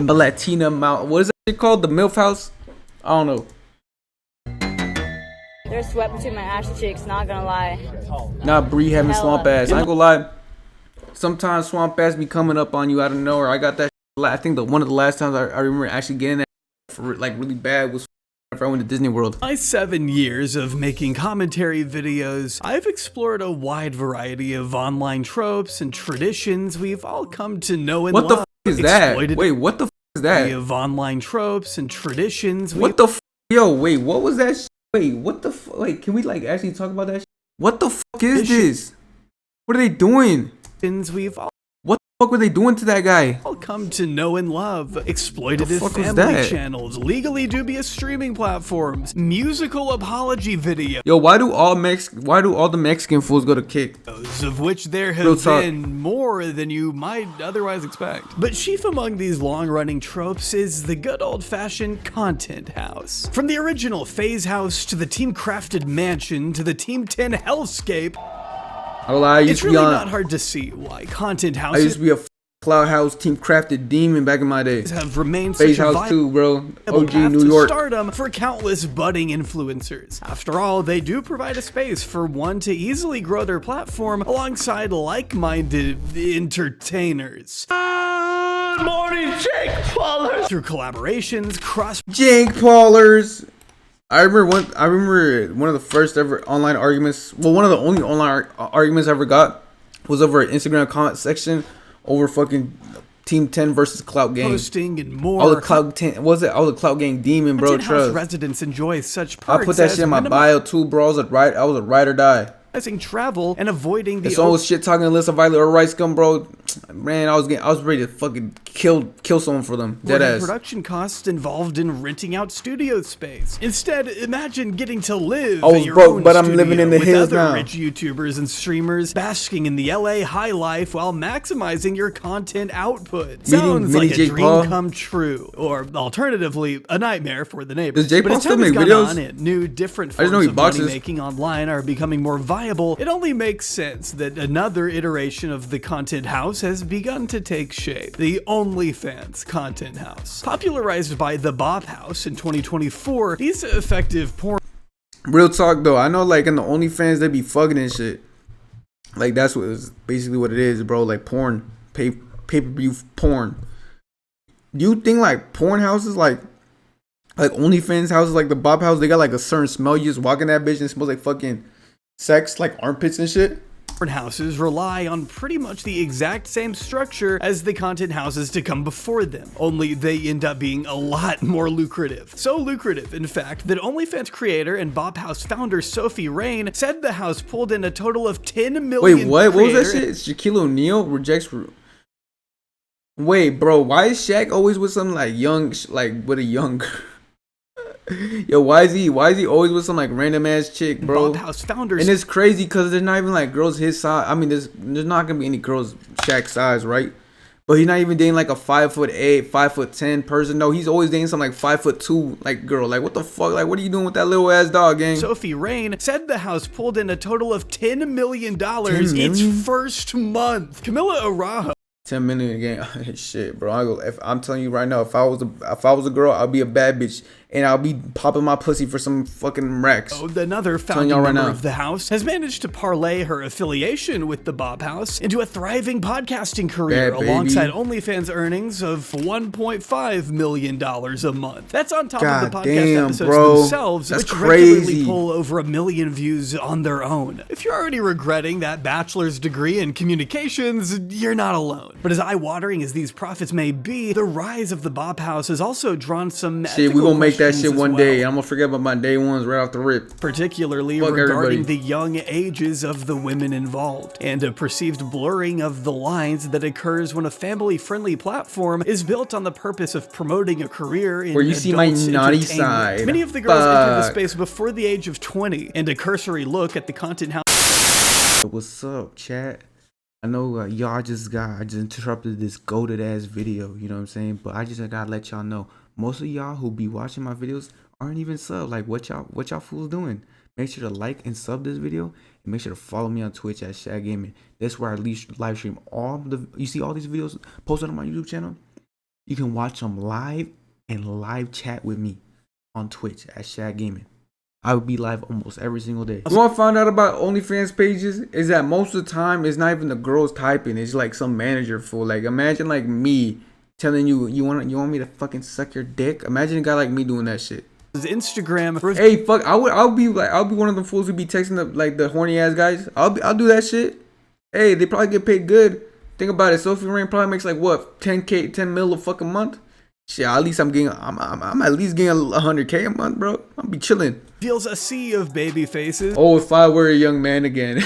The Latina Mount. What is that shit called? The MILF house? I don't know. There's sweat between my ass cheeks, not gonna lie. Nah, Bree having swamp ass. I ain't gonna lie. Sometimes swamp ass be coming up on you out of nowhere. I got that shit. I think one of the last times I remember actually getting that for like really bad was if I went to Disney World. In my 7 years of making commentary videos, I've explored a wide variety of online tropes and traditions we've all come to know and love. What the f is that? Wait, what the f is that? Of online tropes and traditions. What the f? Yo, wait, what was that? Wait, what the f? Wait, can we like actually talk about that? What the fuck is this? What are they doing? We've all What the fuck were they doing to that guy? all come to know and love. Exploitative family channels, legally dubious streaming platforms, musical apology videos. Yo, why do all the Mexican fools go to kick? Of which there have been more than you might otherwise expect. But chief among these long-running tropes is the good old-fashioned content house. From the original Phase House to the team-crafted mansion to the Team 10 hellscape, it's really not hard to see why content houses. I used to be a Cloud House team crafted demon back in my day. Have remained Phase such a House 2, bro. OG path New to York. stardom for countless budding influencers. After all, they do provide a space for one to easily grow their platform alongside like-minded entertainers. Good morning, Jake Paulers! Through collaborations, Jake Paulers. I remember one of the first ever online arguments. Well, one of the only online arguments I ever got was over an Instagram comment section over fucking Team 10 versus Clout Gang. Posting and more. All the Clout 10 I was a Clout Gang demon, bro. Trust. Residents enjoy such perks. I put that shit in my bio too, bro. I was a ride or die. Travel and avoiding the it's always shit talking the list of violent or rights scum, bro. Man, I was ready to fucking kill someone for them. Dead ass. Production costs involved in renting out studio space. Instead, imagine getting to live. I was broke, but I'm living in the hills now. Rich YouTubers and streamers basking in the LA high life while maximizing your content output. Sounds like a dream come true, or alternatively, a nightmare for the neighbors. Does Jake Paul still make videos? New different forms of money making online are becoming more viable. It only makes sense that another iteration of the content house has begun to take shape. The OnlyFans content house. Popularized by the Bop House in 2024, these effective porn... Real talk though, I know like in the OnlyFans they be fucking and shit. Like that's what is basically what it is, bro. Like porn, pay-per-view porn. Do you think like porn houses like OnlyFans houses like the Bop House, they got like a certain smell? You just walk in that bitch and it smells like fucking sex, like armpits and shit? Houses rely on pretty much the exact same structure as the content houses to come before them, only they end up being a lot more lucrative. So lucrative, in fact, that OnlyFans creator and Bop House founder Sophie Rain said the house pulled in a total of 10 million. Wait, what? What was that shit? Shaquille O'Neal rejects. Wait, bro, why is Shaq always with some like young, like with a young? Yo, why is he always with some like random ass chick, bro? Bop House founders. And it's crazy because there's not even like girls his size. I mean, there's not gonna be any girls Shaq's size, right? But he's not even dating like a 5'8", 5'10" person. No, he's always dating some like 5'2" like girl. Like what the fuck? Like what are you doing with that little ass dog, gang? Sophie Rain said the house pulled in a total of $10 million its first month. Camilla Araujo. 10 million again. Shit, bro. If I'm telling you right now, if I was a girl, I'd be a bad bitch and I'll be popping my pussy for some fucking racks. Oh, another founding member of the house has managed to parlay her affiliation with the Bop House into a thriving podcasting career alongside OnlyFans earnings of $1.5 million a month. That's on top of the podcast episodes themselves, which regularly pull over 1 million views on their own. If you're already regretting that bachelor's degree in communications, you're not alone. But as eye-watering as these profits may be, the rise of the Bop House has also drawn some shit. We gonna make that shit one day. I'm gonna forget about my day ones right off the rip. Particularly regarding the young ages of the women involved, and a perceived blurring of the lines that occurs when a family-friendly platform is built on the purpose of promoting a career in where you see my naughty side. Many of the girls entered the space before the age of 20, and a cursory look at the content house. What's up, chat? I know y'all just interrupted this goated ass video, you know what I'm saying? But I gotta let y'all know, most of y'all who be watching my videos aren't even sub. Like what y'all fools doing? Make sure to like and sub this video, and make sure to follow me on Twitch at Shaq Gaming. That's where I live stream all the. You see all these videos posted on my YouTube channel. you can watch them live and live chat with me on Twitch at Shad Gaming. I would be live almost every single day. You want to find out about OnlyFans pages? Is that most of the time it's not even the girls typing. It's like some manager fool. Like imagine like me telling you want me to fucking suck your dick. Imagine a guy like me doing that shit. Instagram. Hey, fuck! I'll be one of the fools who be texting the horny ass guys. I'll do that shit. Hey, they probably get paid good. Think about it. Sophie Rain probably makes like what 10 mil a fucking month. Shit, at least I'm at least getting 100K a month, bro. I'll be chilling. Feels a sea of baby faces. Oh, if I were a young man again.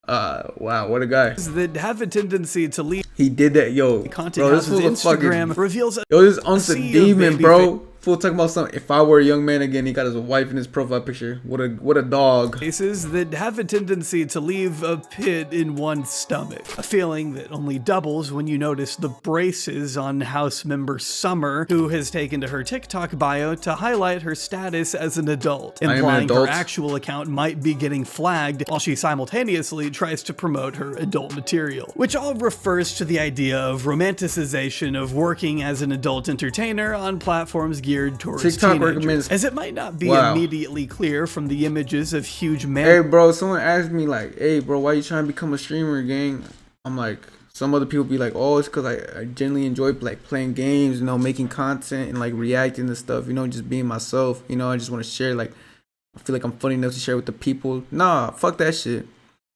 Wow, what a guy. That have a tendency to leave. He did that, yo. Content bro, this houses Instagram fucking, reveals yo, this Un's a demon, bro. Fool talking about something. If I were a young man again, he got his wife in his profile picture. What a dog. Faces that have a tendency to leave a pit in one's stomach. A feeling that only doubles when you notice the braces on house member Summer, who has taken to her TikTok bio to highlight her status as an adult, implying her actual account might be getting flagged while she simultaneously tries to promote her adult material. Which all refers to the idea of romanticization of working as an adult entertainer on platforms geared towards TikTok teenagers, recommends, as it might not be immediately clear from the images of huge men. Hey bro, someone asked me like, hey bro, why you trying to become a streamer, gang? I'm like, some other people be like, oh, it's because I genuinely enjoy like playing games, you know, making content and like reacting to stuff, you know, just being myself, you know. I just want to share, like, I feel like I'm funny enough to share with the people. Nah, fuck that shit.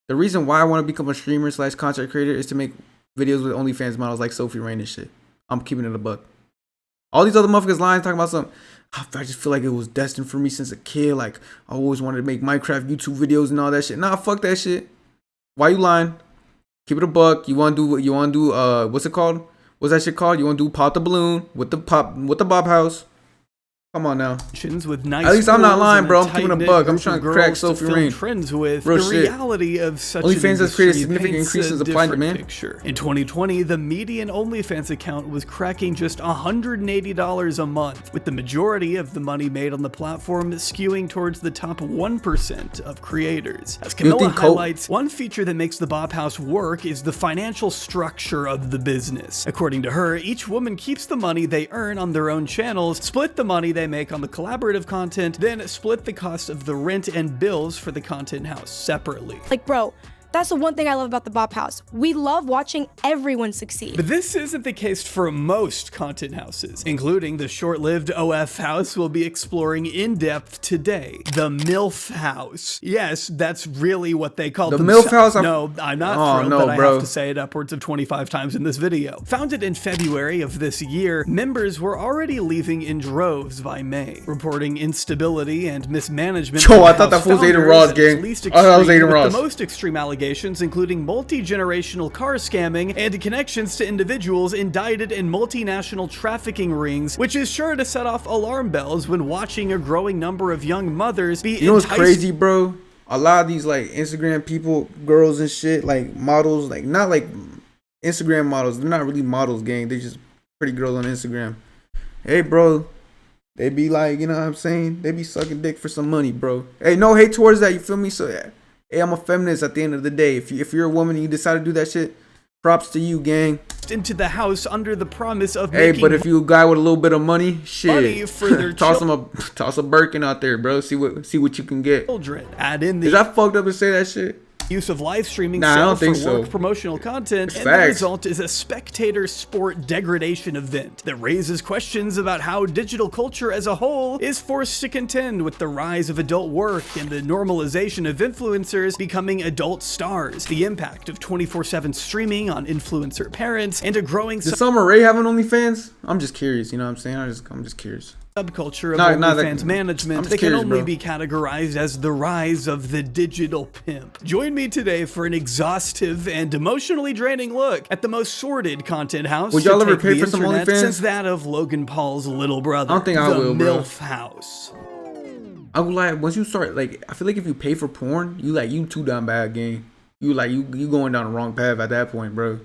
The reason why I want to become a streamer / content creator is to make videos with OnlyFans models like Sophie Rain and shit. I'm keeping it a buck. All these other motherfuckers lying, talking about something. I just feel like it was destined for me since a kid. Like, I always wanted to make Minecraft YouTube videos and all that shit. Nah, fuck that shit. Why you lying? Keep it a buck. You want to do, what's it called? What's that shit called? You want to do Pop the Balloon with the Bob House? Come on now. With nice at least I'm not lying, bro. I'm keeping a buck. I'm trying to crack Sophie Rain. Trends with real the reality of such OnlyFans has created significant increases in supply and demand. Picture. In 2020, the median OnlyFans account was cracking just $180 a month, with the majority of the money made on the platform skewing towards the top 1% of creators. As Camilla highlights, one feature that makes the Bob House work is the financial structure of the business. According to her, each woman keeps the money they earn on their own channels, split the money they make on the collaborative content, then split the cost of the rent and bills for the content house separately. Like, bro, that's the one thing I love about the Bob House. We love watching everyone succeed. But this isn't the case for most content houses, including the short-lived OF house we'll be exploring in depth today, the MILF house. Yes, that's really what they call the themselves. MILF house. No, I'm not thrilled that I have to say it upwards of 25 times in this video. Founded in February of this year, members were already leaving in droves by May, reporting instability and mismanagement. Yo, I thought that was Aiden Ross, gang. I thought that was Aiden Ross. The most extreme allegations, including multi-generational car scamming and connections to individuals indicted in multinational trafficking rings, which is sure to set off alarm bells when watching a growing number of young mothers be You know what's crazy, bro? A lot of these like Instagram people, girls and shit, like models, like not like Instagram models. They're not really models, gang. They're just pretty girls on Instagram. Hey, bro. They be like, you know what I'm saying? They be sucking dick for some money, bro. Hey, no hate towards that. You feel me? So yeah. Hey, I'm a feminist at the end of the day. If you're a woman and you decide to do that shit, props to you, gang. Into the house under the promise of making but if you a guy with a little bit of money, shit, money for their toss a Birkin out there, bro. See what you can get. Children. Add in the Is that fucked up to say that shit? Use of live streaming I don't think so. promotional content, and facts. the result is a spectator sport degradation event that raises questions about how digital culture as a whole is forced to contend with the rise of adult work and the normalization of influencers becoming adult stars, the impact of 24/7 streaming on influencer parents, and a growing Does Summer Rae have an OnlyFans? I'm just curious, you know what I'm saying? I'm just curious. Subculture of OnlyFans management that can only be categorized as the rise of the digital pimp. Join me today for an exhaustive and emotionally draining look at the most sordid content house. Would y'all ever pay for some OnlyFans? Since that of Logan Paul's little brother. I don't think I will, bro. MILF house. I would like once you start like I feel like if you pay for porn, you too down bad game. You going down the wrong path at that point, bro.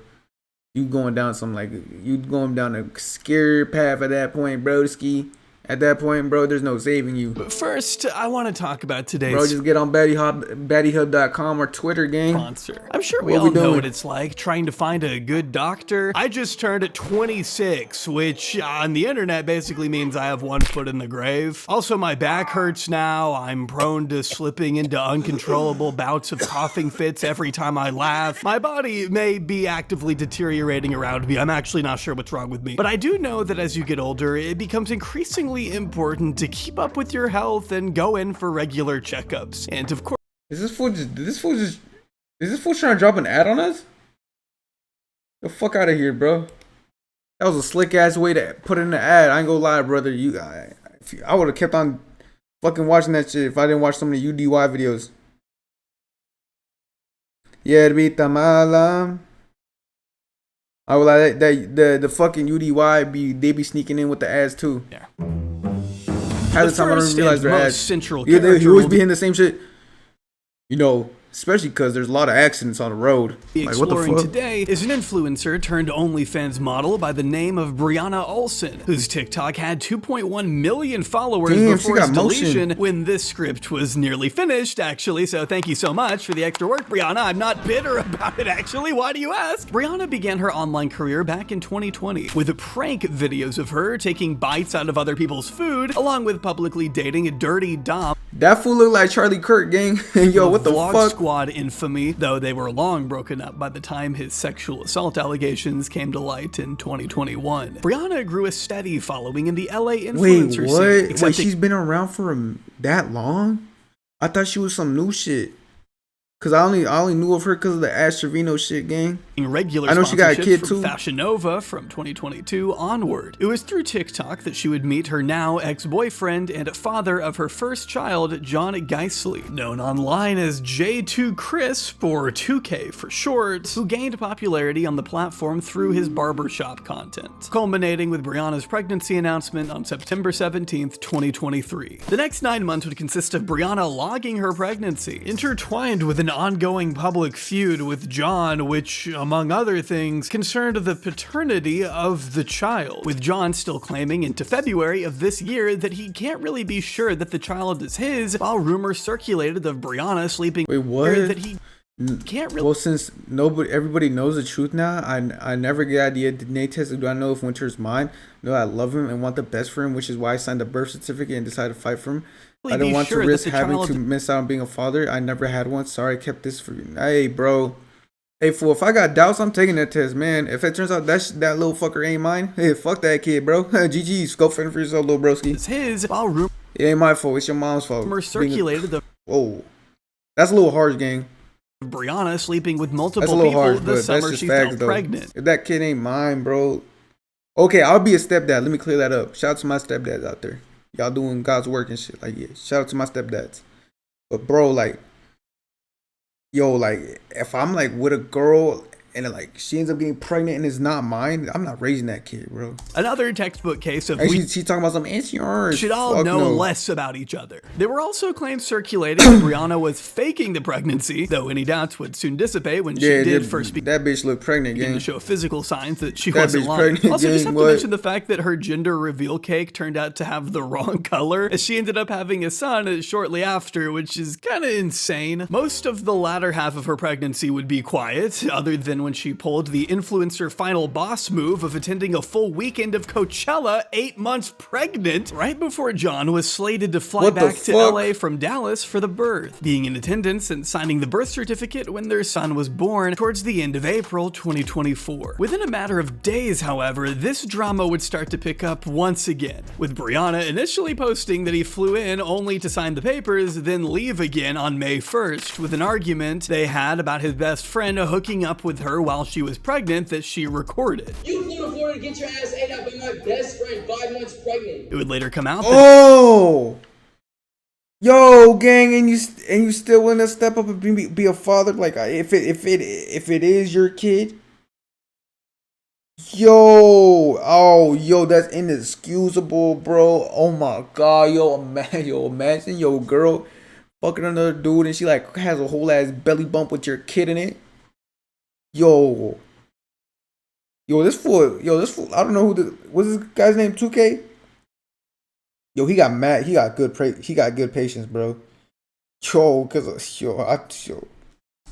You going down a scary path at that point, bro. Ski. At that point, bro, there's no saving you. But first, I want to talk about today's Bro, just get on BattyHub.com or Twitter, gang. sponsor. I'm sure we all know what it's like trying to find a good doctor. I just turned 26, which on the internet basically means I have one foot in the grave. Also, my back hurts now. I'm prone to slipping into uncontrollable bouts of coughing fits every time I laugh. My body may be actively deteriorating around me. I'm actually not sure what's wrong with me. But I do know that as you get older, it becomes increasingly important to keep up with your health and go in for regular checkups. And of course, Is this fool trying to drop an ad on us? The fuck out of here, bro. That was a slick ass way to put in the ad. I ain't gonna lie, brother. I would have kept on fucking watching that shit if I didn't watch some of the UDY videos. Yerbita mala. I would like that the fucking UDY they be sneaking in with the ads too. yeah. Half the time I don't realize they're ads. Central Yeah, they character always will be in the same shit. You know, especially because there's a lot of accidents on the road. be Like, what the exploring fuck? today is an influencer turned OnlyFans model by the name of Brianna Olsen, whose TikTok had 2.1 million followers Damn, she before its got motion. deletion when this script was nearly finished, actually, so thank you so much for the extra work, Brianna. I'm not bitter about it, actually. Why do you ask? Brianna began her online career back in 2020 with prank videos of her taking bites out of other people's food, along with publicly dating a dirty dom. That fool look like Charlie Kirk, gang. Yo, what the Vlog fuck? Squad infamy, though they were long broken up by the time his sexual assault allegations came to light in 2021. Brianna grew a steady following in the LA influencer Wait, scene. what? Wait, accepting she's been around for that long? I thought she was some new shit. Cause I only knew of her because of the Ash Trevino shit, gang. regular I know she got a sponsorships kid, from too. Fashion Nova from 2022 onward. It was through TikTok that she would meet her now ex-boyfriend and father of her first child, John Geisley, known online as J2 Crisp or 2K for short, who gained popularity on the platform through his barbershop content, culminating with Brianna's pregnancy announcement on September 17th, 2023. The next 9 months would consist of Brianna logging her pregnancy, intertwined with an ongoing public feud with John, which, among other things, concerned the paternity of the child, with John still claiming into February of this year that he can't really be sure that the child is his, while rumors circulated of Brianna sleeping. Wait, what? That he can't really. Well, since everybody knows the truth now, I never get the idea. Did Nate test? Do I know if Winter's mine? No, I love him and want the best for him, which is why I signed a birth certificate and decided to fight for him. I don't want to risk having to miss out on being a father. I never had one. Sorry, I kept this for you. Hey, bro. Hey, fool, if I got doubts, I'm taking that test, man. If it turns out that little fucker ain't mine, hey, fuck that kid, bro. GG's. Go fend for yourself, little broski. It's his, while rumors It ain't my fault. It's your mom's fault. circulated of Whoa. That's a little harsh, gang. Brianna sleeping with That's a multiple little people harsh, the but that's summer just she facts, fell though. pregnant. If that kid ain't mine, bro. Okay, I'll be a stepdad. Let me clear that up. Shout out to my stepdads out there. Y'all doing God's work and shit. Like, yeah, shout out to my stepdads. But, bro, like, yo, like, if I'm, like, with a girl and, like, she ends up getting pregnant and it's not mine, I'm not raising that kid, bro. Another textbook case of And she's talking about some insurance. should all Fuck know no. less about each other. There were also claims circulating that Brianna was faking the pregnancy, though any doubts would soon dissipate when she did first begin that bitch looked pregnant, gang. to show physical signs that she That wasn't bitch lying. pregnant, Also, just gang, have to what? mention the fact that her gender reveal cake turned out to have the wrong color, as she ended up having a son shortly after, which is kind of insane. Most of the latter half of her pregnancy would be quiet, other than when she pulled the influencer final boss move of attending a full weekend of Coachella 8 months pregnant, right before John was slated to fly What the back to fuck? LA from Dallas for the birth, being in attendance and signing the birth certificate when their son was born towards the end of April 2024. Within a matter of days, however, this drama would start to pick up once again, with Brianna initially posting that he flew in only to sign the papers, then leave again on May 1st, with an argument they had about his best friend hooking up with her while she was pregnant that she recorded. You flew to Florida to get your ass ate out by my best friend 5 months pregnant. It would later come out that Oh, yo, gang, and you still want to step up and be a father? Like, if it is your kid, yo, that's inexcusable, bro. Oh my god, imagine your girl fucking another dude and she like has a whole ass belly bump with your kid in it. Yo, this fool. I don't know what's this guy's name? 2K. Yo, he got mad. He got good patience, bro. Yo,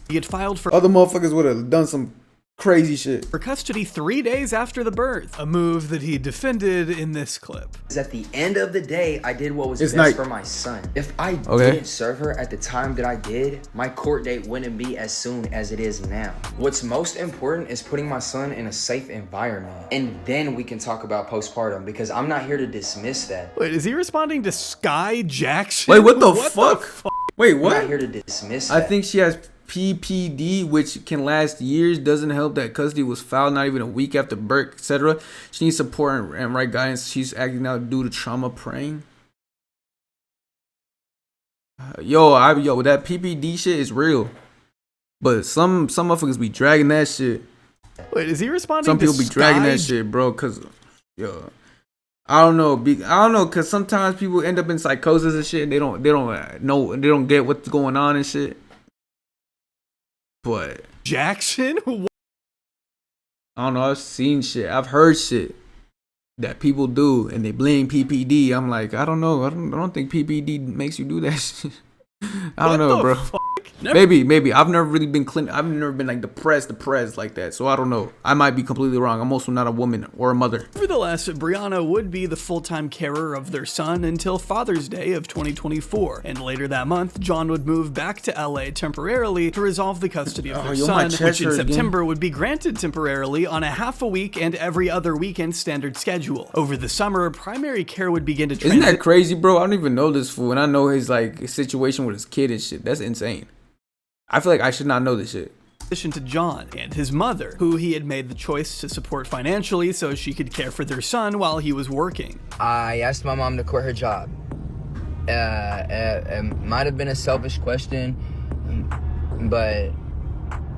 He had filed for other motherfuckers would have done some crazy shit. For custody 3 days after the birth, a move that he defended in this clip. At the end of the day, I did what was best for my son. If I didn't serve her at the time that I did, my court date wouldn't be as soon as it is now. What's most important is putting my son in a safe environment. And then we can talk about postpartum, because I'm not here to dismiss that. Wait, is he responding to Sky Jackson? Wait, what the fuck? Wait, what? I'm not here to dismiss that. I think she has PPD, which can last years. Doesn't help that custody was filed not even a week after birth, etc. She needs support and right guidance. She's acting out due to trauma praying. Yo, that PPD shit is real, but some motherfuckers be dragging that shit. Wait, is he responding? Some people be dragging that shit, bro. Cause yo, I don't know, cause sometimes people end up in psychosis and shit. And they don't get what's going on and shit. But Jackson, I don't know. I've seen shit. I've heard shit that people do, and they blame PPD. I'm like, I don't know. I don't think PPD makes you do that shit. I don't know, bro. Maybe. I've never really been I've never been like depressed like that. So I don't know. I might be completely wrong. I'm also not a woman or a mother. Nevertheless, Brianna would be the full-time carer of their son until Father's Day of 2024. And later that month, John would move back to LA temporarily to resolve the custody of their son, which in September would be granted temporarily on a half a week and every other weekend standard schedule. Over the summer, primary care would begin to transit. Isn't that crazy, bro? I don't even know this fool, and I know his like situation with his kid and shit. That's insane. I feel like I should not know this shit. To John and his mother, who he had made the choice to support financially so she could care for their son while he was working. I asked my mom to quit her job. It might have been a selfish question, but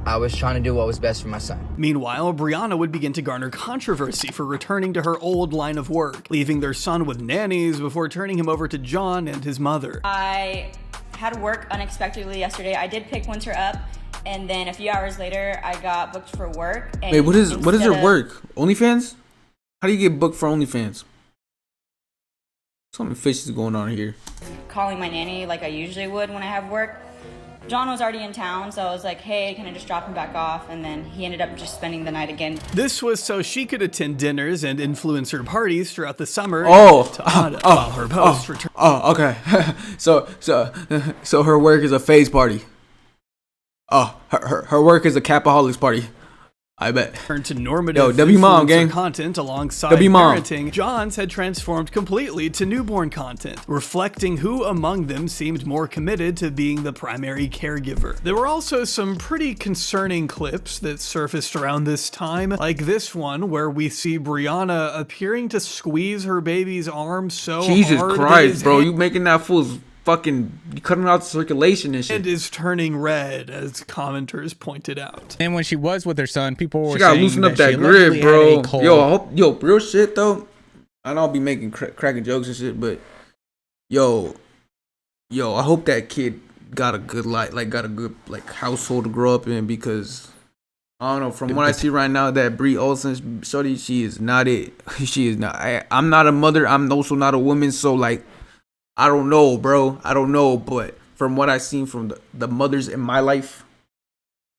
I was trying to do what was best for my son. Meanwhile, Brianna would begin to garner controversy for returning to her old line of work, leaving their son with nannies before turning him over to John and his mother. I had work unexpectedly yesterday. I did pick Winter up, and then a few hours later, I got booked for work. And wait, what is your work? OnlyFans? How do you get booked for OnlyFans? Something fishy is going on here. Calling my nanny like I usually would when I have work. John was already in town, so I was like, hey, can I just drop him back off? And then he ended up just spending the night again. This was so she could attend dinners and influencer parties throughout the summer. While her post returned. Okay. so her work is a phase party. Her work is a capaholics party. I bet. Turned to normative Mom, gang. Content alongside parenting. John's had transformed completely to newborn content, reflecting who among them seemed more committed to being the primary caregiver. There were also some pretty concerning clips that surfaced around this time, like this one where we see Brianna appearing to squeeze her baby's arm so hard. Jesus Christ, bro, you making that fool's fucking cutting out the circulation and shit. And is turning red, as commenters pointed out. And when she was with her son, people were saying she gotta loosen up that grip, bro. Yo, real shit though. I know I'll be making cracking jokes and shit, but yo, I hope that kid got a good household to grow up in, because I don't know, from what I see right now, that Brie Olsen shorty, she is not it. She is not. I'm not a mother. I'm also not a woman, so like, I don't know, bro. I don't know, but from what I've seen from the mothers in my life,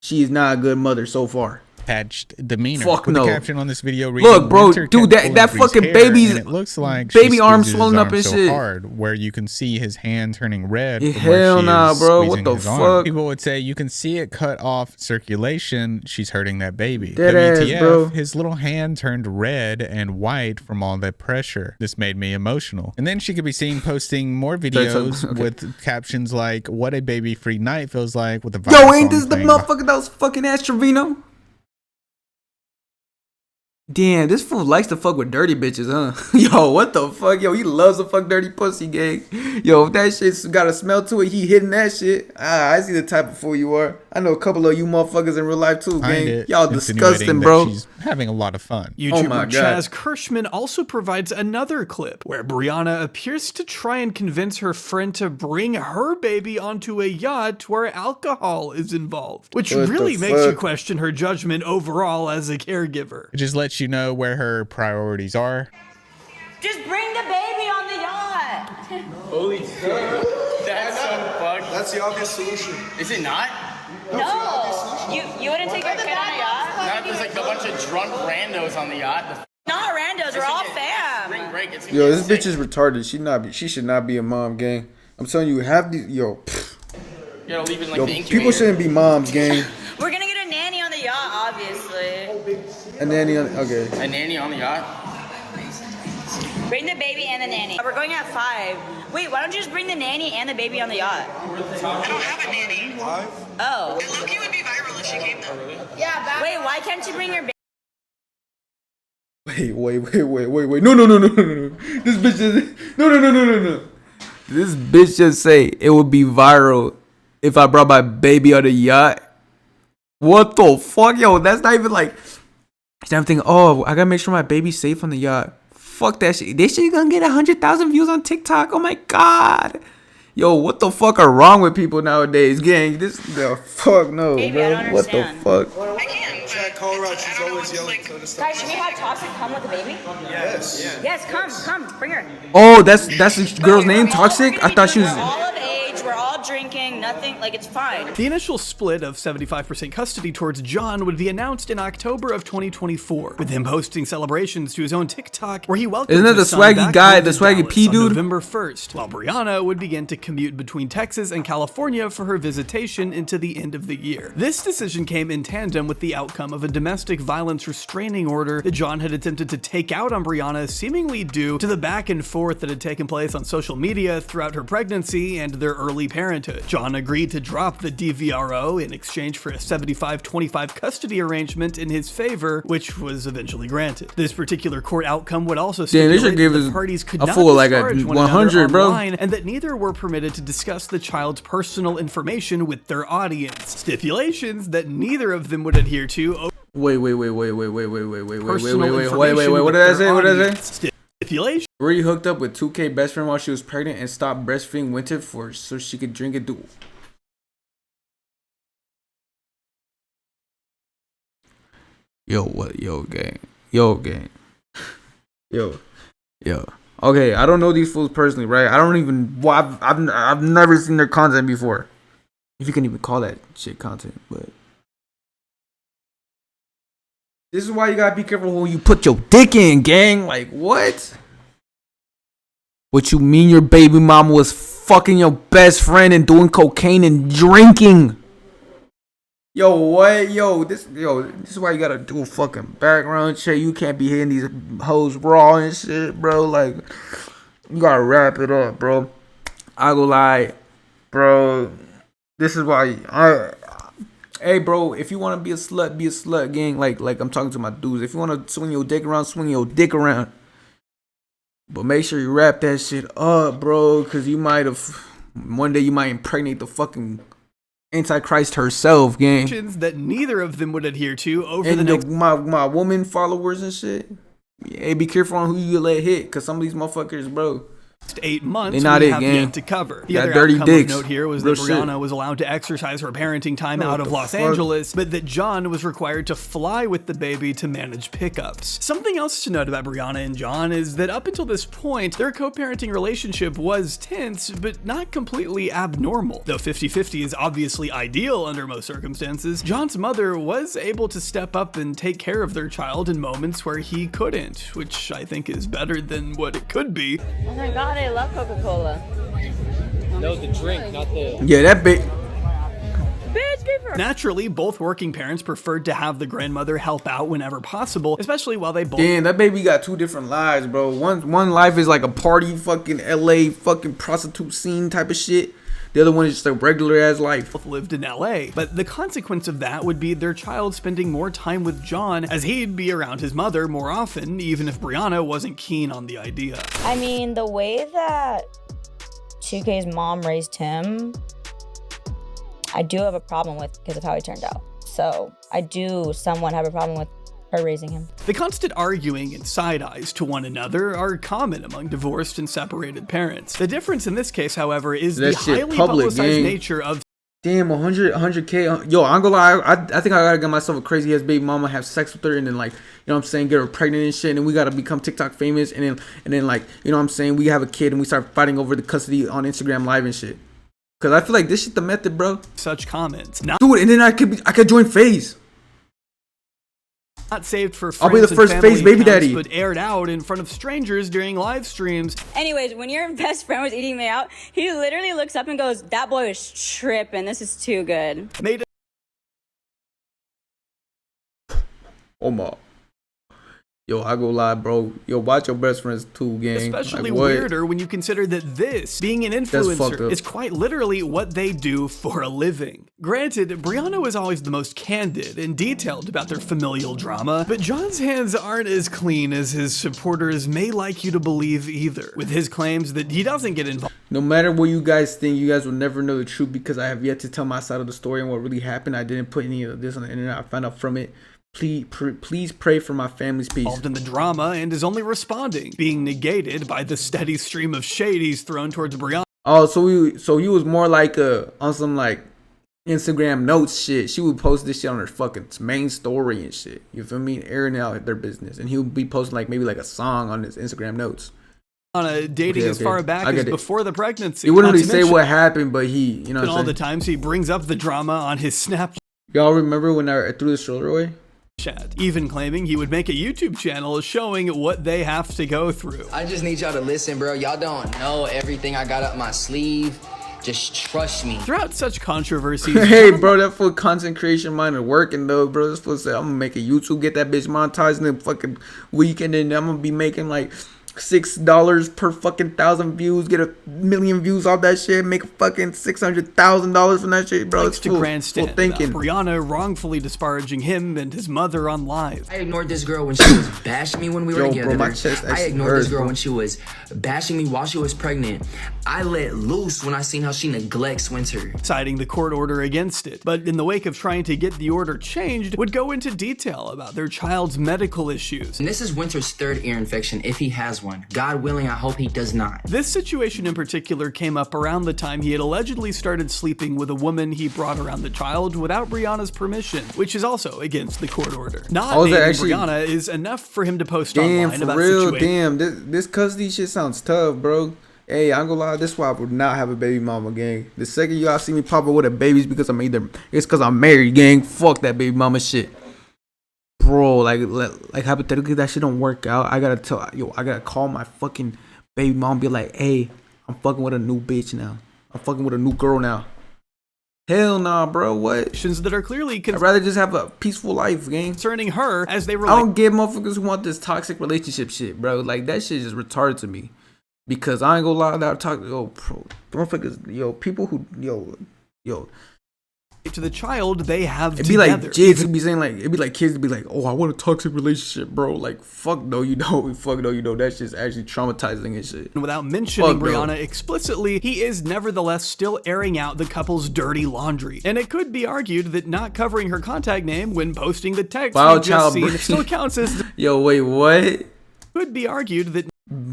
she is not a good mother so far. Patched demeanor. Fuck with no. The caption on this video reading, look, bro, dude, that fucking baby's it looks like baby arm swollen up and shit. Hard, where you can see his hand turning red. Yeah, hell nah, bro. What the fuck? Arm. People would say you can see it cut off circulation. She's hurting that baby. Dead WTF, ass, bro. His little hand turned red and white from all that pressure. This made me emotional. And then she could be seen posting more videos with captions like, "What a baby-free night feels like." With the yo, ain't this the motherfucker that was fucking ass Trevino? Damn, this fool likes to fuck with dirty bitches, huh? Yo, what the fuck? Yo, he loves to fuck dirty pussy, gang. Yo, if that shit's got a smell to it, he hitting that shit. I see the type of fool you are. I know a couple of you motherfuckers in real life too, gang. Y'all disgusting, bro. She's having a lot of fun. YouTuber Chaz Kirschman also provides another clip where Brianna appears to try and convince her friend to bring her baby onto a yacht where alcohol is involved, which really makes you question her judgment overall as a caregiver. It just lets you know where her priorities are. Just bring the baby on the yacht. Holy shit. That's so fucked. That's the obvious solution. Is it not? No. You wouldn't take your kid on a yacht? Not if there's like a bunch of drunk randos on the yacht. Not randos, we're all fam. Spring break, it's Yo, this bitch is retarded. She should not be a mom, gang. I'm telling you, have these You gotta leave it in like yo, the incubator. people shouldn't be moms, gang. We're gonna get a nanny on the yacht, obviously. A nanny on, okay. A nanny on the yacht? Bring the baby and the nanny. We're going at 5. Wait, why don't you just bring the nanny and the baby on the yacht? I don't have a nanny. Oh. Loki would be viral if she came though. Yeah, wait, why can't you bring your baby? Wait. No. This bitch just no. This bitch just say it would be viral if I brought my baby on the yacht. What the fuck, yo? That's not even like. I'm thinking, oh, I gotta make sure my baby's safe on the yacht. Fuck that shit. This shit gonna get 100,000 views on TikTok. Oh my god. Yo, what the fuck are wrong with people nowadays, gang? This the fuck no, Baby, bro. I don't What the understand. fuck? I can't. Jack Colorado, she's always yelling for the stuff. Guys, should we have Toxic come with the baby? Yes. Yes, come, bring her. Oh, that's the girl's name, Toxic? I thought she was. We're all of age, we're all drinking, nothing, like it's fine. The initial split of 75% custody towards John would be announced in October of 2024, with him hosting celebrations to his own TikTok where he welcomed Isn't that the his son swaggy back guy, home the to swaggy Dallas P on dude? November 1st, while Brianna would begin to commute between Texas and California for her visitation into the end of the year. This decision came in tandem with the outcome of a domestic violence restraining order that John had attempted to take out on Brianna, seemingly due to the back and forth that had taken place on social media throughout her pregnancy and their early parenthood. John agreed to drop the DVRO in exchange for a 75-25 custody arrangement in his favor, which was eventually granted. This particular court outcome would also Damn, they stipulate should give that us the parties could a not full, like, a discharge one 100, another bro. online, and that neither were permitted to discuss the child's personal information with their audience. Stipulations that neither of them would adhere to. Wait. What did I say? Stipulation. Bree hooked up with 2K best friend while she was pregnant and stopped breastfeeding Winter so she could drink it. Yo, gang. Okay, I don't know these fools personally, right? I don't even. Well, I've never seen their content before, if you can even call that shit content. But this is why you gotta be careful when you put your dick in, gang. Like what? What you mean your baby mama was fucking your best friend and doing cocaine and drinking? Yo, what? This is why you gotta do a fucking background check. You can't be hitting these hoes raw and shit, bro. Like, you gotta wrap it up, bro. I go lie, bro. This is why hey, bro, if you wanna be a slut, gang. Like I'm talking to my dudes. If you wanna swing your dick around. But make sure you wrap that shit up, bro. Cause one day you might impregnate the fucking Antichrist herself, gang. That neither of them would adhere to over and the next my woman followers and shit. Hey, be careful on who you let hit, cause some of these motherfuckers, bro. 8 months they not we it, have gang. yet to cover. The That other dirty outcome dicks. of note here was Real that Brianna shit. was allowed to exercise her parenting time What out of the Los fuck? Angeles, but that John was required to fly with the baby to manage pickups. Something else to note about Brianna and John is that up until this point, their co-parenting relationship was tense, but not completely abnormal. Though 50-50 is obviously ideal under most circumstances, John's mother was able to step up and take care of their child in moments where he couldn't, which I think is better than what it could be. Oh my god, I love Coca-Cola. No, the drink, not the. Yeah, that big. Naturally, both working parents preferred to have the grandmother help out whenever possible, especially while they both. Damn, that baby got 2 different lives, bro. One life is like a party, fucking LA, fucking prostitute scene type of shit. The other one is just a regular ass life. Both lived in LA, but the consequence of that would be their child spending more time with John, as he'd be around his mother more often, even if Brianna wasn't keen on the idea. I mean, the way that 2K's mom raised him, I do have a problem with because of how he turned out. So I do somewhat have a problem with her raising him. The constant arguing and side-eyes to one another are common among divorced and separated parents. The difference in this case, however, is That the shit highly public, publicized gang. nature of Damn, 100K. Yo, I'm gonna lie. I think I gotta get myself a crazy ass baby mama, have sex with her, and then like, you know what I'm saying, get her pregnant and shit. And then we gotta become TikTok famous, and then like, you know what I'm saying, we have a kid and we start fighting over the custody on Instagram Live and shit. Cause I feel like this shit the method, bro. Such comments. Dude, and then I could join FaZe. Not saved for friends. I'll be the first FaZe baby daddy. But aired out in front of strangers during live streams. Anyways, when your best friend was eating me out, he literally looks up and goes, "That boy was tripping. This is too good." Oh my. Yo, I go lie, bro. Yo, watch your best friends too, gang. Especially like, weirder when you consider that this, being an influencer, is quite literally what they do for a living. Granted, Brianna was always the most candid and detailed about their familial drama, but John's hands aren't as clean as his supporters may like you to believe either, with his claims that he doesn't get involved. No matter what you guys think, you guys will never know the truth because I have yet to tell my side of the story and what really happened. I didn't put any of this on the internet. I found out from it. Please pray for my family's peace. Involved in the drama and is only responding, being negated by the steady stream of shade he's thrown towards Brianna. Oh, so he was more like on some like Instagram notes shit. She would post this shit on her fucking main story and shit. You feel me? Airing out their business, and he would be posting like maybe like a song on his Instagram notes. On a dating as far back as before the pregnancy. He wouldn't really say what happened, but he, you know, and all the times he brings up the drama on his Snapchat. Y'all remember when I threw the stroller away? Even claiming he would make a YouTube channel showing what they have to go through. I just need y'all to listen, bro. Y'all don't know everything I got up my sleeve. Just trust me. Throughout such controversies. Hey, bro, that full content creation mind is working though, bro. This fool said I'm gonna make a YouTube, get that bitch monetized in a fucking week, and then I'm gonna be making like $6 per fucking 1,000 views, get 1,000,000 views off that shit, make a fucking $600,000 from that shit, bro. Thanks it's to grandstand thinking. Brianna wrongfully disparaging him and his mother on live. I ignored this girl when she was bashing me when we were together. Bro, my chest I ignored this girl bro. when she was bashing me while she was pregnant. I let loose when I seen how she neglects Winter. Citing the court order against it, but in the wake of trying to get the order changed, would go into detail about their child's medical issues. And this is Winter's third ear infection, if he has one. God willing, I hope he does not. This situation in particular came up around the time he had allegedly started sleeping with a woman he brought around the child without Brianna's permission, which is also against the court order. Not naming Brianna is enough for him to post online about the situation. Damn, this custody shit sounds tough, bro. Hey, I'm gonna lie, this is why I would not have a baby mama, gang. The second y'all see me pop up with a baby because it's because I'm married, gang. Fuck that baby mama shit. Bro, like hypothetically that shit don't work out. I gotta call my fucking baby mom and be like, hey, I'm fucking with a new bitch now. I'm fucking with a new girl now. Hell nah, bro. What? That are clearly I'd rather just have a peaceful life, gang. Concerning her as they were. I don't get motherfuckers who want this toxic relationship shit, bro. Like that shit is retarded to me. Because I ain't gonna lie, that talk, yo, bro, motherfuckers, people who, yo. To the child they have it'd be together. Like kids would be saying like, it'd be like kids would be like, oh, I want a toxic relationship, bro. Like, fuck no, you don't. Fuck no, you don't. That shit's actually traumatizing and shit. Without mentioning Brianna explicitly, he is nevertheless still airing out the couple's dirty laundry. And it could be argued that not covering her contact name when posting the text we've just seen still counts as. Yo, wait, what? Could be argued that.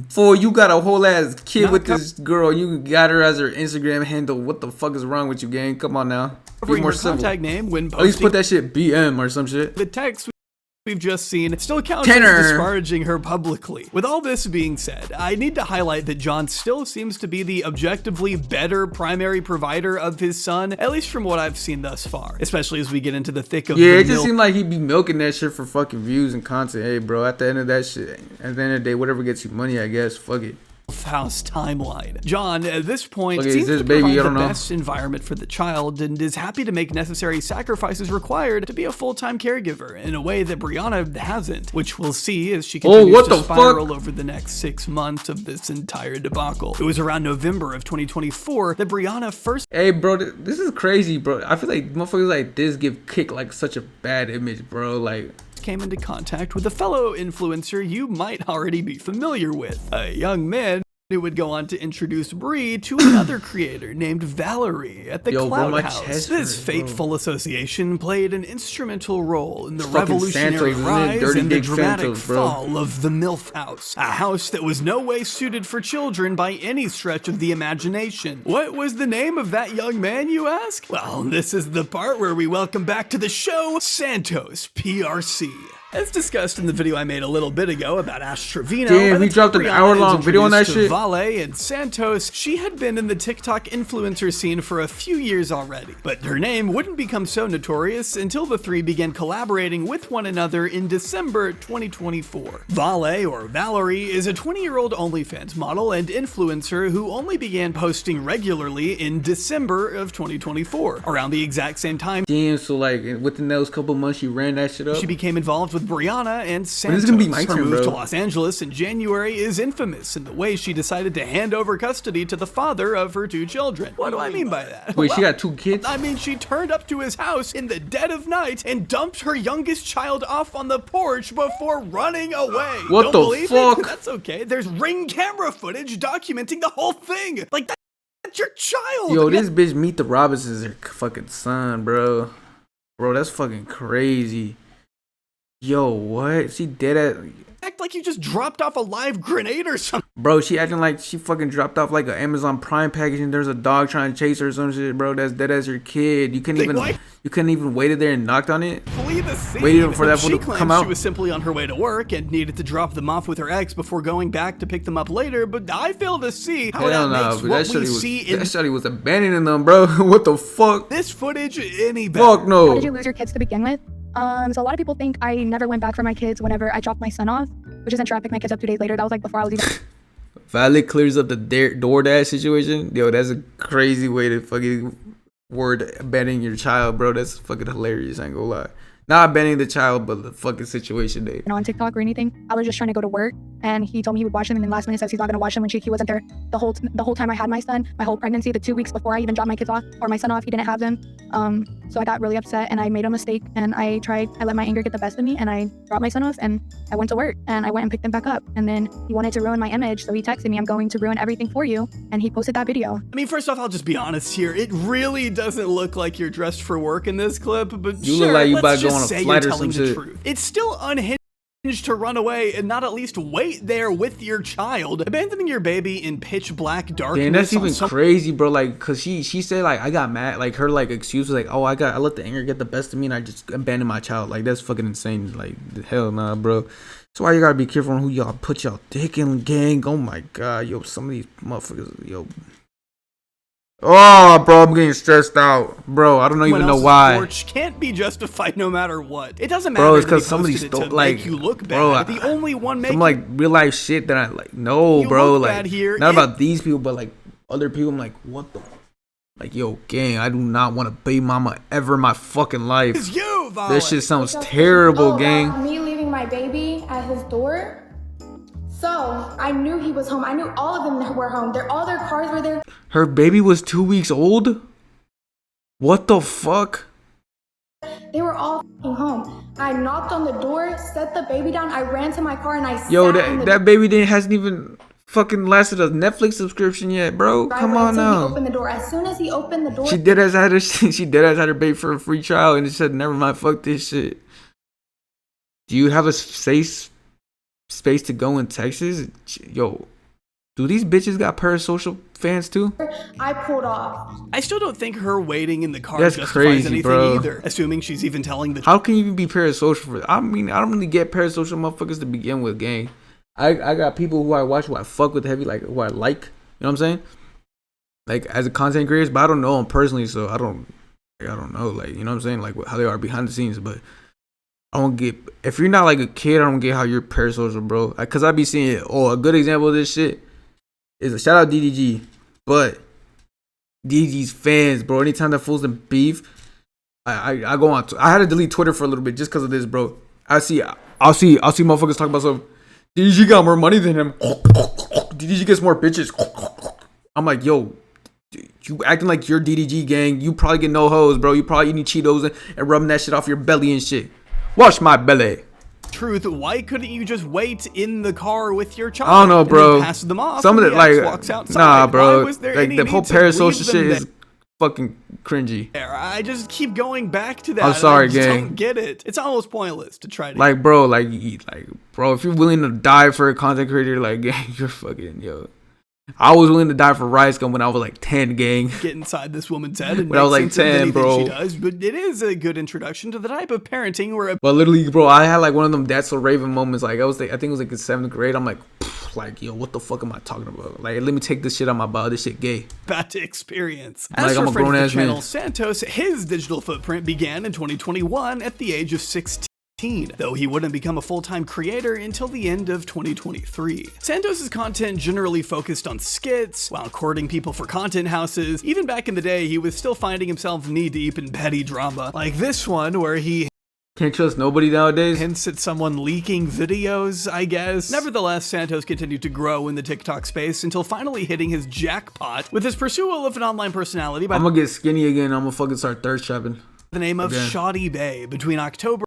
Fool, you got a whole ass kid with this girl. You got her as her Instagram handle. What the fuck is wrong with you, gang? Come on now. Be more civil. Contact name when posting. At least put that shit BM or some shit. The text we've just seen still counts as disparaging her publicly. With all this being said, I need to highlight that John still seems to be the objectively better primary provider of his son, at least from what I've seen thus far, especially as we get into the thick of it just seemed like he'd be milking that shit for fucking views and content. Hey, bro, at the end of that shit, at the end of the day, whatever gets you money, I guess, fuck it. House timeline. John, at this point, seems to provide the best environment for the child and is happy to make necessary sacrifices required to be a full-time caregiver in a way that Brianna hasn't, which we'll see as she continues to spiral over the next 6 months of this entire debacle. It was around November of 2024 that Brianna first. Hey, bro, this is crazy, bro. I feel like motherfuckers like this give Kick like such a bad image, bro. Like. Came into contact with a fellow influencer you might already be familiar with, a young man It would go on to introduce Brie to another creator named Valerie at the Cloud House. This fateful association played an instrumental role in the revolutionary rise and the dramatic fall of the MILF House, a house that was no way suited for children by any stretch of the imagination. What was the name of that young man, you ask? Well, this is the part where we welcome back to the show Santos PRC. As discussed in the video I made a little bit ago about Ash Trevino, damn, we dropped an hour-long video on that shit. Vale and Santos, she had been in the TikTok influencer scene for a few years already, but her name wouldn't become so notorious until the three began collaborating with one another in December 2024. Vale, or Valerie, is a 20-year-old OnlyFans model and influencer who only began posting regularly in December of 2024, around the exact same time. Damn, so like within those couple months, she ran that shit up. She became involved with Brianna and Santos. Gonna be my Her turn, move bro. to Los Angeles in January is infamous in the way she decided to hand over custody to the father of her 2 children. What do I mean by that? Wait, she got 2 kids? I mean, she turned up to his house in the dead of night and dumped her youngest child off on the porch before running away. What Don't the believe fuck? me? That's okay. There's Ring camera footage documenting the whole thing. Like, that's your child. Yo, this bitch Meet the Robinsons, her fucking son, bro. Bro, that's fucking crazy. Yo, what? She did it. Act like you just dropped off a live grenade or something. Bro, she acting like she fucking dropped off like an Amazon Prime package and there's a dog trying to chase her or some shit, bro. That's dead as your kid. You couldn't even waited there and knocked on it. Flee the scene. Waited for that She fool to claims come out. she was simply on her way to work and needed to drop them off with her ex before going back to pick them up later, but I fail to see how Hell that no, makes but what that we shawty see in that shawty was abandoning them, bro. What the fuck? this footage any better. Fuck no. How did you lose your kids to begin with? So a lot of people think I never went back for my kids whenever I dropped my son off, which isn't true. I picked my kids up 2 days later. That was like before I was even. Violet clears up the DoorDash situation. Yo, that's a crazy way to fucking word abandoning your child, bro. That's fucking hilarious. I ain't gonna lie. Not abandoning the child, but the fucking situation, Dave. On TikTok or anything. I was just trying to go to work, and he told me he would watch them, and then last minute says he's not gonna watch them when he wasn't there the whole time I had my son, my whole pregnancy, the 2 weeks before I even dropped my kids off or my son off. He didn't have them. So I got really upset and I made a mistake, and I let my anger get the best of me, and I dropped my son off and I went to work and I went and picked him back up, and then he wanted to ruin my image, so he texted me, "I'm going to ruin everything for you," and he posted that video. I mean, first off, I'll just be honest here. It really doesn't look like you're dressed for work in this clip, but You sure, look like you about let's to go just on a say flight you're or telling some the shit. truth. It's still unhinged to run away and not at least wait there with your child, abandoning your baby in pitch black darkness. Damn, that's even crazy, bro. Like, cause she said like I got mad. Like her like excuse was like, oh I let the anger get the best of me and I just abandoned my child. Like that's fucking insane. Like hell nah, bro. That's why you gotta be careful on who y'all put y'all dick in, gang. Oh my god, yo, some of these motherfuckers, yo. Oh, bro, I'm getting stressed out, bro. I don't even know why. Porch can't be justified no matter what. It doesn't matter. Bro, it's that he because somebody posted it to stole like make you look bad. bro. The only one making some like real life shit that I like. No, you bro, look like bad here. not about these people, but like other people. I'm like, what the. Like, yo, gang, I do not want a baby mama ever in my fucking life. It's you, Violet. This shit sounds terrible, gang. Me leaving my baby at his door. So I knew he was home. I knew all of them were home. All their cars were there. Her baby was 2 weeks old? What the fuck? They were all home. I knocked on the door, set the baby down. I ran to my car and I sat Yo, in the that baby hasn't even fucking lasted a Netflix subscription yet, bro. Come on now. He opened the door. As soon as he opened the door, She did as had her baby for a free trial and it said, never mind, fuck this shit. Do you have a safe space to go in Texas? Yo, do these bitches got parasocial fans too? I pulled off. I still don't think her waiting in the car That's justifies crazy, anything bro. either, assuming she's even telling the truth. How can you even be parasocial for? I mean, I don't really get parasocial motherfuckers to begin with, gang. I got people who I watch who I fuck with heavy, like who I like. You know what I'm saying? Like as a content creator, but I don't know them personally, so I don't know, like, you know what I'm saying, like how they are behind the scenes. But I don't get, if you're not like a kid, I don't get how you're parasocial, bro. Cause I be seeing it. Oh, a good example of this shit is a shout out DDG, but DDG's fans, bro. Anytime that fools them beef, I go on. I had to delete Twitter for a little bit just because of this, bro. I'll see motherfuckers talking about some. DDG got more money than him. DDG gets more bitches. I'm like, yo, you acting like you're DDG, gang. You probably get no hoes, bro. You probably eating Cheetos and rubbing that shit off your belly and shit. Wash my belly. Truth, why couldn't you just wait in the car with your child? I don't know, bro. And then pass them off Some of it, like, walks outside? nah, bro. Why was there Like any the whole need to leave parasocial them shit is fucking cringy. I just keep going back to that. I'm sorry, I just gang. don't get it. It's almost pointless to try to. Like, bro, bro, if you're willing to die for a content creator, like, gang, you're fucking, yo. I was willing to die for Rice Gum when I was like 10, gang. Get inside this woman's head and when I was like 10, bro. She does, but it is a good introduction to the type of parenting where. But literally, bro, I had like one of them That's So Raven moments. Like, I think it was like in 7th grade. I'm like, yo, what the fuck am I talking about? Like, let me take this shit out my body. This shit gay. About to experience. As for I'm a grown ass channel, man. Santos, his digital footprint began in 2021 at the age of 16. Though he wouldn't become a full-time creator until the end of 2023. Santos' content generally focused on skits, while courting people for content houses. Even back in the day, he was still finding himself knee-deep in petty drama, like this one where he can't trust nobody nowadays. Hints at someone leaking videos, I guess. Nevertheless, Santos continued to grow in the TikTok space until finally hitting his jackpot with his pursuit of an online personality by I'm gonna get skinny again. I'm gonna fucking start thirst trapping. The name of Shoddy Bay between October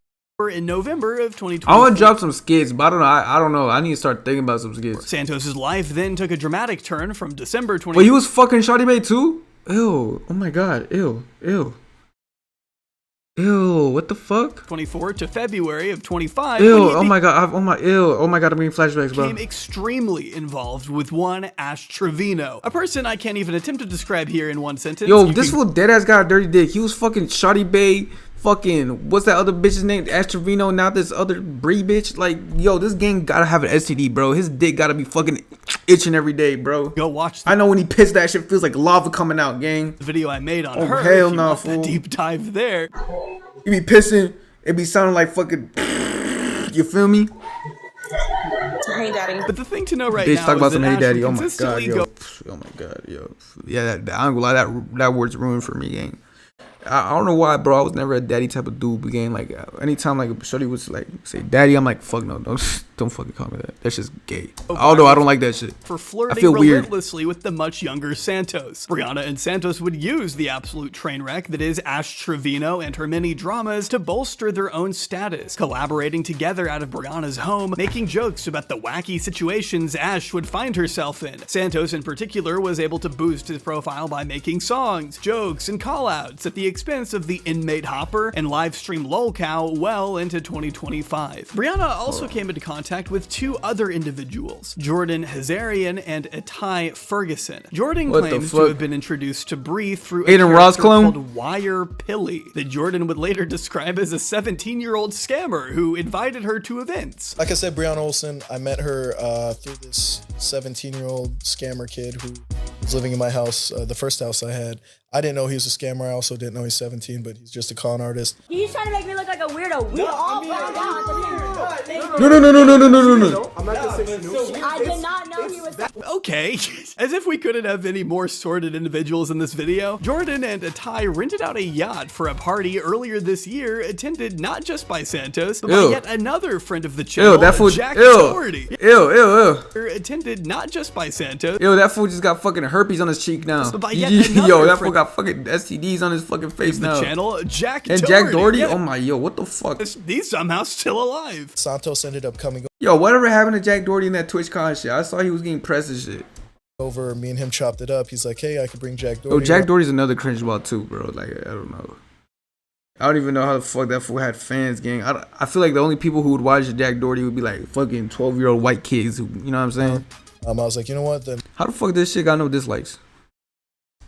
in November of 2020. I want to drop some skits, but I don't know. I need to start thinking about some skits. Santos' life then took a dramatic turn from December 2020. Wait, he was fucking Shawty Bay too? Ew. Oh my god. Ew. What the fuck? 24 to February of 25. Ew. Oh my god. Oh my god. I'm getting flashbacks, bro. Became extremely involved with one Ash Trevino, a person I can't even attempt to describe here in one sentence. Yo, this fool dead ass got a dirty dick. He was fucking Shawty Bay. Fucking, what's that other bitch's name? Ash Trevino, now this other Bree bitch. Like, yo, this gang gotta have an STD, bro. His dick gotta be fucking itching every day, bro. Go watch I know when he pissed, that shit feels like lava coming out, gang. The video I made on her. Hell no, fool. Deep dive there. You be pissing, it be sounding like fucking, you feel me? Hey, daddy. But the thing to know right bitch, now talk about is some that hey Ash daddy. will Oh my god, consistently yo. Oh my god, yo. Yeah, I ain't gonna lie, that word's ruined for me, gang. I don't know why, bro. I was never a daddy type of dude. Again, like anytime like shorty was like say daddy, I'm like fuck no, don't fucking call me that. That's just gay. Although I don't like that shit. For flirting I feel relentlessly with the much younger Santos. Brianna and Santos would use the absolute train wreck that is Ash Trevino and her many dramas to bolster their own status, collaborating together out of Brianna's home, making jokes about the wacky situations Ash would find herself in. Santos in particular was able to boost his profile by making songs, jokes, and callouts at the expense of the inmate Hopper and live stream lolcow well into 2025. Brianna also came into contact with two other individuals, Jordan Hazarian and Itai Ferguson. Jordan claims to have been introduced to Bree through a character called Wire Pilly that Jordan would later describe as a 17-year-old scammer who invited her to events. Like I said, Brianna Olsen, I met her through this 17-year-old scammer kid who was living in my house, the first house I had. I didn't know he was a scammer. I also didn't know he's 17, but he's just a con artist. He's trying to make me look like a weirdo. We all found out. No. I'm not gonna say no. I did not know he was. Okay, as if we couldn't have any more sordid individuals in this video, Jordan and Itai rented out a yacht for a party earlier this year, attended not just by Santos, but by yet another friend of the channel, Jack Doherty. Attended not just by Santos. That fool just got fucking herpes on his cheek now. Yo, that fool got fucking STDs on his fucking face now. The channel, Jack and Doherty. Jack Doherty? Yeah. Oh my, yo, what the fuck? He's somehow still alive. Santos ended up coming Yo, whatever happened to Jack Doherty in that TwitchCon shit? I saw he was getting pressed and shit. over. Me and him chopped it up. He's like, hey, I could bring Jack Doherty. Oh, Jack Doherty's another cringe ball too, bro. Like, I don't know. I don't even know how the fuck that fool had fans, gang. I feel like the only people who would watch Jack Doherty would be like fucking 12-year-old white kids who, you know what I'm saying? I was like, you know what? Then how the fuck this shit got no dislikes?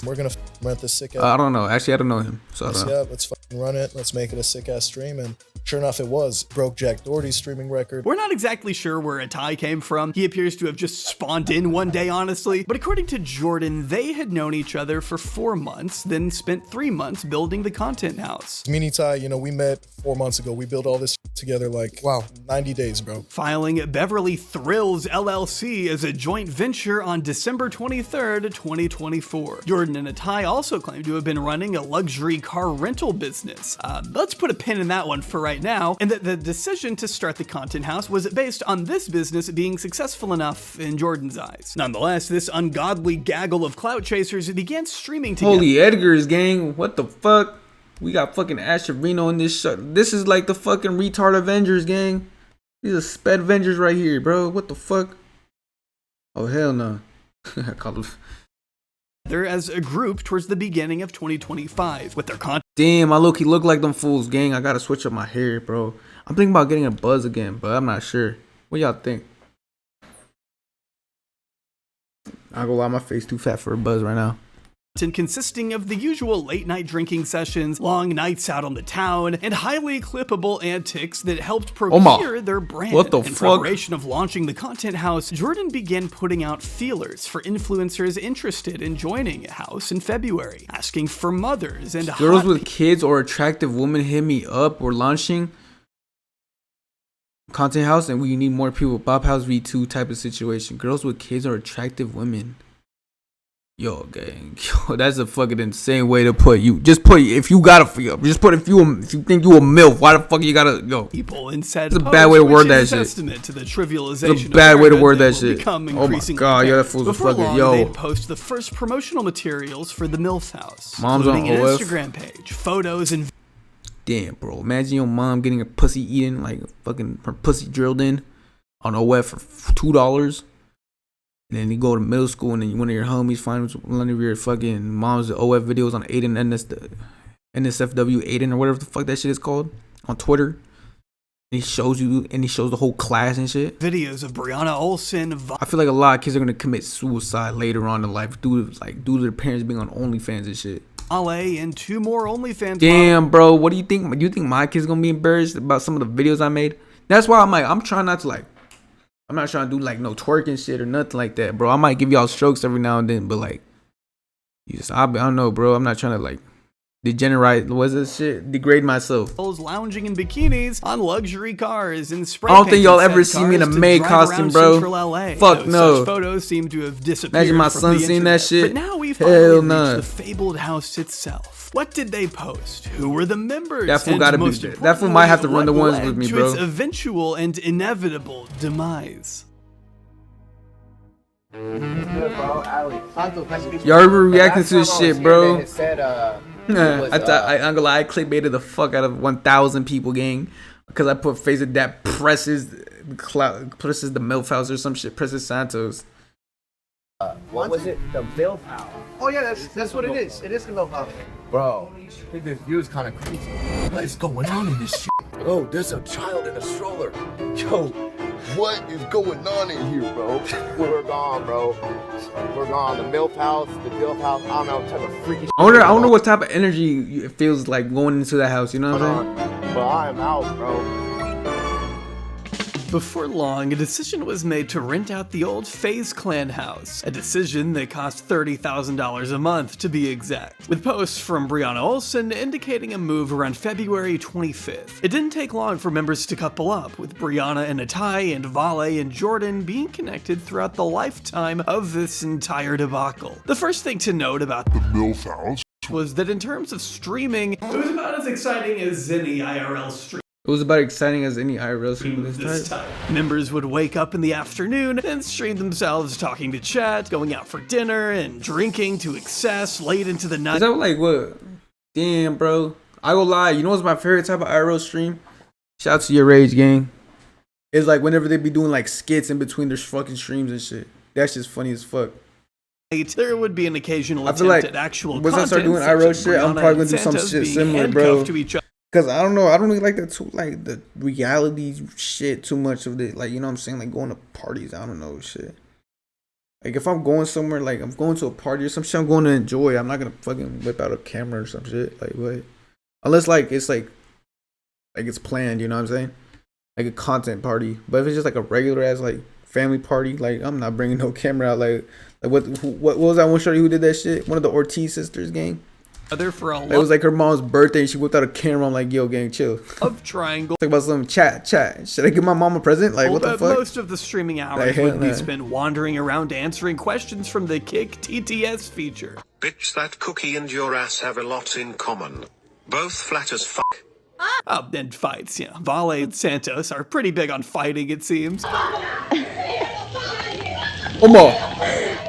We're gonna rent this sick ass. I don't know. Actually, I don't know him. So I don't know. Yeah, let's fucking run it. Let's make it a sick ass stream. And sure enough, it was. Broke Jack Doherty's streaming record. We're not exactly sure where Itai came from. He appears to have just spawned in one day, honestly. But according to Jordan, they had known each other for 4 months, then spent 3 months building the content house. Me and Itai, you know, we met 4 months ago. We built all this together like, wow, 90 days, bro. Filing Beverly Thrills LLC as a joint venture on December 23rd, 2024. Jordan and Itai also claim to have been running a luxury car rental business. Let's put a pin in that one for right now, and that the decision to start the content house was based on this business being successful enough in Jordan's eyes. Nonetheless, this ungodly gaggle of clout chasers began streaming together. Holy Edgar's, gang. What the fuck? We got fucking Ash Trevino in this show. This is like the fucking retard Avengers, gang. These are sped Avengers right here, bro. What the fuck? Oh, hell no. I call them. As a group towards the beginning of 2025 with their content. Damn, I look like them fools, gang. I gotta switch up my hair, bro. I'm thinking about getting a buzz again, but I'm not sure. What y'all think? I go lie, my face too fat for a buzz right now. Consisting of the usual late night drinking sessions, long nights out on the town, and highly clippable antics that helped procure their brand. What the In preparation of launching the content house, Jordan began putting out feelers for influencers interested in joining a house in February, asking for mothers and girls with kids or attractive women hit me up. We're launching content house and we need more people. Bob House V2 type of situation. Girls with kids or attractive women. Yo, gang, yo, that's a fucking insane way to put you. Just put if you gotta just put if you think you a MILF, why the fuck you gotta go? People in said it's a bad way to word that shit. Testament to the trivialization. It's a bad way to word that shit. Oh my god, yo, that fool's a fucking yo. They'd post the first promotional materials for the MILF house, Mom's on an Instagram page, photos, and damn, bro. Imagine your mom getting her pussy eaten, like fucking her pussy drilled in on OF for $2. And then you go to middle school and then one of your homies finds one of your fucking mom's OF videos on Aiden NSFW Aiden or whatever the fuck that shit is called on Twitter. And he shows you and he shows the whole class and shit. Videos of Brianna Olsen. I feel like a lot of kids are gonna commit suicide later on in life due to their parents being on OnlyFans and shit. Ale and 2 more OnlyFans. Damn, bro. What do you think? Do you think my kid's gonna be embarrassed about some of the videos I made? That's why I'm trying not to I'm not trying to do like no twerking shit or nothing like that, bro. I might give y'all strokes every now and then, but like, I don't know, bro. I'm not trying to like degenerate. What's this shit? Degrade myself. Lounging in bikinis on luxury cars and spray. I don't think y'all ever see me in a maid costume, bro. Fuck no. Such photos seem to have disappeared. Imagine my son seeing that shit. But now we finally reached the fabled house itself. What did they post? Who were the members? That fool gotta be there. That fool might have to run the ones with me, bro. Its eventual and inevitable demise. Y'all ever reacting to this shit, bro? I'm gonna lie, I clickbaited the fuck out of 1,000 people, gang, because I put face of that presses the MILF house or some shit. Presses Santos. What was it? The MILF house. Oh yeah, that's what it is. It is the MILF house. Bro, I think this view is kind of crazy. What is going on in this shit? Oh, there's a child in a stroller. Yo, what is going on in here, bro? We're gone, bro. We're gone. The MILF house, the DILF house. I don't know what type of freaky. I wonder what type of energy it feels like going into that house. You know what I'm saying? Well, I am out, bro. Before long, a decision was made to rent out the old FaZe Clan house, a decision that cost $30,000 a month to be exact, with posts from Brianna Olsen indicating a move around February 25th. It didn't take long for members to couple up, with Brianna and Atai and Vale and Jordan being connected throughout the lifetime of this entire debacle. The first thing to note about the MILF house was that in terms of streaming, it was about as exciting as any IRL stream. It was about exciting as any IRL stream this time. Members would wake up in the afternoon and stream themselves talking to chat, going out for dinner, and drinking to excess late into the night. Is that like what? Damn, bro. I go lie. You know what's my favorite type of IRL stream? Shout out to your Rage gang. It's like whenever they be doing like skits in between their fucking streams and shit. That's just funny as fuck. There would be an occasional attempt at actual content. Once I start doing IRL shit, I'm probably gonna do some shit similar, bro. Cause I don't know, I don't really like that too, like the reality shit too much of it. Like, you know what I'm saying? Like going to parties, I don't know shit. Like if I'm going somewhere, like I'm going to a party or some shit I'm going to enjoy, I'm not gonna fucking whip out a camera or some shit. Like what? Unless like it's planned, you know what I'm saying? Like a content party. But if it's just like a regular ass like family party, like I'm not bringing no camera out. Like what was that one shorty who did that shit? One of the Ortiz sisters, gang. It was like her mom's birthday and she whipped out a camera. I'm like, yo, gang, chill. Of triangle. Talk about some chat. Should I give my mom a present? Like, what the fuck? Most of the streaming hours would be spent wandering around answering questions from the Kick TTS feature. Bitch, that cookie and your ass have a lot in common. Both flat as fuck. Oh, and fights, yeah. Vale and Santos are pretty big on fighting, it seems. Omo.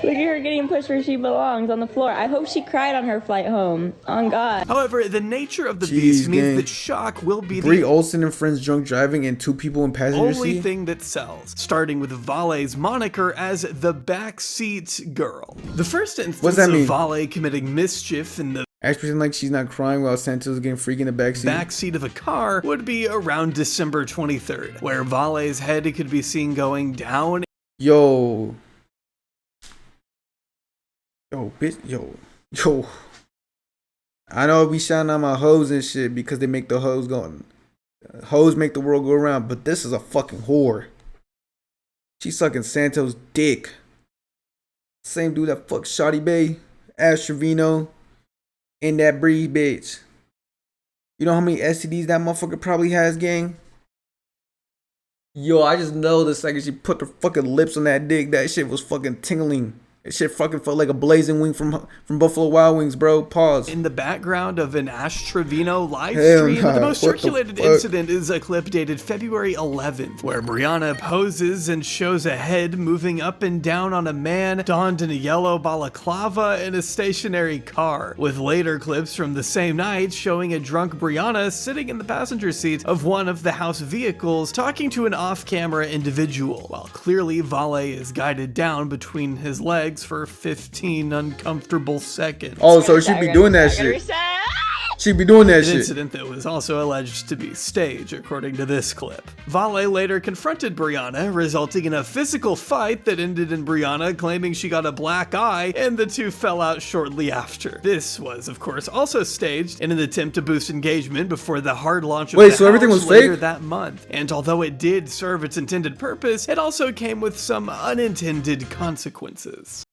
Look at her her getting pushed where she belongs on the floor. I hope she cried on her flight home. On God. However, the nature of the beast means that shock will be Brie Olsen and friends drunk driving and 2 people in passenger seat. Only thing that sells, starting with Vale's moniker as the backseat girl. The first instance of Vale committing mischief in the acting like she's not crying while Santos getting freaked in the backseat of a car would be around December 23rd, where Vale's head could be seen going down. Yo, bitch, yo. I know we shouting out my hoes and shit because they make the hoes going. Hoes make the world go around, but this is a fucking whore. She's sucking Santos' dick. Same dude that fucked Shawty Bay, Ash Trevino, and that Bree bitch. You know how many STDs that motherfucker probably has, gang? Yo, I just know the second she put her fucking lips on that dick, that shit was fucking tingling. That shit fucking felt like a blazing wing from Buffalo Wild Wings, bro. Pause. In the background of an Ash Trevino live stream, the most circulated incident is a clip dated February 11th, where Brianna poses and shows a head moving up and down on a man donned in a yellow balaclava in a stationary car, with later clips from the same night showing a drunk Brianna sitting in the passenger seat of one of the house vehicles talking to an off-camera individual, while clearly Vale is guided down between his legs for 15 uncomfortable seconds. Oh, so she'd be doing that shit. She'd be doing that shit. An incident that was also alleged to be staged, according to this clip. Vale later confronted Brianna, resulting in a physical fight that ended in Brianna claiming she got a black eye, and the two fell out shortly after. This was, of course, also staged in an attempt to boost engagement before the hard launch of the everything was later fake? that month. And although it did serve its intended purpose, it also came with some unintended consequences.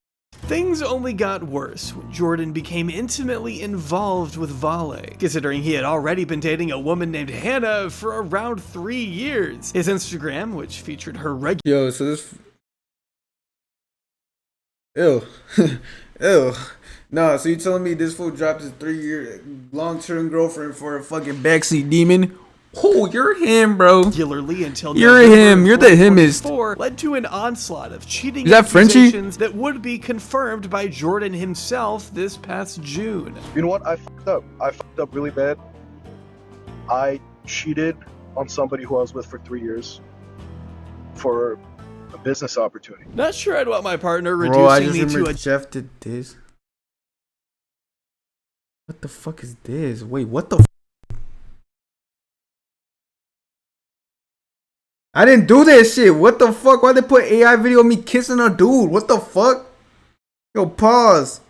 Things only got worse when Jordan became intimately involved with Vale, considering he had already been dating a woman named Hannah for around 3 years. His Instagram, which featured her regular— Yo, so this... Ew. Ew. Nah, so you telling me this fool dropped his 3-year long-term girlfriend for a fucking backseat demon? Oh, you're him, bro. Regularly until you're him. You're the himist. Led to an onslaught of cheating accusations that would be confirmed by Jordan himself this past June. You know what? I fucked up. I fucked up really bad. I cheated on somebody who I was with for 3 years for a business opportunity. Not sure I'd want my partner Bro, reducing I just me remember to a— Jeff did this. What the fuck is this? Wait, what the I didn't do this shit. What the fuck? Why they put AI video of me kissing a dude? What the fuck? Yo, pause.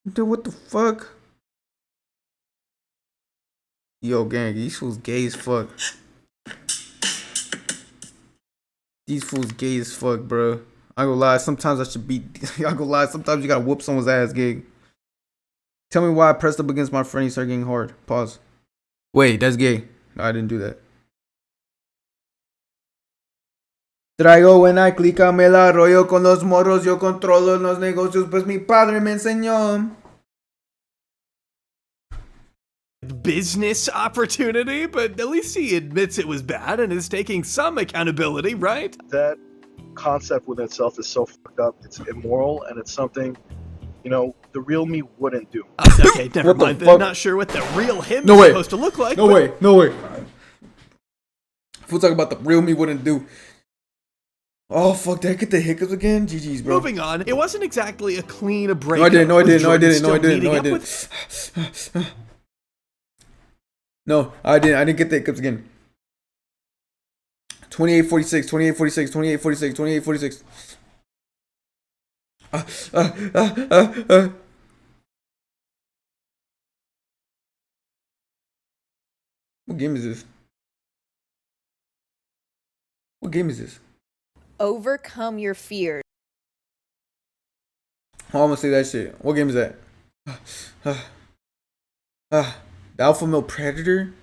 Dude, what the fuck? Yo, gang, these fools gay as fuck. These fools gay as fuck, bro. I gonna lie, sometimes I should beat. I gonna lie, sometimes you gotta whoop someone's ass, gig. Tell me why I pressed up against my friend, he started getting hard. Pause. Wait, that's gay. No, I didn't do that. Traigo buena clica, me la rollo con los morros, yo controlo los negocios, pues mi padre me enseñó. Business opportunity, but at least he admits it was bad and is taking some accountability, right? That concept within itself is so fucked up. It's immoral, and it's something, you know, the real me wouldn't do. Okay, never mind. Then. Not sure what the real him is supposed to look like. No way. If we'll talk about the real me wouldn't do. Oh, fuck, did I get the hiccups again? GG's, bro. Moving on, it wasn't exactly a clean break. No, I didn't. No, I didn't get the hiccups again. 28-46, 28-46, 28-46, 28-46. What game is this? What game is this? Overcome your fears. Oh, I'm gonna say that shit. What game is that? The Alpha Male Predator?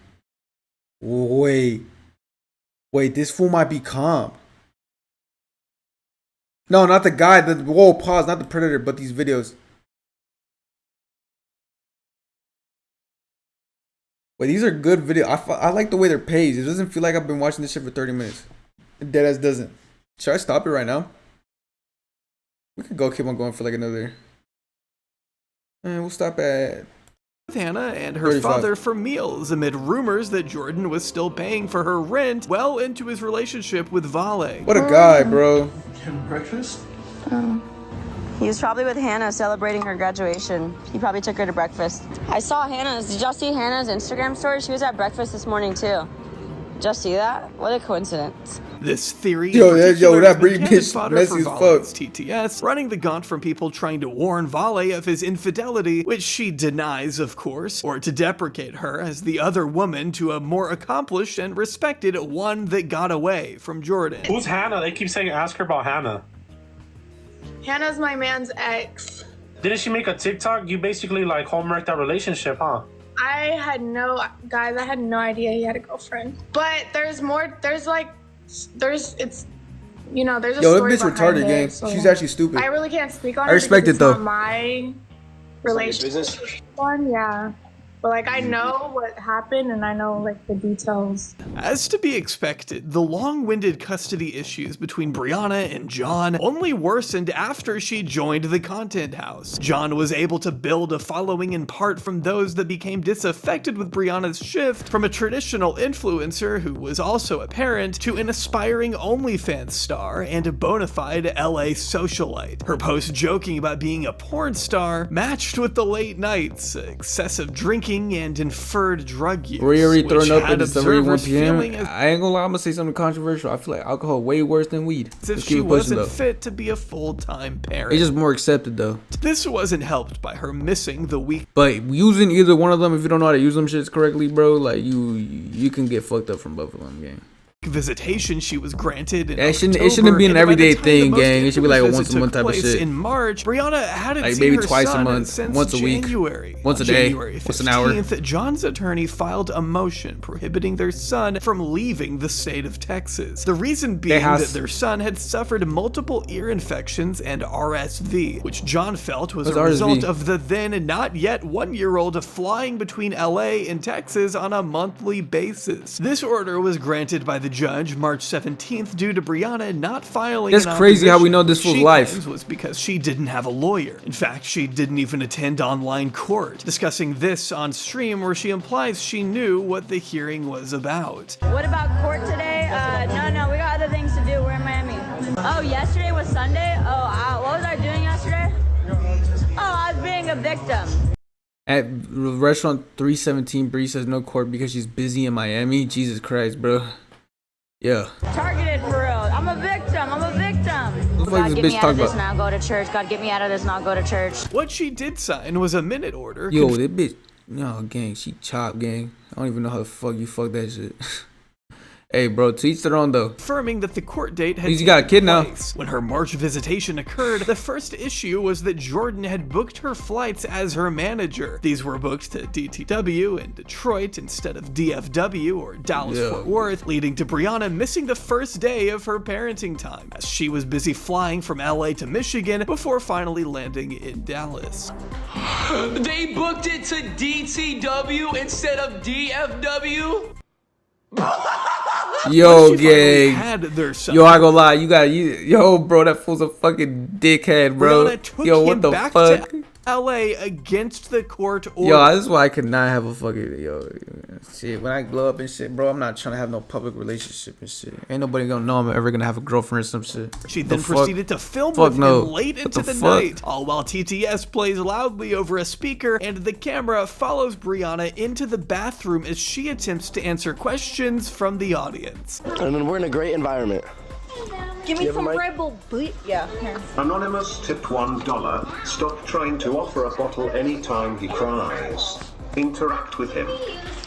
Wait, this fool might be calm. No, not the guy. Whoa, pause. Not the Predator, but these videos. But these are good videos. I like the way they're paced. It doesn't feel like I've been watching this shit for 30 minutes. It deadass doesn't. Should I stop it right now? We could keep on going for like another. We'll stop at Hannah and her 35. father for meals amid rumors that Jordan was still paying for her rent well into his relationship with Vale. What a guy, bro. Having breakfast? He was probably with Hannah celebrating her graduation. He probably took her to breakfast. I saw Hannah's. Did y'all see Hannah's Instagram story? She was at breakfast this morning too. Did y'all see that? What a coincidence. This theory that breed bitch messy as fuck. TTS, running the gaunt from people trying to warn Vale of his infidelity, which she denies, of course, or to deprecate her as the other woman to a more accomplished and respected one that got away from Jordan. Who's Hannah? They keep saying ask her about Hannah. Hannah's my man's ex. Didn't she make a TikTok? You basically like homeworked that relationship, huh? I had no idea he had a girlfriend. But there's more. There's a Yo, story that bitch behind retarded, it, gang. so She's actually stupid. I really can't speak on I respect because it, though. It's not my relationship one, yeah. But like I know what happened and I know like the details. As to be expected, the long-winded custody issues between Brianna and John only worsened after she joined the content house. John was able to build a following in part from those that became disaffected with Brianna's shift from a traditional influencer who was also a parent to an aspiring OnlyFans star and a bona fide LA socialite. Her post joking about being a porn star matched with the late nights, excessive drinking, and inferred drug use. We're already throwing up at December 1 p.m. I I ain't gonna lie, I'm gonna say something controversial. I feel like alcohol way worse than weed. as if she wasn't fit to be a full-time parent. It's just more accepted though. This wasn't helped by her missing the week. But using either one of them, if you don't know how to use them shits correctly, bro, like you can get fucked up from both of them, gang. Visitation she was granted in it shouldn't be an everyday thing, gang. It should be like a once a month type of shit. In March, Brianna hadn't like seen maybe her twice son a month, since once a week, January. once a On day, January 15th, once an hour. John's attorney filed a motion prohibiting their son from leaving the state of Texas. The reason being that their son had suffered multiple ear infections and RSV, which John felt was a result of the then not yet 1-year-old flying between LA and Texas on a monthly basis. This order was granted by the judge March 17th due to Brianna not filing. That's crazy how we know this was live. Was because she didn't have a lawyer. In fact, she didn't even attend online court. Discussing this on stream where she implies she knew what the hearing was about. What about court today? No, we got other things to do. We're in Miami. Oh, yesterday was Sunday? Oh, what was I doing yesterday? Oh, I was being a victim. At restaurant 317, Bree says no court because she's busy in Miami. Jesus Christ, bro. Yeah. Targeted for real. I'm a victim. God, get me out of this and I'll go to church. God, get me out of this and I'll go to church. What she did sign was a minute order. Yo, that bitch. No, gang. She chopped, gang. I don't even know how the fuck you fuck that shit. Hey, bro, to each their own, though. Confirming that the court date had you got a kid now. When her March visitation occurred, the first issue was that Jordan had booked her flights as her manager. These were booked to DTW in Detroit instead of DFW or Dallas-Fort Worth, leading to Brianna missing the first day of her parenting time, as she was busy flying from LA to Michigan before finally landing in Dallas. They booked it to DTW instead of DFW? Yo, gang. Yo, I gonna lie. Yo, bro, that fool's a fucking dickhead, bro. Yo, what the fuck? LA against the court order. Yo, this is why I could not have a fucking shit. When I blow up and shit, bro, I'm not trying to have no public relationship and shit. Ain't nobody gonna know I'm ever gonna have a girlfriend or some shit. She then proceeded to film with him late into the night, all while TTS plays loudly over a speaker and the camera follows Brianna into the bathroom as she attempts to answer questions from the audience. And then we're in a great environment. Give me some Red Bull, please. Yeah. Anonymous tipped $1. Stop trying to offer a bottle anytime he cries. Interact with him.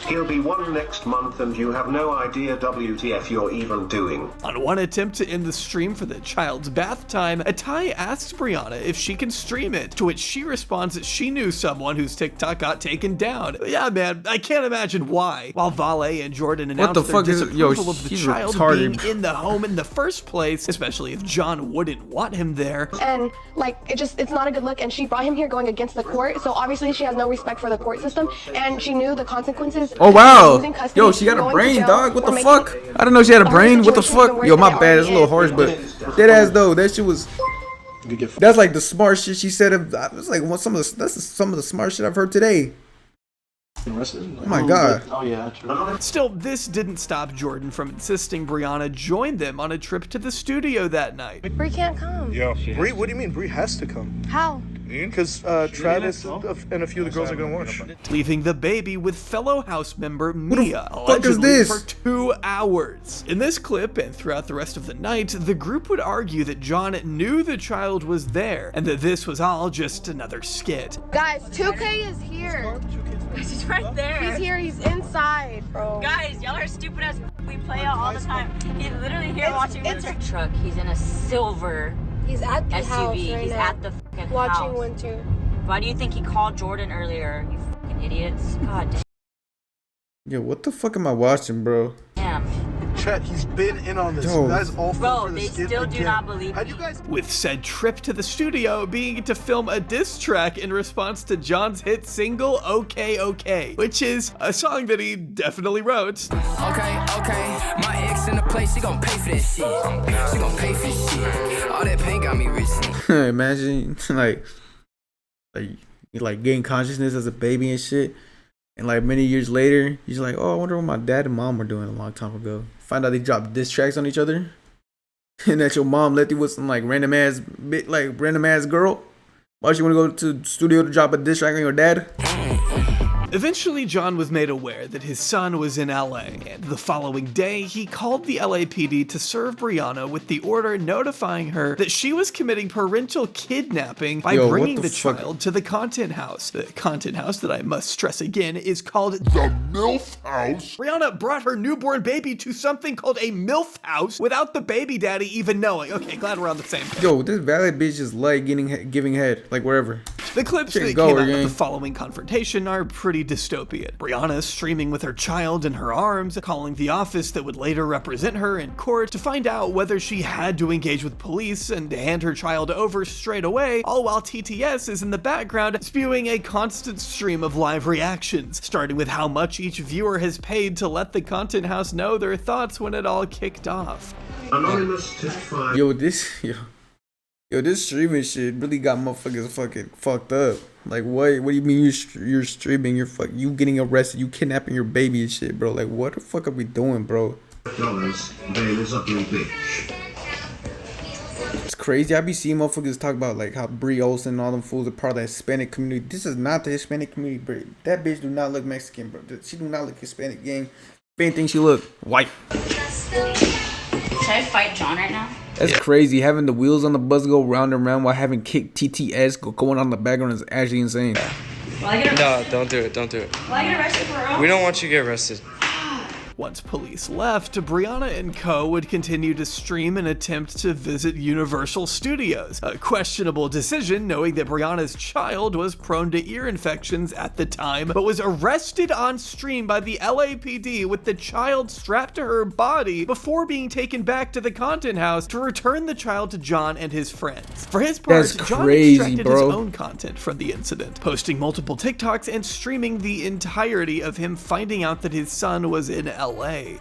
He'll be one next month and you have no idea WTF you're even doing. On one attempt to end the stream for the child's bath time, Atai asks Brianna if she can stream it, to which she responds that she knew someone whose TikTok got taken down. Yeah, man, I can't imagine why. While Vale and Jordan announced their disapproval of the child being in the home in the first place, especially if John wouldn't want him there. And like, it's not a good look, and she brought him here going against the court, so obviously she has no respect for the court system, and she knew the consequences Oh wow. Yo, she got a brain, dog. What the fuck? I didn't know she had a brain. What the fuck? Yo, my bad. It's a little harsh, but dead ass though. That shit was. That's like the smart shit she said. It's like some of the smart shit I've heard today. Oh my god. Oh yeah, true. Still, this didn't stop Jordan from insisting Brianna join them on a trip to the studio that night. Bree can't come. Yeah. Bree, what do you mean? Bree has to come. How? Because Travis and a few of the girls are gonna watch. Leaving the baby with fellow house member Mia, fuck is allegedly this? for 2 hours. In this clip and throughout the rest of the night, the group would argue that John knew the child was there and that this was all just another skit. Guys, 2K is here. He's right there. He's here. He's inside, bro. Guys, y'all are stupid as we play out all the time. He's literally here watching winter truck. He's in a silver He's at the SUV. house right He's now. at the fucking Watching house. winter. Why do you think he called Jordan earlier? You fucking idiots. God damn. Yo, what the fuck am I watching, bro? Chat, he's been in on this. Yo. You guys all fell Bro, for the they skit still again. do not believe Had you guys With said trip to the studio being to film a diss track in response to John's hit single OK OK, which is a song that he definitely wrote. Okay, my ex in the place, she gon' pay for that shit. She gon' pay for this shit. All that pain got me rich. Imagine like getting consciousness as a baby and shit, and like many years later, he's like, oh, I wonder what my dad and mom were doing a long time ago. Find out they dropped diss tracks on each other, and that your mom left you with some like random ass girl. Why she wanna go to the studio to drop a diss track on your dad? Eventually, John was made aware that his son was in LA, and the following day, he called the LAPD to serve Brianna with the order notifying her that she was committing parental kidnapping by bringing the child to the content house. The content house, that I must stress again, is called the MILF House. Brianna brought her newborn baby to something called a MILF House without the baby daddy even knowing. Okay, glad we're on the same page. Yo, this valid bitch is like giving head, like wherever. The clips that came out of the following confrontation are pretty dystopian. Brianna streaming with her child in her arms, calling the office that would later represent her in court to find out whether she had to engage with police and hand her child over straight away, all while TTS is in the background spewing a constant stream of live reactions, starting with how much each viewer has paid to let the content house know their thoughts when it all kicked off. Anonymous testified. Yo, this streaming shit really got motherfuckers fucking fucked up. Like, what do you mean you're streaming? You getting arrested? You kidnapping your baby and shit, bro? Like, what the fuck are we doing, bro? Bail is ugly bitch. It's crazy. I be seeing motherfuckers talk about like how Brie Olsen and all them fools are part of the Hispanic community. This is not the Hispanic community, bro. That bitch do not look Mexican, bro. She do not look Hispanic, gang. If anything, she look white. Should I fight John right now? That's crazy. Having the wheels on the bus go round and round while having kick TTS going on in the background is actually insane. No, don't do it. Don't do it. Will I get arrested for real? We don't want you to get arrested. Once police left, Brianna and co would continue to stream and attempt to visit Universal Studios. A questionable decision, knowing that Brianna's child was prone to ear infections at the time, but was arrested on stream by the LAPD with the child strapped to her body before being taken back to the content house to return the child to John and his friends. For his part, John extracted his own content from the incident, posting multiple TikToks and streaming the entirety of him finding out that his son was in LA.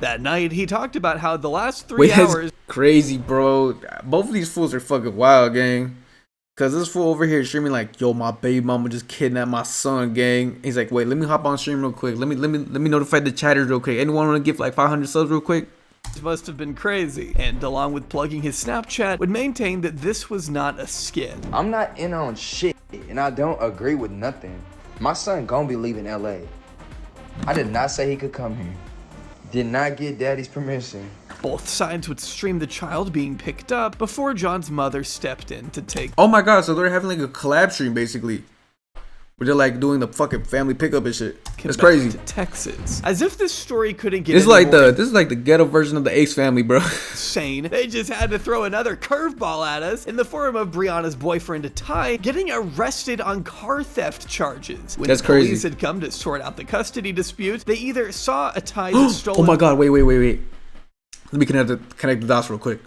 That night, he talked about how the last 3 hours... Crazy, bro. Both of these fools are fucking wild, gang. Cause this fool over here streaming like, yo, my baby mama just kidnapped my son, gang. He's like, wait, let me hop on stream real quick. Let me notify the chatters real quick. Anyone want to give like 500 subs real quick? This must have been crazy, and along with plugging his Snapchat, would maintain that this was not a skit. I'm not in on shit, and I don't agree with nothing. My son gonna be leaving LA. I did not say he could come here. Did not get daddy's permission. Both sides would stream the child being picked up before John's mother stepped in to take. Oh my god, so they're having like a collab stream basically. Where they're like doing the fucking family pickup and shit. It's crazy. To Texas. As if this story couldn't get this is like the ghetto version of the Ace Family, bro. Insane. They just had to throw another curveball at us in the form of Brianna's boyfriend Ty getting arrested on car theft charges. When That's the police crazy. had come to sort out the custody dispute, they either saw Ty's stolen. Oh my god, wait. Let me connect the dots real quick.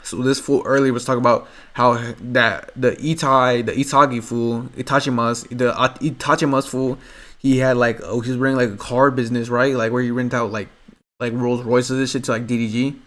So this fool earlier was talking about how that the Itachimas fool, he had like he's running like a car business, right? Like where he rent out like Rolls Royces and shit to like DDG.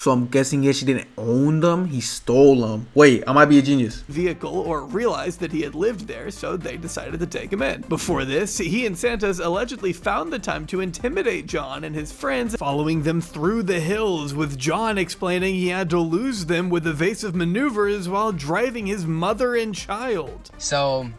So I'm guessing he didn't own them. He stole them. Wait, I might be a genius. Vehicle or realized that he had lived there, so they decided to take him in. Before this, he and Santos allegedly found the time to intimidate John and his friends, following them through the hills, with John explaining he had to lose them with evasive maneuvers while driving his mother and child. So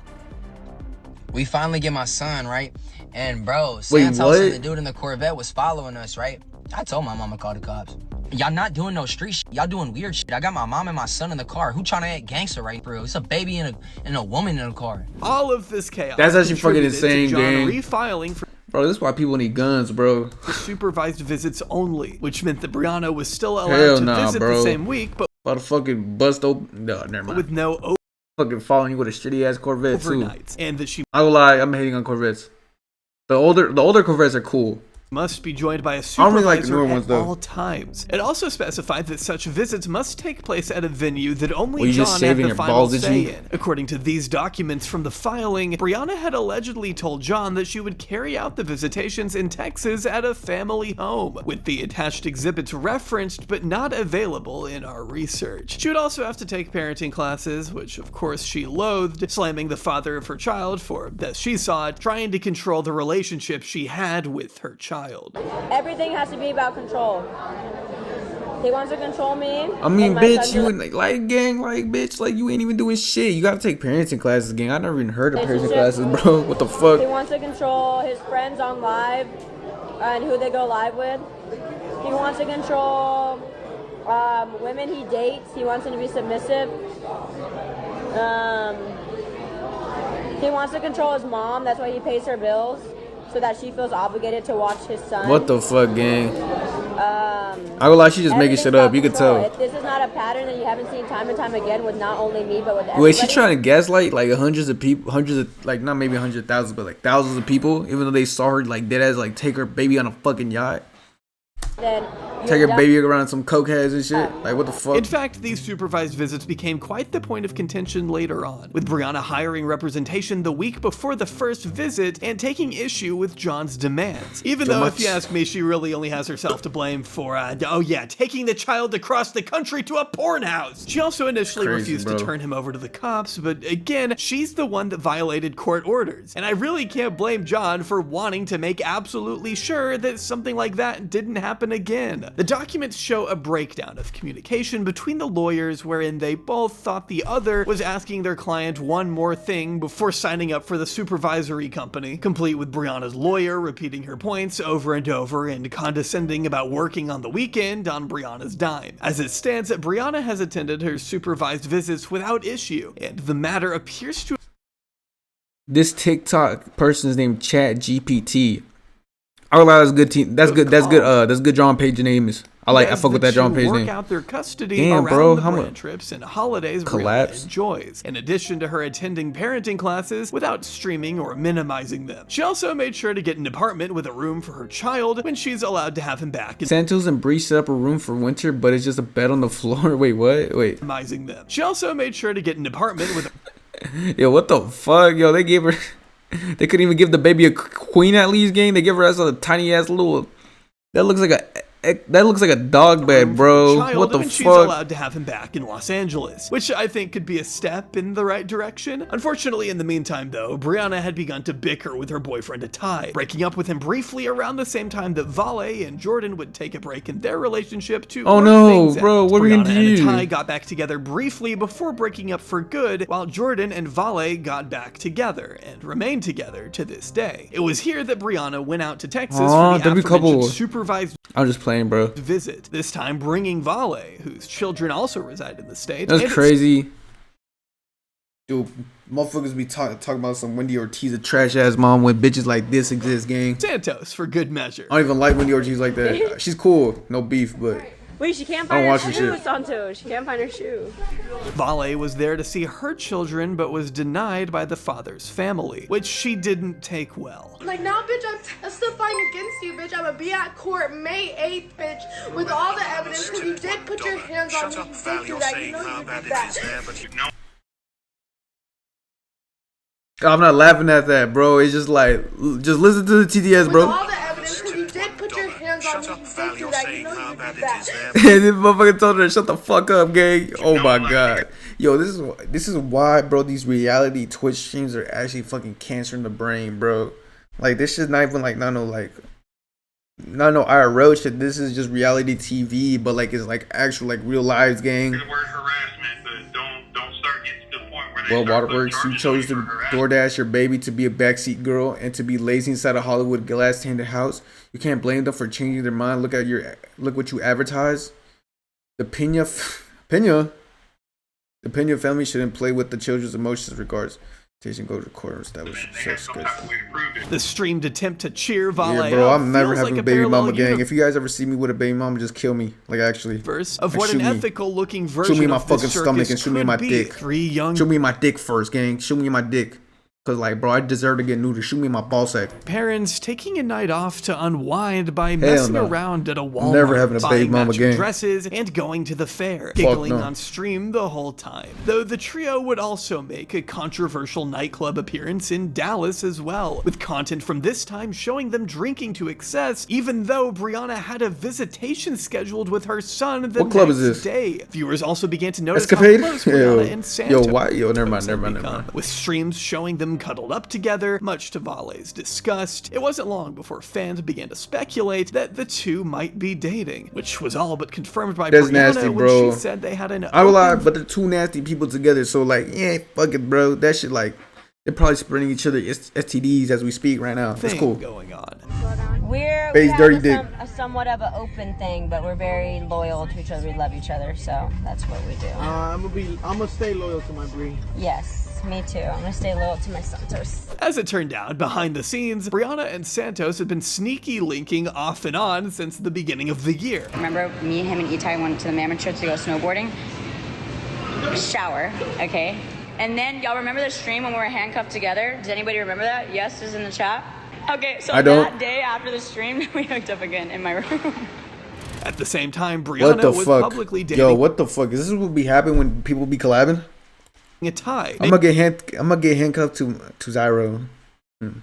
we finally get my son, right? And bro, Santos and the dude in the Corvette was following us, right? I told my mama to call the cops. Y'all not doing no street shit. Y'all doing weird shit. I got my mom and my son in the car. Who trying to act gangster right through? It's a baby and a woman in the car. All of this chaos. That's actually fucking insane, gang. Refiling for bro, this is why people need guns, bro. Supervised visits only, which meant that Brianna was still allowed to visit the same week, but about to fucking bust open. No, never mind. With no fucking following you with a shitty ass Corvette overnights, too. And that she. I will lie, I'm hating on Corvettes. The older Corvettes are cool. Must be joined by a supervisor really like the newer ones, at all times. It also specified that such visits must take place at a venue that only John had the final say in. According to these documents from the filing, Brianna had allegedly told John that she would carry out the visitations in Texas at a family home, with the attached exhibits referenced but not available in our research. She would also have to take parenting classes, which of course she loathed, slamming the father of her child for, as she saw it, trying to control the relationship she had with her child. Everything has to be about control. He wants to control me. I mean, bitch, you like gang, like bitch, like you ain't even doing shit. You gotta take parenting classes, gang. I never even heard of parenting classes, bro. What the fuck? He wants to control his friends on live and who they go live with. He wants to control women he dates. He wants them to be submissive. He wants to control his mom. That's why he pays her bills, so that she feels obligated to watch his son. What the fuck, gang? I will lie, she just making shit up. You could tell. This is not a pattern that you haven't seen time and time again with not only me, but with everybody. Wait, she trying to gaslight like hundreds of people, like not maybe 100,000, but like thousands of people, even though they saw her like dead ass like take her baby on a fucking yacht. Then take her baby around some coke heads and shit. Like, what the fuck? In fact, these supervised visits became quite the point of contention later on, with Brianna hiring representation the week before the first visit and taking issue with John's demands. Even though, if you ask me, she really only has herself to blame for, taking the child across the country to a porn house. She also initially refused to turn him over to the cops, but again, she's the one that violated court orders. And I really can't blame John for wanting to make absolutely sure that something like that didn't happen again. The documents show a breakdown of communication between the lawyers wherein they both thought the other was asking their client one more thing before signing up for the supervisory company, complete with Brianna's lawyer repeating her points over and over and condescending about working on the weekend on Brianna's dime. As it stands, Brianna has attended her supervised visits without issue, and the matter appears to... This TikTok person's named Chat GPT. I realize that's good team. That's good. That's good. That's good. John Page name is. I fuck with that John Page name. Out their custody damn, around bro. The how brand much trips and holidays collapse? Brianna enjoys, in addition to her attending parenting classes without streaming or minimizing them. She also made sure to get an apartment with a room for her child when she's allowed to have him back. Santos and Bree set up a room for winter, but it's just a bed on the floor. Wait, what? Wait. Minimizing them. She also made sure to get an apartment with. Yo, what the fuck? Yo, they gave her. They couldn't even give the baby a queen at least, gang. They give her a tiny ass little. That looks like a dog bed, bro. What the fuck? She's allowed to have him back in Los Angeles, which I think could be a step in the right direction. Unfortunately, in the meantime, though, Brianna had begun to bicker with her boyfriend Ty, breaking up with him briefly around the same time that Vale and Jordan would take a break in their relationship to. Oh no, bro! What are we gonna do? Brianna and Ty got back together briefly before breaking up for good, while Jordan and Vale got back together and remained together to this day. It was here that Brianna went out to Texas for the aforementioned supervised. I'm just playing, bro. Visit, this time bringing Vale, whose children also reside in the state. That's crazy. Dude, motherfuckers be talking about some Wendy Ortiz, a trash ass mom, when bitches like this exist, gang. Santos, for good measure. I don't even like Wendy Ortiz like that. She's cool, no beef, but. Wait, she can't find her shoe, Santos. She can't find her shoe. Vale was there to see her children, but was denied by the father's family, which she didn't take well. Like, now, bitch, I'm testifying against you, bitch. I'm gonna be at court May 8th, bitch, with all the evidence, because you did put your hands on me. You did do that. You know you did that. I'm not laughing at that, bro. It's just like, just listen to the TTS, bro. With all the evidence, you did put your hands on me. You did do that. You know you did that. This motherfucker told her to shut the fuck up, gang. Oh my god. Yo, this is why, bro, these reality Twitch streams are actually fucking cancer in the brain, bro. Like, this shit's not even like, not no IRL shit. This is just reality TV, but like, it's like actual, like, real lives, gang. Well, Waterworks, you chose to DoorDash your baby to be a backseat girl and to be lazy inside a Hollywood glass-tinted house. You can't blame them for changing their mind. Look what you advertise. The Pena family shouldn't play with the children's emotions. Regards. Go to court and establish the streamed attempt to cheer Valet. Yeah, bro, I'm never having a baby mama, gang. If you guys ever see me with a baby mama, just kill me. Like, actually. Of what an ethical looking version shoot me in my of this fucking stomach and shoot me in my dick. Shoot me in my dick first, gang. Shoot me in my dick. Cause like, bro, I deserve to get neutered. Shoot me in my ball sack. Parents taking a night off to unwind by messing around at a Walmart, never having a baby mama game. Dresses and going to the fair, giggling on stream the whole time. Though the trio would also make a controversial nightclub appearance in Dallas as well, with content from this time showing them drinking to excess, even though Brianna had a visitation scheduled with her son the next day. Viewers also began to notice Escapade? how close Brianna and Santos never mind. with streams showing them cuddled up together, much to Valet's disgust. It wasn't long before fans began to speculate that the two might be dating, which was all but confirmed by Brianna nasty, when she said they had an I will lie, but they're two nasty people together, so like, yeah, fuck it, bro. That shit, like, they're probably spreading each other STDs as we speak right now. It's cool. Going on. We Face dirty dick. A somewhat of an open thing, but we're very loyal to each other. We love each other, so that's what we do. I'm gonna stay loyal to my breed. Yes. Me too. I'm gonna stay loyal to my Santos. As it turned out, behind the scenes, Brianna and Santos had been sneaky linking off and on since the beginning of the year. Remember, me, him, and Itai went to the Mammoth trip to go snowboarding? Shower, okay? And then, y'all remember the stream when we were handcuffed together? Does anybody remember that? Yes, is in the chat? Okay, so that day after the stream, we hooked up again in my room. At the same time, Brianna was publicly dating. Yo, what the fuck? Is this what be happening when people be collabing? A tie. I'm gonna get handcuffed to Zyro, and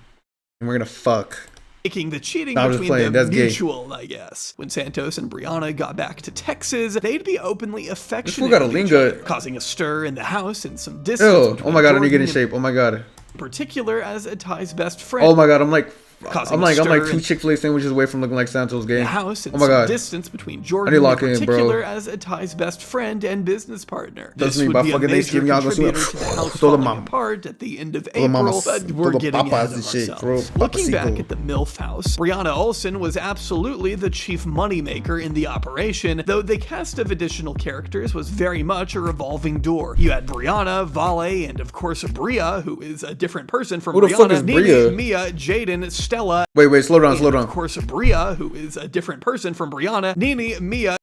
we're gonna fuck. Making the cheating between them mutual, I guess. When Santos and Brianna got back to Texas, they'd be openly affectionate with each other, causing a stir in the house and some distance. Oh my god, I need to get in shape. Oh my god. In particular, as Atai's best friend. Oh my god, I'm like 2 Chick-fil-A sandwiches away from looking like Santos, gang. The house and oh my god. Distance between Jordan in particular as Atai's best friend and business partner. This would be a major contributor to the house falling apart at the end of April, but we're getting ahead of ourselves. Looking back at the MILF house, Brianna Olsen was absolutely the chief moneymaker in the operation, though the cast of additional characters was very much a revolving door. You had Brianna, Vale, and of course Bria, who is a different person from Brianna, Nini, Mia, Jaden, Stella. Wait, slow down. Of course, Bria, who is a different person from Brianna, Nini, Mia,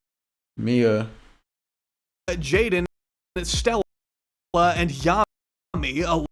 Jaden, Stella, and Yami.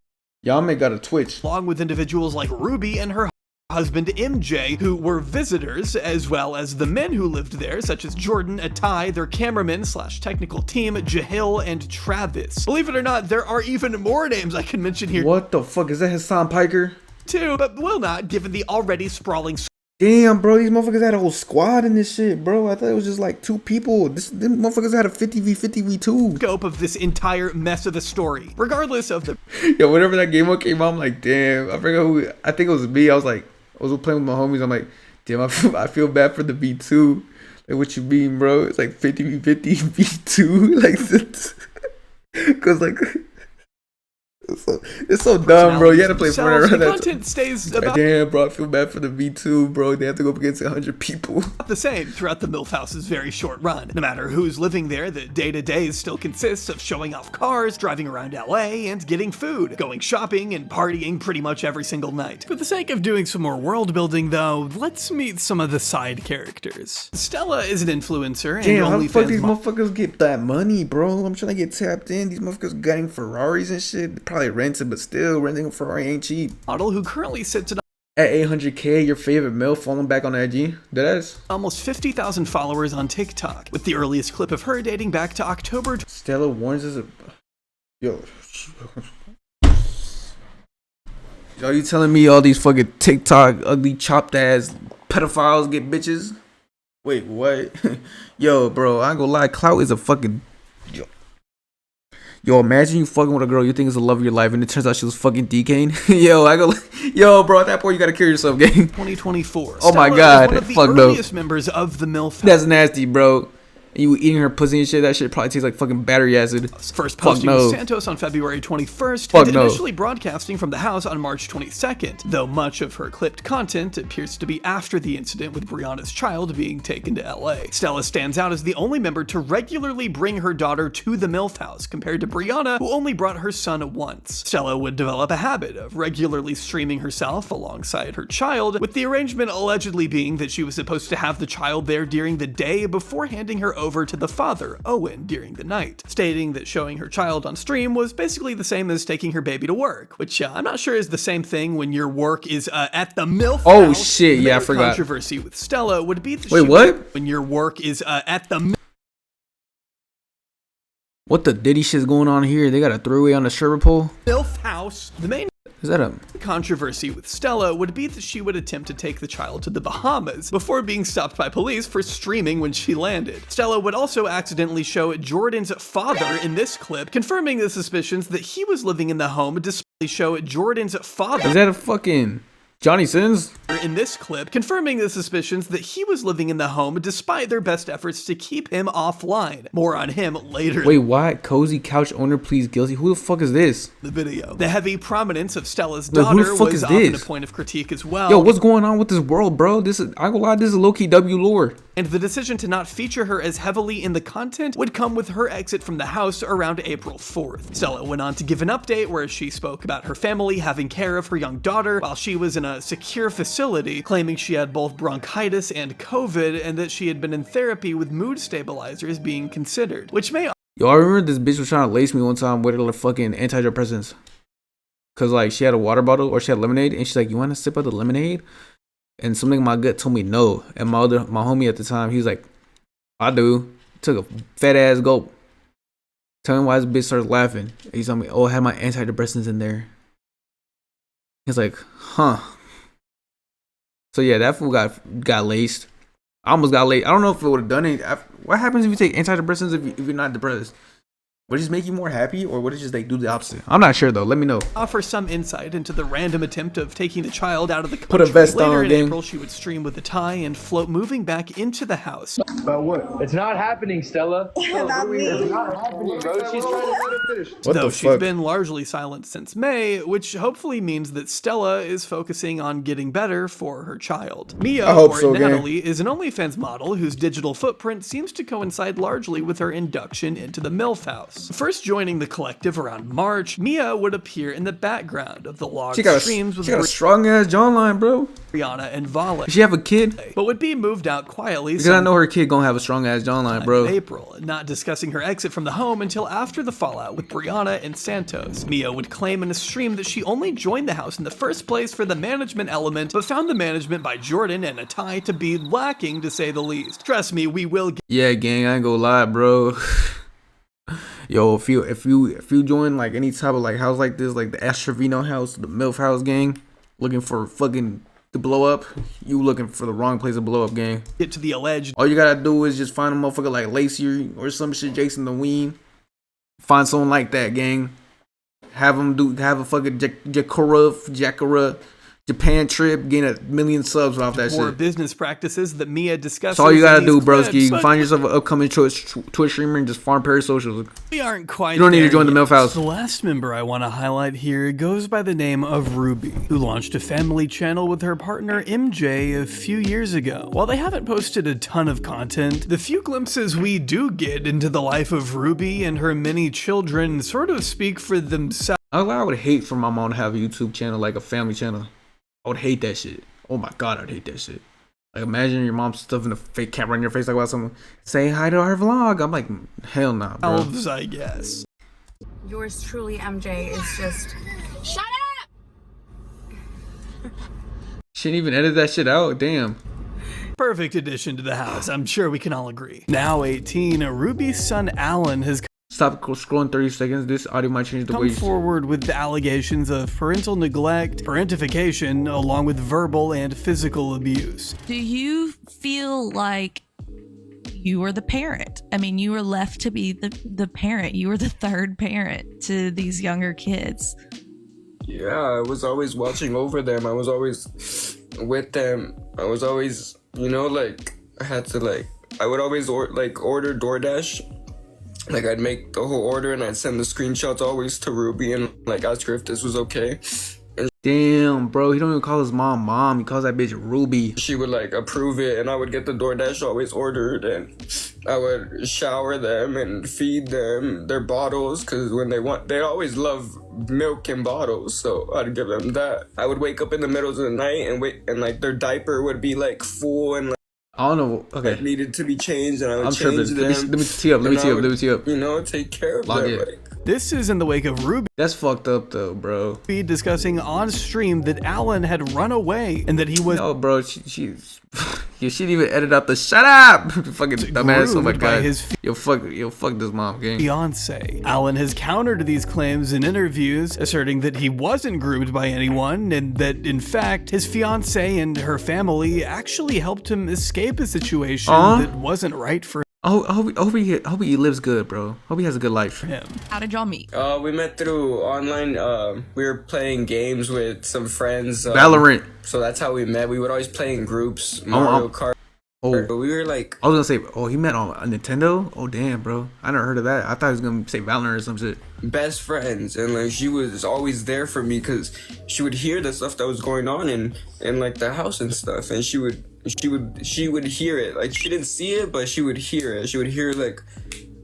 Yami got a Twitch. Along with individuals like Ruby and her husband MJ, who were visitors, as well as the men who lived there, such as Jordan, Atai, their cameraman / technical team, Jahil, and Travis. Believe it or not, there are even more names I can mention here. What the fuck? Is that Hassan Piker? Too, but will not, given the already sprawling. Damn, bro, these motherfuckers had a whole squad in this shit, bro. I thought it was just like 2 people. Them motherfuckers had a 50v50v2 scope of this entire mess of the story. Regardless of the yo, whenever that game came out, I'm like, damn. I forgot who. I think it was me. I was playing with my homies. I'm like, damn, I feel bad for the V2. Like, what you mean, bro? It's like 50v50 V2, like, cause like. It's so dumb, bro. You had to play Fortnite. The content stays about. Damn, bro. I feel bad for the V2, bro. They have to go up against 100 people. The same throughout the MILF house's very short run. No matter who's living there, the day-to-day still consists of showing off cars, driving around LA, and getting food, going shopping, and partying pretty much every single night. For the sake of doing some more world building, though, let's meet some of the side characters. Stella is an influencer, and damn, how the fuck these motherfuckers get that money, bro? I'm trying to get tapped in. These motherfuckers getting Ferraris and shit. Probably rented, but still, renting a Ferrari ain't cheap. Model who currently sits at 800K, your favorite MILF falling back on IG? Deadass. Almost 50,000 followers on TikTok, with the earliest clip of her dating back to October. Stella warns us. Yo. Yo, you telling me all these fucking TikTok ugly chopped ass pedophiles get bitches? Wait, what? Yo, bro, I ain't gonna lie. Clout is a fucking. Yo, imagine you fucking with a girl you think is the love of your life, and it turns out she was fucking DKing. Yo, bro, at that point you gotta kill yourself, gang. 2024. Oh my Stella god, is one of the earliest members of the MILF. That's nasty, bro. And you eating her pussy and shit, that shit probably tastes like fucking battery acid. First posting with Santos on February 21st, and initially broadcasting from the house on March 22nd, though much of her clipped content appears to be after the incident with Brianna's child being taken to LA. Stella stands out as the only member to regularly bring her daughter to the MILF house, compared to Brianna, who only brought her son once. Stella would develop a habit of regularly streaming herself alongside her child, with the arrangement allegedly being that she was supposed to have the child there during the day before handing her over to the father, Owen, during the night, stating that showing her child on stream was basically the same as taking her baby to work, which I'm not sure is the same thing when your work is at the MILF house. Oh shit, yeah, I forgot. Controversy with Stella would be that wait, what? When your work is at the What the Diddy shit's going on here? They got a three-way on the Sherwood pole? MILF house. The main is that a controversy with Stella would be that she would attempt to take the child to the Bahamas before being stopped by police for streaming when she landed. Stella would also accidentally show Jordan's father in this clip, confirming the suspicions that he was living in the home, despite show Jordan's father. Is that a fucking Johnny Sins? In this clip, confirming the suspicions that he was living in the home despite their best efforts to keep him offline. More on him later. Wait, what? Cozy couch owner pleads guilty? Who the fuck is this? The video. The heavy prominence of Stella's daughter was often a point of critique as well. Yo, what's going on with this world, bro? This is, I ain't gonna lie, this is low-key W lore. And the decision to not feature her as heavily in the content would come with her exit from the house around April 4th. Stella went on to give an update where she spoke about her family having care of her young daughter while she was in a secure facility, claiming she had both bronchitis and COVID, and that she had been in therapy with mood stabilizers being considered, which may... Yo, I remember this bitch was trying to lace me one time with her fucking antidepressants. Cause like she had a water bottle or she had lemonade, and she's like, "You want to sip of the lemonade?" And something in my gut told me no. And my homie at the time, he was like, "I do." Took a fat ass gulp. Tell me why this bitch started laughing. He told me, "Oh, I had my antidepressants in there." He's like, "Huh." So yeah, that fool got laced. I almost got laced. I don't know if it would have done it. What happens if you take antidepressants if you're not depressed? Would it just make you more happy, or would it just like do the opposite? I'm not sure though. Let me know. Offer some insight into the random attempt of taking the child out of the country. Put a vest Later on, in gang. April, she would stream with a tie and float moving back into the house. About what? It's not happening, Stella. About me. It's not happening, bro. She's trying to let her finish. What Though the she's fuck? been largely silent since May, which hopefully means that Stella is focusing on getting better for her child. Mia, I hope or so, gang. Natalie, is an OnlyFans model whose digital footprint seems to coincide largely with her induction into the MILF house. First joining the collective around March, Mia would appear in the background of the logged streams with she got a strong ass jawline, bro. Brianna and Vala. Does she have a kid? But would be moved out quietly. Because I know her kid gonna have a strong ass jawline, bro. In April, not discussing her exit from the home until after the fallout with Brianna and Santos. Mia would claim in a stream that she only joined the house in the first place for the management element, but found the management by Jordan and Atai to be lacking, to say the least. Trust me, we will get. Yeah, gang, I ain't gonna lie, bro. Yo, if you join like any type of like house like this, like the Astrovino house, the MILF house, gang, looking for fucking to blow up, you looking for the wrong place to blow up, gang. Get to the alleged. All you gotta do is just find a motherfucker like Lacey or some shit, Jason the Ween. Find someone like that, gang. Have a fucking Jakara Japan trip, gain 1 million subs off that More shit. business practices that Mia discusses. That's all you gotta do, broski. Clips, You find yourself an upcoming Twitch streamer and just farm parasocials. We aren't quite. You don't need to join the MILF house. The last member I want to highlight here goes by the name of Ruby, who launched a family channel with her partner MJ a few years ago. While they haven't posted a ton of content, the few glimpses we do get into the life of Ruby and her many children sort of speak for themselves. I would hate for my mom to have a YouTube channel, like a family channel. I would hate that shit. Oh my god, I'd hate that shit. Like, imagine your mom stuffing a fake camera in your face like about someone saying hi to our vlog. I'm like, hell nah, bro. Elves, I guess. Yours truly, MJ, is just. Shut up! She didn't even edit that shit out. Damn. Perfect addition to the house, I'm sure we can all agree. Now 18, Ruby's son Alan has Stop scrolling 30 seconds. This audio might change the way you forward with the allegations of parental neglect, parentification, along with verbal and physical abuse. Do you feel like you were the parent? I mean, you were left to be the parent. You were the third parent to these younger kids. Yeah, I was always watching over them. I was always with them. I was always, you know, like, I had to, like, I would always order DoorDash. Like, I'd make the whole order and I'd send the screenshots always to Ruby and, like, ask her if this was okay. And damn, bro, he don't even call his mom. He calls that bitch Ruby. She would, like, approve it, and I would get the DoorDash always ordered, and I would shower them and feed them their bottles, because when they always love milk in bottles, so I'd give them that. I would wake up in the middle of the night and wait, and, like, their diaper would be, like, full and, like, I don't know. Okay. Like, needed to be changed, and I would I'm change tripping. them. Let me tee up. You know, take care of them. Like, this is in the wake of Ruby. That's fucked up though, bro. Discussing on stream that Alan had run away and that he was. No, bro. You shouldn't even edit out the shut up. Fucking dumbass. Oh my god. Yo, fuck this mom, gang. Fiance. Alan has countered these claims in interviews, asserting that he wasn't groomed by anyone and that, in fact, his fiance and her family actually helped him escape a situation that wasn't right for him. Hope he lives good, bro. Hope he has a good life for him. How did y'all meet? We met through online. We were playing games with some friends. Valorant. So that's how we met. We would always play in groups. Mario Kart. But we were like. I was gonna say, he met on a Nintendo. Oh damn, bro. I never heard of that. I thought he was gonna say Valorant or some shit. Best friends, and like she was always there for me because she would hear the stuff that was going on in like the house and stuff, and she would hear it. Like, she didn't see it, but she would hear it. She would hear, like,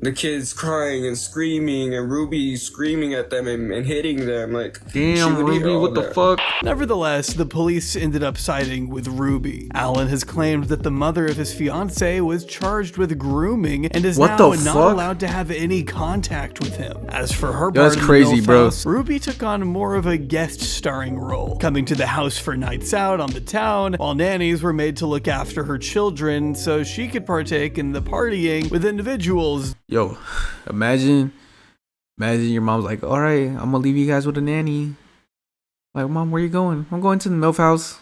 the kids crying and screaming and Ruby screaming at them and hitting them. Like, damn, Ruby, what the fuck? Nevertheless, the police ended up siding with Ruby. Alan has claimed that the mother of his fiance was charged with grooming and is now not allowed to have any contact with him. As for her part in the MILF house, Ruby took on more of a guest starring role, coming to the house for nights out on the town, while nannies were made to look after her children so she could partake in the partying with individuals. Yo, imagine your mom's like, all right, I'm gonna leave you guys with a nanny. Like, mom, where you going? I'm going to the MILF house.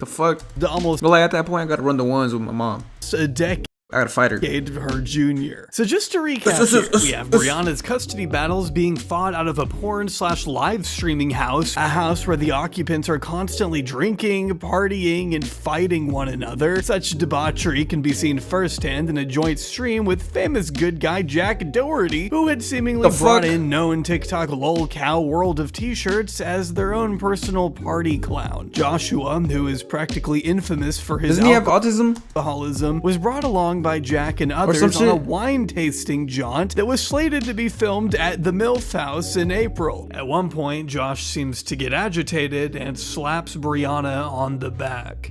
The fuck? But like, at that point, I gotta run the ones with my mom. A decade. I gotta fight her. Her junior. So just to recap here, we have Brianna's custody battles being fought out of a porn/live streaming house, a house where the occupants are constantly drinking, partying, and fighting one another. Such debauchery can be seen firsthand in a joint stream with famous good guy Jack Doherty, who had seemingly brought in known TikTok lolcow world of t-shirts as their own personal party clown. Joshua, who is practically infamous for his doesn't he have autism? Alcoholism, was brought along by Jack and others on a wine tasting jaunt that was slated to be filmed at the MILF house in April. At one point, Josh seems to get agitated and slaps Brianna on the back.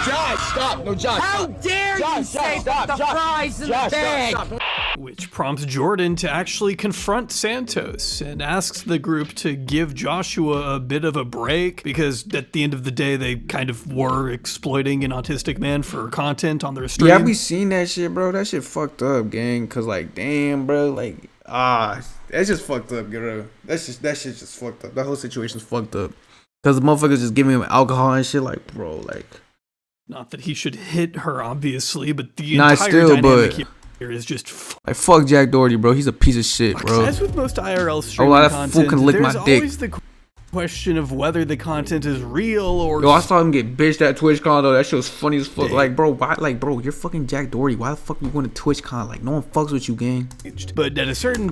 Josh, stop! No, Josh. How dare you say the fries in the bag? Which prompts Jordan to actually confront Santos and asks the group to give Joshua a bit of a break because at the end of the day, they kind of were exploiting an autistic man for content on their stream. Yeah, we seen that shit, bro. That shit fucked up, gang. Cause like, damn, bro, like, that's just fucked up, bro. That shit just fucked up. That whole situation's fucked up. Cause the motherfuckers just giving him alcohol and shit, like, bro, like. Not that he should hit her, obviously, but the entire dynamic here is just like, fuck Jack Doherty, bro. He's a piece of shit, bro. As with most IRL streaming content, fool can lick there's my dick. always the question of whether the content is real or. Yo, I saw him get bitched at TwitchCon though. That shit was funny as fuck. Like, bro, why? Like, bro, you're fucking Jack Doherty. Why the fuck are you going to TwitchCon? Like, no one fucks with you, gang. But at a certain.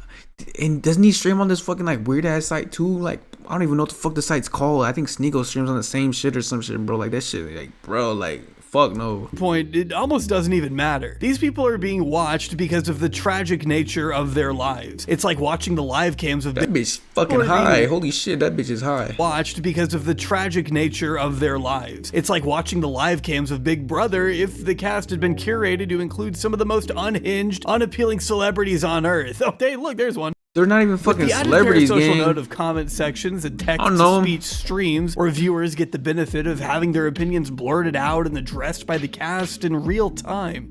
And doesn't he stream on this fucking like weird ass site too? Like, I don't even know what the fuck the site's called. I think Sneeko streams on the same shit or some shit, bro. Like, that shit, like, bro, like. Fuck no. Point, it almost doesn't even matter. These people are being watched because of the tragic nature of their lives. It's like watching the live cams of that bitch fucking high. Holy shit, that bitch is high. Watched because of the tragic nature of their lives. It's like watching the live cams of Big Brother if the cast had been curated to include some of the most unhinged, unappealing celebrities on earth. Oh, hey, look, there's one. They're not even fucking celebrities, gang. Social note of comment sections and text-to-speech streams where viewers get the benefit of having their opinions blurted out and addressed by the cast in real time.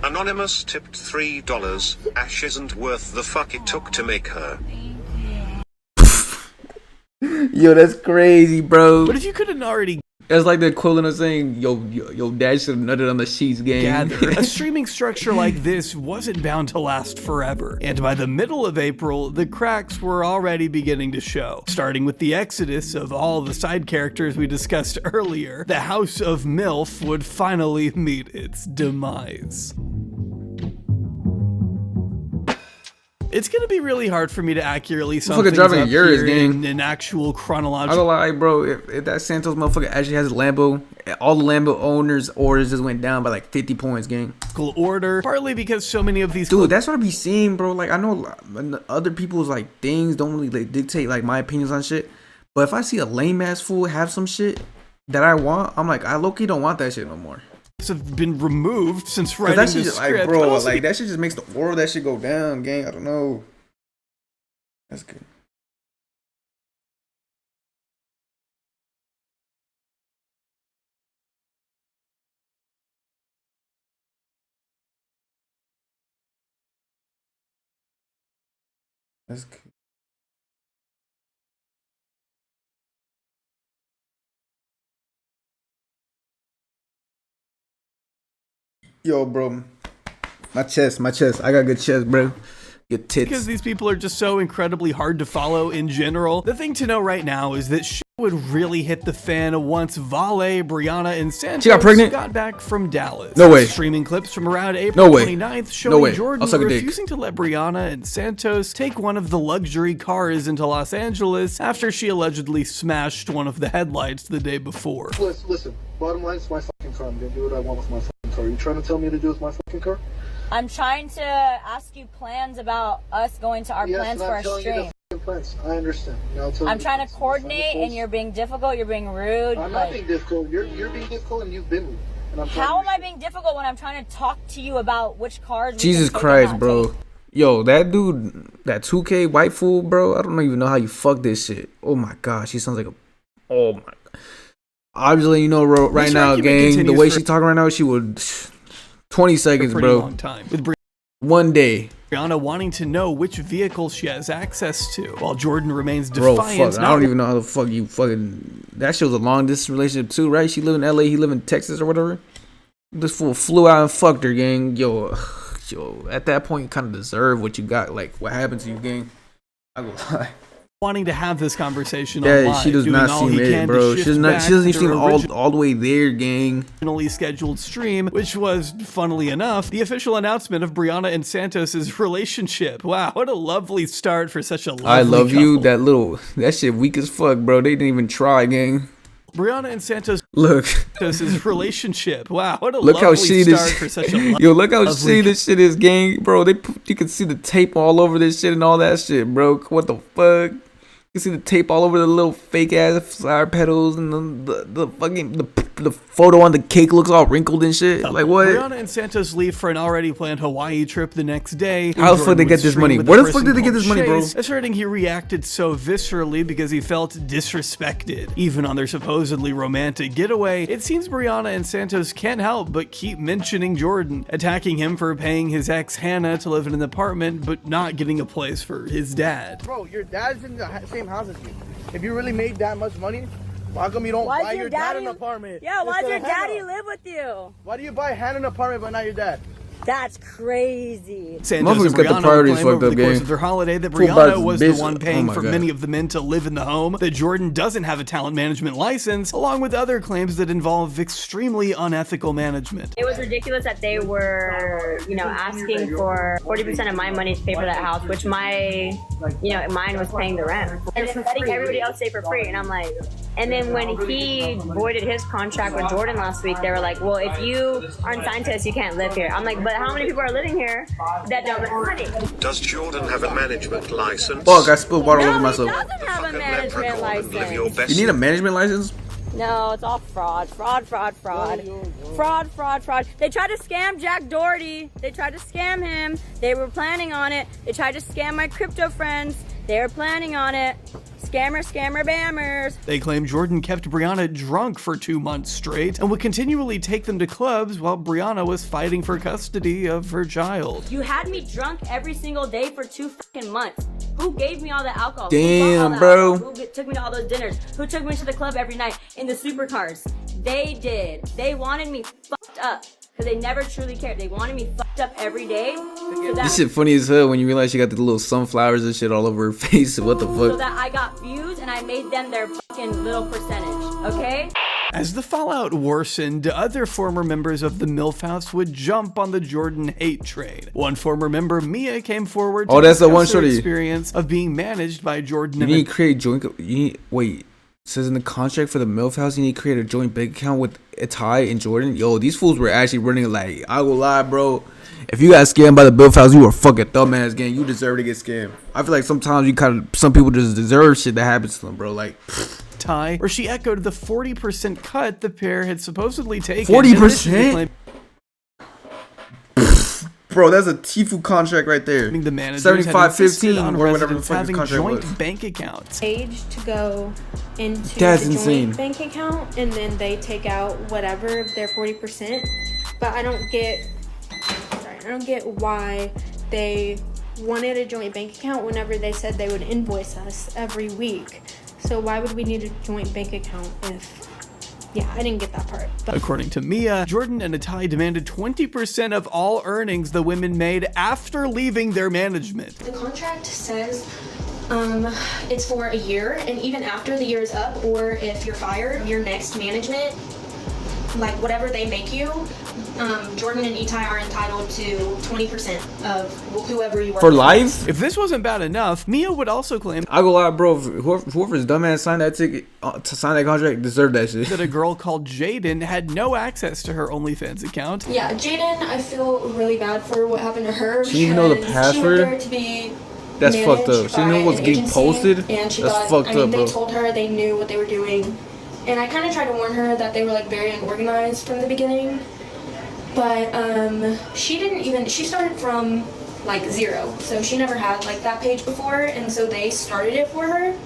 Anonymous tipped $3. Ash isn't worth the fuck it took to make her. Yo, that's crazy, bro. But if you couldn't already That's like the equivalent of saying, yo, dad should have nutted on the sheets game. gather, a streaming structure like this wasn't bound to last forever. And by the middle of April, the cracks were already beginning to show. Starting with the exodus of all the side characters we discussed earlier, the House of MILF would finally meet its demise. It's gonna be really hard for me to accurately sum things up here in an actual chronological. I don't lie, bro. If that Santos motherfucker actually has a Lambo, all the Lambo owners' orders just went down by like 50 points, gang. Order, partly because so many of these. Dude, that's what I be seeing, bro. Like I know other people's like things don't really like dictate like my opinions on shit, but if I see a lame ass fool have some shit that I want, I'm like, I low-key don't want that shit no more. Have been removed since writing that shit this just, script. like, bro, like that shit just makes the order of that shit go down, gang. I don't know. That's good. That's good. Yo, bro, my chest. I got good chest, bro. Good tits. Because these people are just so incredibly hard to follow in general. The thing to know right now is that shit would really hit the fan once Vale, Brianna, and Santos got back from Dallas. No way. Streaming clips from around April 29th showing Jordan refusing to let Brianna and Santos take one of the luxury cars into Los Angeles after she allegedly smashed one of the headlights the day before. Listen, bottom line, it's my fucking car. I'm gonna do what I want with my fucking car. Are you trying to tell me to do with my fucking car? I'm trying to ask you plans about us going to our plans for our stream. Plans. I understand. Now I'm trying to coordinate, and you're being difficult. You're being rude. I'm not being difficult. You're being difficult, and you've been rude. And how am I being difficult when I'm trying to talk to you about which cars? Jesus Christ, bro. Yo, that dude, that 2K white fool, bro. I don't even know how you fuck this shit. Oh my gosh, she sounds like a. Oh my. Obviously, you know, right now, gang. The way she talking right now, she would. 20 seconds, bro. Long time. With one day. Brianna wanting to know which vehicle she has access to, while Jordan remains defiant. Bro, fuck, I don't even know how the fuck you fucking. That shows a long distance relationship too, right? She live in LA, he live in Texas or whatever. This fool flew out and fucked her, gang. Yo, at that point, you kind of deserve what you got. Like, what happened to you, gang? I go lie. Wanting to have this conversation online. She does not seem it, bro. She doesn't even seem all the way there, gang. Originally scheduled stream, which was, funnily enough, the official announcement of Brianna and Santos' relationship. Wow, what a lovely start for such a lovely I love couple. you. That shit weak as fuck, bro. They didn't even try, gang. Brianna and Santos' relationship. Wow, what a look lovely how shitty start for such a yo, look how shitty this shit is, gang, bro. You can see the tape all over this shit and all that shit, bro. What the fuck? You see the tape all over the little fake ass flower petals, and the fucking the photo on the cake looks all wrinkled and shit. Like what? Brianna and Santos leave for an already planned Hawaii trip the next day. How the fuck they get this money? Where the fuck did they get this money, bro? Asserting he reacted so viscerally because he felt disrespected, even on their supposedly romantic getaway. It seems Brianna and Santos can't help but keep mentioning Jordan, attacking him for paying his ex Hannah to live in an apartment, but not getting a place for his dad. Bro, your dad's in the same house as you. If you really made that much money, how come you don't buy your dad an apartment? Yeah, why does your daddy live with you? Why do you buy Hannah an apartment but not your dad? That's crazy. Santos and Brianna claim over the course of their holiday that Brianna was the one paying for many of the men to live in the home, that Jordan doesn't have a talent management license, along with other claims that involve extremely unethical management. It was ridiculous that they were, asking for 40% of my money to pay for that house, which mine was paying the rent. And then letting everybody else stay for free. And I'm like, and then when he voided his contract with Jordan last week, they were like, well, if you aren't signed to us, you can't live here. I'm like, but how many people are living here that don't have money? Does Jordan have a management license? Fuck, I spilled water over myself. No, he doesn't have a management license. You need a management license? No, it's all fraud. Fraud. They tried to scam Jack Doherty. They tried to scam him. They were planning on it. They tried to scam my crypto friends. They're planning on it. Scammer, bammers. They claim Jordan kept Brianna drunk for 2 months straight and would continually take them to clubs while Brianna was fighting for custody of her child. You had me drunk every single day for 2 fucking months. Who gave me all the alcohol? Damn, bro. Who took me to all those dinners? Who took me to the club every night in the supercars? They did. They wanted me fucked up. Because they never truly cared. They wanted me fucked up every day. So This shit funny as hell when you realize she got the little sunflowers and shit all over her face. What the So fuck? that I got views and I made them their fucking little percentage. Okay? As the fallout worsened, other former members of the MILF House would jump on the Jordan hate train. One former member, Mia, came forward to that's the one discuss her shorty. experience of being managed by Jordan. You need to create joint. Wait. It says in the contract for the MILF House, you need to create a joint bank account with Itai and Jordan. Yo, these fools were actually running like, I will lie, bro. If you got scammed by the MILF House, you were a fucking dumbass gang. You deserve to get scammed. I feel like sometimes some people just deserve shit that happens to them, bro. Like, Ty, where she echoed the 40% cut the pair had supposedly taken. 40%? Bro, that's a Tifu contract right there. The managers 75-15 or whatever the fuck having his contract joint was. bank accounts. Page to go into That's the insane. joint bank account, and then they take out whatever of their 40%. But I don't get why they wanted a joint bank account whenever they said they would invoice us every week. So why would we need a joint bank account if? Yeah, I didn't get that part. But According to Mia, Jordan and Itai demanded 20% of all earnings the women made after leaving their management. the contract says it's for a year, and even after the year is up, or if you're fired, your next management, like whatever they make you, Jordan and Itai are entitled to 20% of whoever you work For with. life? If this wasn't bad enough, Mia would also claim I go lie, bro. Whoever's dumbass signed that ticket to sign that contract deserved that shit. that a girl called Jaden had no access to her OnlyFans account. Yeah, Jaden, I feel really bad for what happened to her. She didn't even know the because password? She went there to be That's fucked up. managed She knew by what's an getting agency, posted? And she That's thought, fucked I mean, up, they bro. told her they knew what they were doing. And I kind of tried to warn her that they were like very unorganized from the beginning. But she started from like zero. So she never had like that page before, and so they started it for her.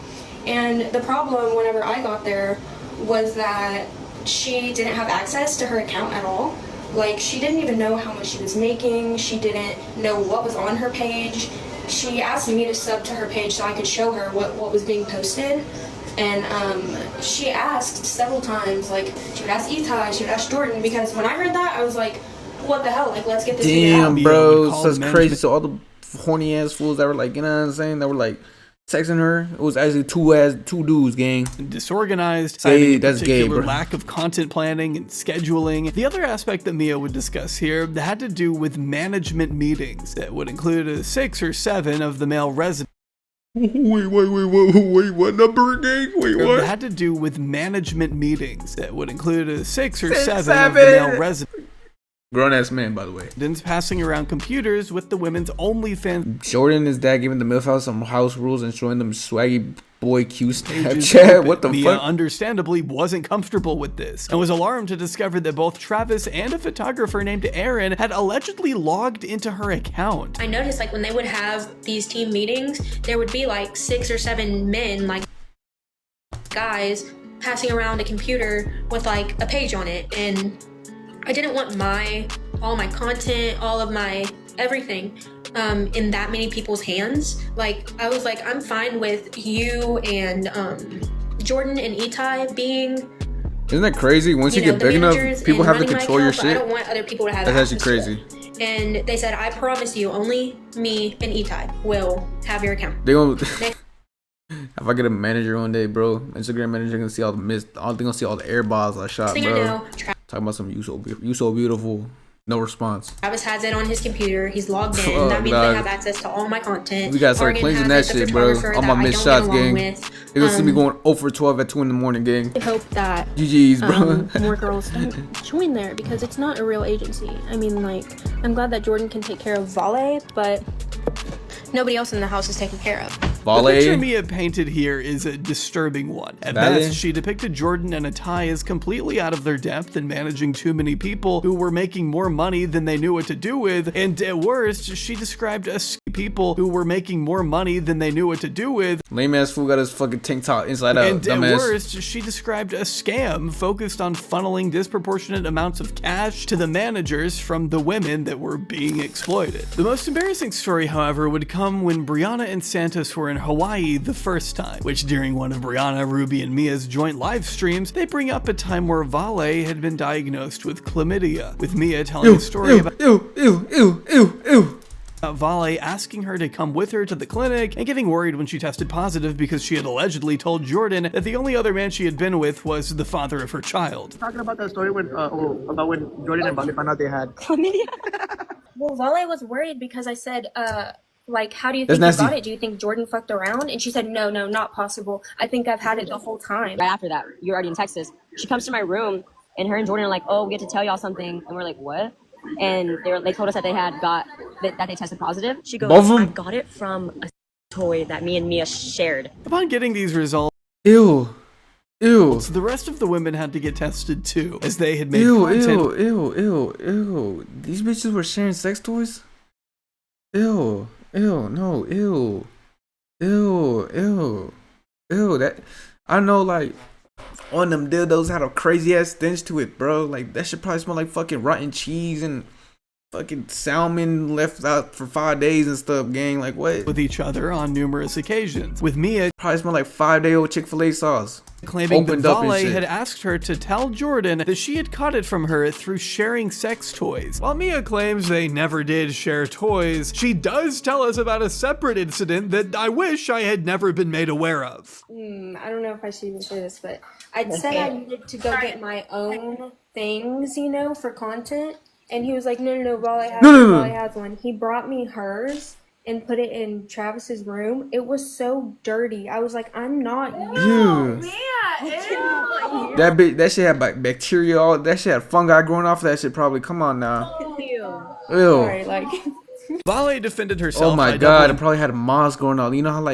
And the problem whenever I got there was that she didn't have access to her account at all. Like, she didn't even know how much she was making. She didn't know what was on her page. She asked me to sub to her page so I could show her what was being posted. And she asked several times, like, she would ask Itai, she would ask Jordan, because when I heard that, I was like, what the hell? Like, let's get this figured out. Damn, bro. So that's crazy. So all the horny ass fools that were like, you know what I'm saying? That were like texting her. It was actually two dudes, gang. Disorganized, Hey, citing a that's gay, particular bro. lack of content planning and scheduling. The other aspect that Mia would discuss here had to do with management meetings that would include 6 or 7 of the male residents. Wait, what number again? Wait, what? That had to do with management meetings that would include 6 or 7 of the seven. male residents. Grown ass man, by the way. Passing around computers with the women's OnlyFans. Jordan and his dad giving the MILF House some house rules and showing them swaggy boy Q pages Snapchat. open. What the Mia fuck? understandably wasn't comfortable with this and was alarmed to discover that both Travis and a photographer named Aaron had allegedly logged into her account. I noticed, like, when they would have these team meetings, there would be like 6 or 7 men, like guys, passing around a computer with like a page on it, and I didn't want all my content, all of my everything in that many people's hands. Like, I was like, I'm fine with you and Jordan and Itai being, Isn't that crazy? Once you get big enough, people have to control your I shit. don't want other people to have That's access actually to crazy. it. And they said, I promise you, only me and Itai will have your account. They gonna if I get a manager one day, bro, Instagram manager gonna see all the missed. They gonna see all the air balls I shot, Thing I bro. know, Talking about some you so beautiful. No response. Travis has it on his computer. He's logged in. Fuck, that means dog. they have access to all my content. We gotta start Morgan cleansing has that it, the shit, bro. photographer All that my I missed don't shots, get along gang. with. They gonna see me going 0 for 12 at 2 in the morning, gang. I hope that GG's, bro. more girls don't join there, because it's not a real agency. I mean, like, I'm glad that Jordan can take care of Vale, but Nobody else in the house is taken care of. The picture Mia painted here is a disturbing one. At best, she depicted Jordan and Atai as completely out of their depth and managing too many people who were making more money than they knew what to do with, and at worst, she described us people who were making more money than they knew what to do with. Lame ass fool got his fucking tank top inside out. And dumbass. At worst, she described a scam focused on funneling disproportionate amounts of cash to the managers from the women that were being exploited. The most embarrassing story, however, would come when Brianna and Santos were in Hawaii the first time, which during one of Brianna, Ruby, and Mia's joint live streams, they bring up a time where Vale had been diagnosed with chlamydia, with Mia telling a story about Vale asking her to come with her to the clinic and getting worried when she tested positive because she had allegedly told Jordan that the only other man she had been with was the father of her child. Talking about that story when Jordan and Vale found out they had chlamydia. Well, Vale was worried because I said, like, how do you That's think nasty. you got it? Do you think Jordan fucked around? And she said, no, not possible. I think I've had it the whole time. Right after that, you're already in Texas. She comes to my room, and her and Jordan are like, "Oh, we get to tell y'all something," and we're like, "What?" And they told us that they had got that they tested positive. She goes, "I got it from a toy that me and Mia shared." Upon getting these results, ew. So the rest of the women had to get tested too, as they had made content. Ew. These bitches were sharing sex toys? Ew. That, I know, like, on them dildos had a crazy ass stench to it, bro. Like, that shit probably smell like fucking rotten cheese and fucking salmon left out for 5 days and stuff, gang. Like, what? With each other on numerous occasions. With Mia probably smell like 5-day-old Chick-fil-A sauce. Claiming that Vale had asked her to tell Jordan that she had caught it from her through sharing sex toys. While Mia claims they never did share toys, she does tell us about a separate incident that I wish I had never been made aware of. I don't know if I should even say this, but I said I needed to go get my own things, for content. And he was like, no, Vale has one. He brought me hers and put it in Travis's room. It was so dirty. I was like, I'm not you. That bitch, that shit had bacteria, all that shit had fungi growing off of that shit probably. Come on now. Ew. Sorry, like. Vale defended herself. Oh my god, it probably had moss going on. You know how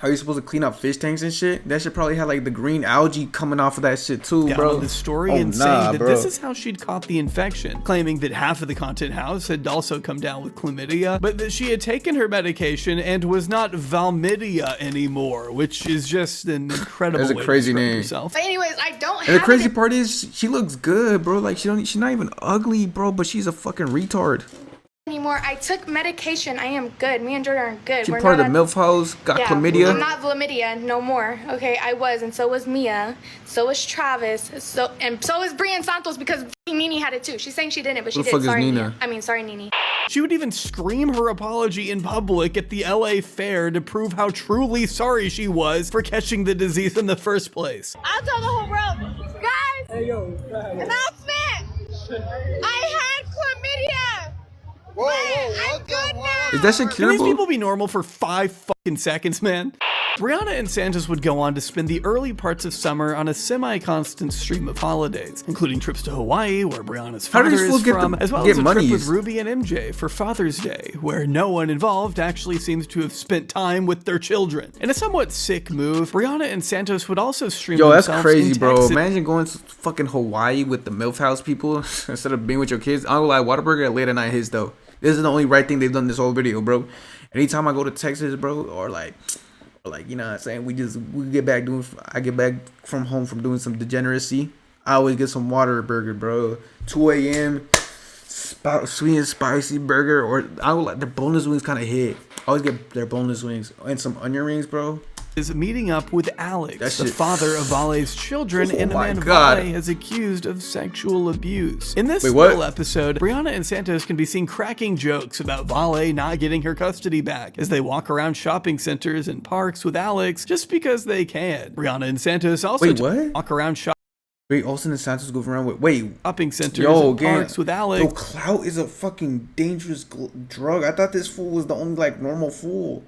you're supposed to clean up fish tanks and shit? That shit probably had like the green algae coming off of that shit too, bro. The story and saying that this is how she'd caught the infection, claiming that half of the content house had also come down with chlamydia, but that she had taken her medication and was not Valmidia anymore, which is just an incredible way crazy to describe name. herself. But anyways, I don't. And the crazy part is she looks good, bro. Like she's not even ugly, bro, but she's a fucking retard. Anymore. I took medication. I am good. Me and Jordan are good. She part of the MILF house, got chlamydia. I'm not chlamydia no more. Okay, I was, and so was Mia. So was Travis. So was Brian Santos because Nene had it too. She's saying she didn't, but she did. Sorry, Nina. Sorry, Nene. She would even scream her apology in public at the LA Fair to prove how truly sorry she was for catching the disease in the first place. I'll tell the whole world. Guys! Hey, yo, announcement! I had chlamydia! Whoa, I'm good now! Is that shit curable? Can these people be normal for 5 fucking seconds, man? Brianna and Santos would go on to spend the early parts of summer on a semi-constant stream of holidays, including trips to Hawaii, where Brianna's father is from, as well as a trip with Ruby and MJ for Father's Day, where no one involved actually seems to have spent time with their children. In a somewhat sick move, Brianna and Santos would also stream themselves that's crazy, in bro. Texas. Imagine going to fucking Hawaii with the MILF house people instead of being with your kids. I don't lie, Whataburger at late at night his though. This is the only right thing they've done this whole video, bro. Anytime I go to Texas, bro, or like, you know what I'm saying, we get back I get back from home from doing some degeneracy, I always get some Whataburger, bro. 2 a.m. Sweet and spicy burger, or I would like their boneless wings kind of hit. I always get their boneless wings and some onion rings, bro. Is meeting up with Alex, the father of Vale's children, and a man God. Vale has accused of sexual abuse. In this Wait, what? little episode, Brianna and Santos can be seen cracking jokes about Vale not getting her custody back as they walk around shopping centers and parks with Alex just because they can. Brianna and Santos also walk around Wait, Olsen and Santos go around with shopping centers and parks with Alex. Yo, clout is a fucking dangerous drug. I thought this fool was the only like normal fool.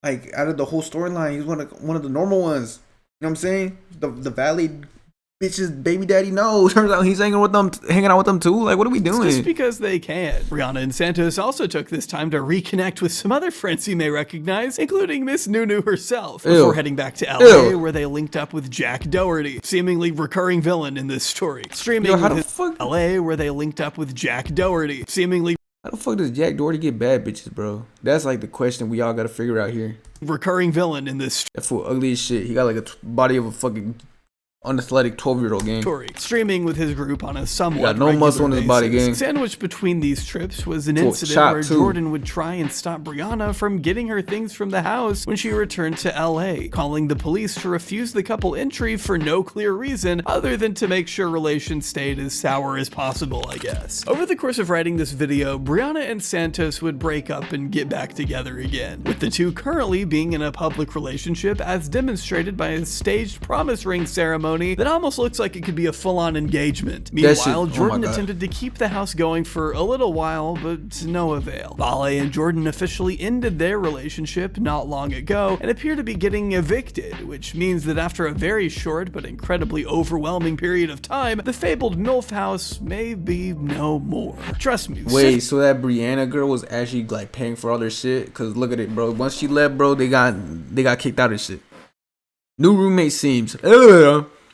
Like out of the whole storyline, he's one of the normal ones. You know what I'm saying? The valid bitch's baby daddy knows. Turns out he's hanging out with them too. Like, what are we doing? Just because they can. Brianna and Santos also took this time to reconnect with some other friends you may recognize, including Miss Nunu herself, before heading back to LA, where they linked up with Jack Doherty, seemingly recurring villain in this story. Streaming LA, where they linked up with Jack Doherty, seemingly. How the fuck does Jack Doherty get bad bitches, bro? That's like the question we all gotta figure out here. Recurring villain in this. That fool ugly as shit. He got like a body of a fucking unathletic 12-year-old gang. Streaming with his group on a somewhat got no muscle in his body, gang. Sandwiched between these trips was an incident where Jordan would try and stop Brianna from getting her things from the house when she returned to LA, calling the police to refuse the couple entry for no clear reason other than to make sure relations stayed as sour as possible, I guess. Over the course of writing this video, Brianna and Santos would break up and get back together again, with the two currently being in a public relationship as demonstrated by a staged promise ring ceremony that almost looks like it could be a full-on engagement. Meanwhile, Jordan attempted to keep the house going for a little while, but to no avail. Vale and Jordan officially ended their relationship not long ago and appear to be getting evicted, which means that after a very short but incredibly overwhelming period of time, the fabled MILF house may be no more. Trust me. Wait, so that Brianna girl was actually like paying for all their shit? Cause look at it, bro. Once she left, bro, they got kicked out of shit. New roommate seems.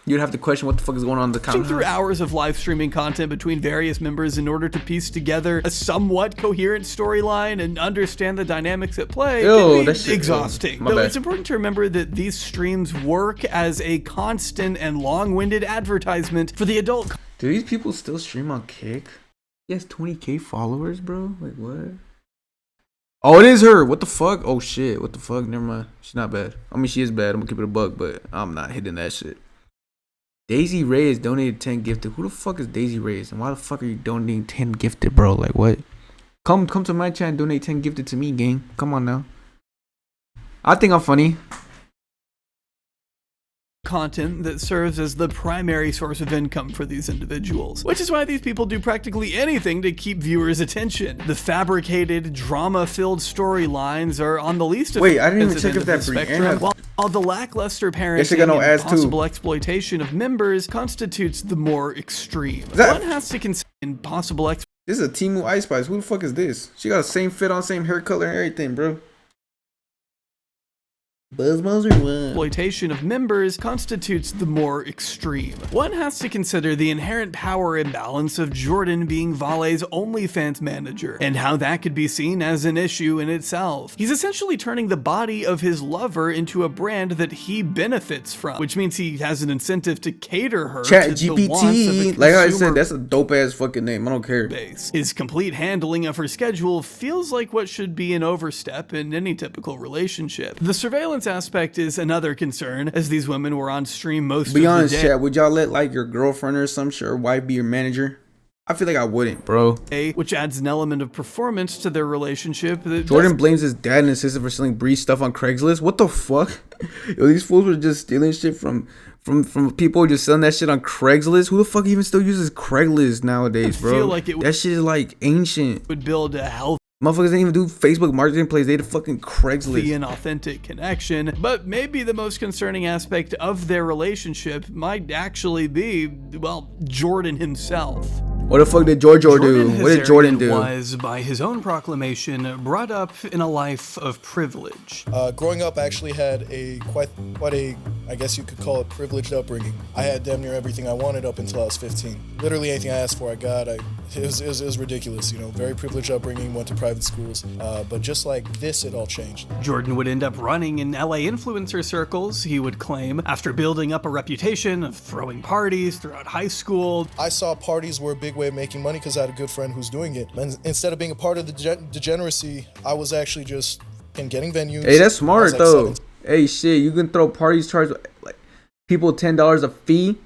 You'd have to question what the fuck is going on in the townhouse. Through hours of live streaming content between various members in order to piece together a somewhat coherent storyline and understand the dynamics at play can be exhausting. Though it's important to remember that these streams work as a constant and long-winded advertisement for the adult. Do these people still stream on Kick? He has 20K followers, bro? Like, what? Oh, it is her. What the fuck? Oh, shit. What the fuck? Never mind. She's not bad. I mean, she is bad. I'm gonna keep it a buck, but I'm not hitting that shit. Daisy Reyes donated 10 gifted. Who the fuck is Daisy Reyes? And why the fuck are you donating 10 gifted, bro? Like, what? Come to my chat and donate 10 gifted to me, gang. Come on now. I think I'm funny. Content that serves as the primary source of income for these individuals, which is why these people do practically anything to keep viewers' attention. The fabricated, drama-filled storylines are on the least of I didn't even check if that spectrum, while the lackluster parenting and possible exploitation of members constitutes the more extreme. One has to consider possible This is a Temu Ice Spice. Who the fuck is this? She got the same fit on, same hair color and everything, bro. Exploitation of members constitutes the more extreme. One has to consider the inherent power imbalance of Jordan being Vale's OnlyFans manager, and how that could be seen as an issue in itself. He's essentially turning the body of his lover into a brand that he benefits from, which means he has an incentive to cater her Chat to the wants of the like I said, that's a dope ass fucking name. I don't care. His complete handling of her schedule feels like what should be an overstep in any typical relationship. The surveillance aspect is another concern, as these women were on stream most of the day. Be honest, chat, would y'all let like your girlfriend or some shit or wife be your manager? I feel like I wouldn't, bro. Which adds an element of performance to their relationship. Jordan blames his dad and his sister for selling Bree stuff on Craigslist. What the fuck? Yo, these fools were just stealing shit from people just selling that shit on Craigslist. Who the fuck even still uses Craigslist nowadays, bro? I feel like that shit is like ancient. Would build a healthy Motherfuckers didn't even do Facebook marketing plays. They had a fucking Craigslist. An authentic connection, but maybe the most concerning aspect of their relationship might actually be, well, Jordan himself. What the fuck did Giorgio do? What did Jordan do? Was, by his own proclamation, brought up in a life of privilege. Growing up, I actually had quite a, I guess you could call it privileged upbringing. I had damn near everything I wanted up until I was 15. Literally anything I asked for, I got. It was ridiculous, you know. Very privileged upbringing, went to private schools. But just like this, it all changed. Jordan would end up running in LA influencer circles, he would claim, after building up a reputation of throwing parties throughout high school. I saw parties were a big way of making money because I had a good friend who's doing it. And instead of being a part of the degeneracy, I was actually just getting venues. Hey, that's smart though. Hey, shit, you can throw parties, charge like people $10 a fee.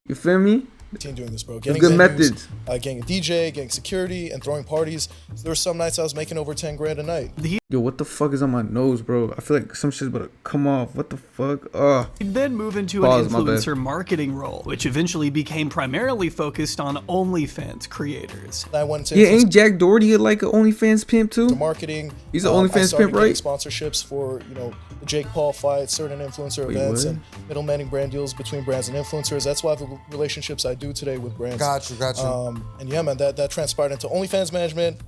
You feel me? Doing this, bro. Getting good methods. Getting a DJ, getting security, and throwing parties. So there were some nights I was making over 10 grand a night. Yo, what the fuck is on my nose, bro? I feel like some shit's about to come off. What the fuck? He'd then move into an influencer marketing role, which eventually became primarily focused on OnlyFans creators. I went to ain't Jack Doherty like an OnlyFans pimp too? Marketing. He's an OnlyFans pimp, right? Sponsorships for, you know, the Jake Paul fights, certain influencer events, and middleman brand deals between brands and influencers. That's why the relationships I do today with brands. Got you. And yeah, man, that transpired into OnlyFans management.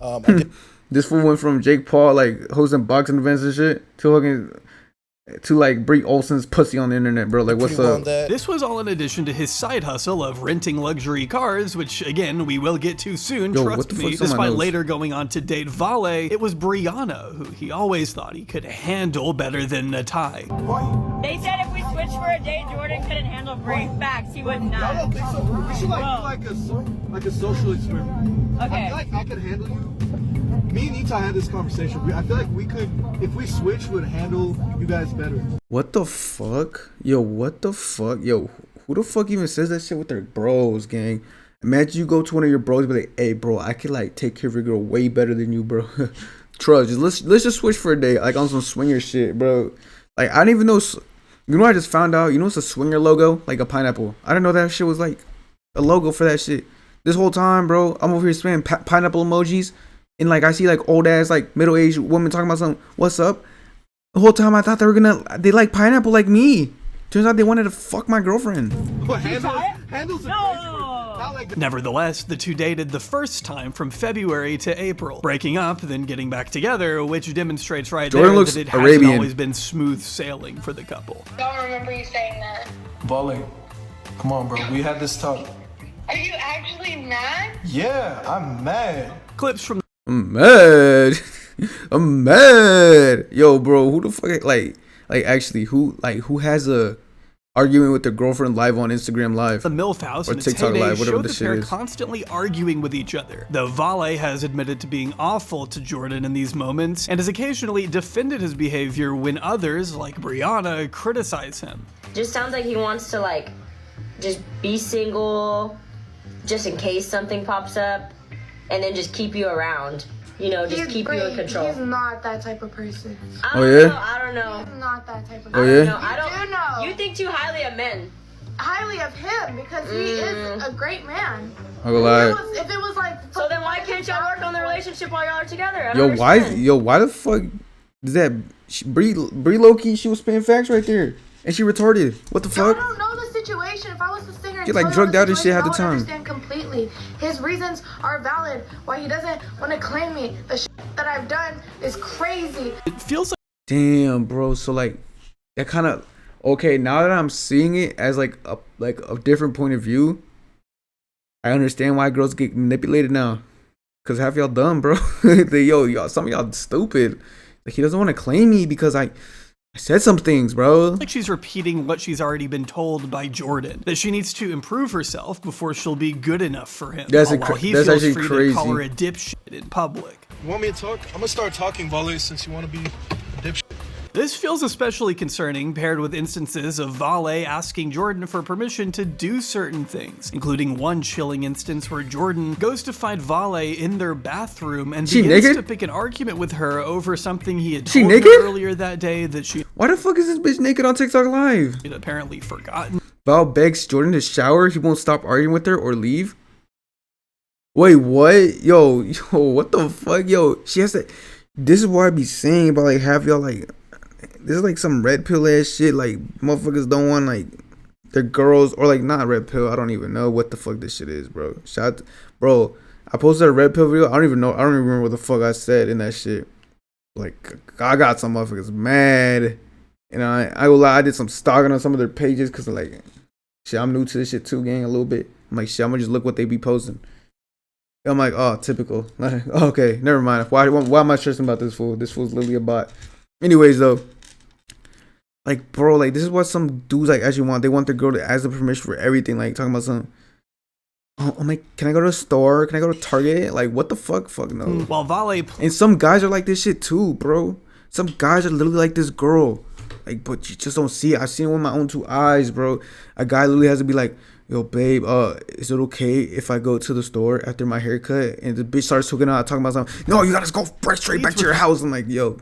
This fool went from Jake Paul like hosting boxing events and shit to like Brie Olsen's pussy on the internet, bro. Like, what's up? This was all in addition to his side hustle of renting luxury cars, which again we will get to soon. Yo, trust me. Despite later going on to date Vale, it was Brianna who he always thought he could handle better than Natai. They said if we switched for a day, Jordan couldn't handle Brie. Facts, he would not. I don't think so. We should like a social experiment. Okay. I feel like I could handle you. Me and Itai had this conversation. I feel like we could, if we switch, would handle you guys better. What the fuck? Yo, what the fuck? Yo, who the fuck even says that shit with their bros, gang? Imagine you go to one of your bros and be like, hey, bro, I could like take care of your girl way better than you, bro. Trust, let's just switch for a day, like on some swinger shit, bro. Like, I didn't even know. You know what I just found out? You know it's a swinger logo? Like a pineapple. I didn't know that shit was like a logo for that shit. This whole time, bro, I'm over here spamming pineapple emojis. And like I see like old ass like middle aged women talking about something. What's up? The whole time I thought they like pineapple like me. Turns out they wanted to fuck my girlfriend. Nevertheless, the two dated the first time from February to April, breaking up, then getting back together, which demonstrates Jordan looks that it Arabian. hasn't always been smooth sailing for the couple. I don't remember you saying that. Volley, come on, bro. We had this talk. Are you actually mad? Yeah, I'm mad. Clips from I'm mad. I'm mad. Yo, bro, who the fuck like actually who has a arguing with their girlfriend live on Instagram Live? The MILF House or and TikTok Live, whatever the the shit pair is. constantly arguing with each other. Though Vale has admitted to being awful to Jordan in these moments and has occasionally defended his behavior when others, like Brianna, criticize him. Just sounds like he wants to like just be single, just in case something pops up, and then just keep you around. You know, just keep you in control. He's not that type of person. I don't know. He's not that type of Oh, person. yeah? I don't know. You think too highly of men. Highly of him because he is a great man. I will lie. If it was like, so then why can't y'all work on the relationship while y'all are together? I Yo, don't why understand. the fuck is that Brie Loki? She was spitting facts right there, and she retarded. What the fuck? I don't know the situation. If I was the singer, Get like drugged out and shit half the time. I understand completely. His reasons are valid. Why he doesn't want to claim me? The shit that I've done is crazy. It feels like damn, bro. So like that kind of okay. Now that I'm seeing it as like a different point of view, I understand why girls get manipulated now. Cause half y'all dumb, bro. Y'all, some of y'all stupid. Like he doesn't want to claim me because I said some things, bro. like she's repeating what she's already been told by Jordan, that she needs to improve herself before she'll be good enough for him. That's He that's feels actually free crazy. to call her a dipshit in public. You want me to talk? I'm gonna start talking, Volley, since you want to be a dipshit. This feels especially concerning paired with instances of Vale asking Jordan for permission to do certain things, including one chilling instance where Jordan goes to find Vale in their bathroom and begins to pick an argument with her over something he had told her earlier that day that she Why the fuck is this bitch naked on TikTok Live? had apparently forgotten. Val begs Jordan to shower. He won't stop arguing with her or leave. Wait, what? Yo, what the fuck? Yo, she has to. This is what I be saying about like have y'all like. This is like some red pill ass shit. Like motherfuckers don't want like their girls or like not red pill. I don't even know what the fuck this shit is, bro. Bro. I posted a red pill video. I don't even know. I don't even remember what the fuck I said in that shit. Like I got some motherfuckers mad. And I will lie. I did some stalking on some of their pages because like shit. I'm new to this shit too, gang. A little bit. I'm like shit. I'm gonna just look what they be posting. I'm like, oh, typical. Like, okay, never mind. Why am I stressing about this fool? This fool's literally a bot. Anyways, though. Like, bro, like, this is what some dudes, like, actually want. They want their girl to ask them permission for everything. Like, talking about something. Oh, I'm like, can I go to a store? Can I go to Target? Like, what the fuck? Fuck no. While Vale... And some guys are like this shit, too, bro. Some guys are literally like this girl. Like, but you just don't see it. I've seen it with my own two eyes, bro. A guy literally has to be like, yo, babe, is it okay if I go to the store after my haircut? And the bitch starts talking about something. No, you gotta just go straight back to your house. I'm like, yo.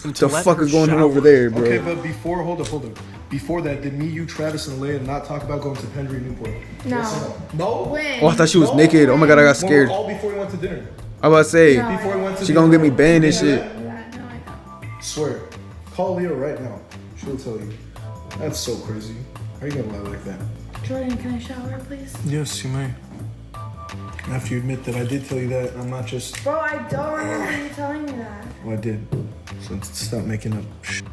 The fuck is going on over there, bro? Okay, but before, hold up. Before that, did me, you, Travis, and Leia not talk about going to Pendry Newport? No. No? When? Oh, I thought she was naked. Oh my god, I got scared. All before we went to dinner. I was about to say, Before we went to she gonna get me banned and shit. Swear. Call Leo right now. She'll tell you. That's so crazy. How are you gonna lie like that? Jordan, can I shower, please? Yes, you may. After you admit that I did tell you that, I'm not just... Bro, I don't remember you telling me that. Well, I did. So stop making up shit.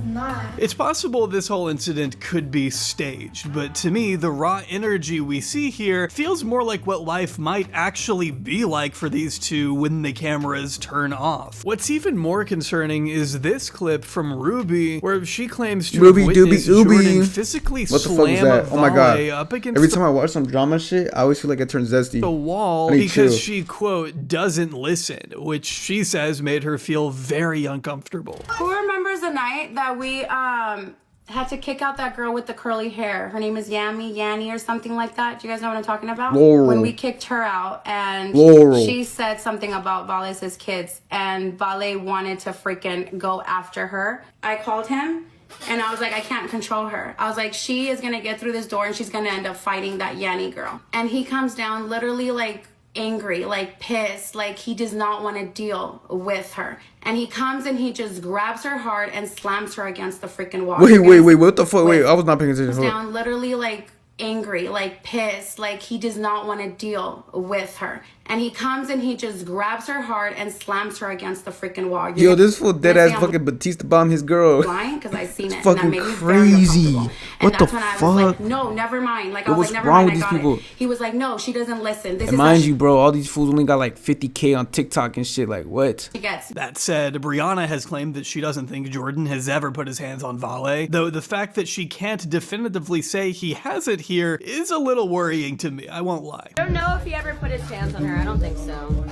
Not. It's possible this whole incident could be staged, but to me, the raw energy we see here feels more like what life might actually be like for these two when the cameras turn off. What's even more concerning is this clip from Ruby, where she claims to have witnessed Jordan physically slam a volley up against every time I watch some drama shit, I always feel like it turns zesty. The wall because she, quote, doesn't listen, which she says made her feel very uncomfortable. Who remembers the night that we had to kick out that girl with the curly hair? Her name is Yanni or something like that. Do you guys know what I'm talking about? Laurel. When we kicked her out and she said something about Vale's kids and Vale wanted to freaking go after her. I called him and I was like, I can't control her. I was like, she is gonna get through this door and she's gonna end up fighting that Yanni girl. And he comes down literally like angry, like pissed, like he does not want to deal with her. And he comes and he just grabs her hard and slams her against the freaking wall. Wait, what the fuck? Wait, I was not paying attention. Down literally like angry, like pissed, like he does not want to deal with her. And he comes and he just grabs her hard and slams her against the freaking wall. Yo, this fool dead ass fucking Batista bomb his girl. Lying because I seen it. Fucking and that made me crazy. Very what and that's the when fuck? I was like, no, never mind. Like I was like, never wrong mind. with I these got people? it. He was like, no, she doesn't listen. This and is mind you, bro, all these fools only got like 50K on TikTok and shit. Like what? That said, Brianna has claimed that she doesn't think Jordan has ever put his hands on Vale, though the fact that she can't definitively say he hasn't here is a little worrying to me, I won't lie. I don't know if he ever put his hands on her. I don't think so.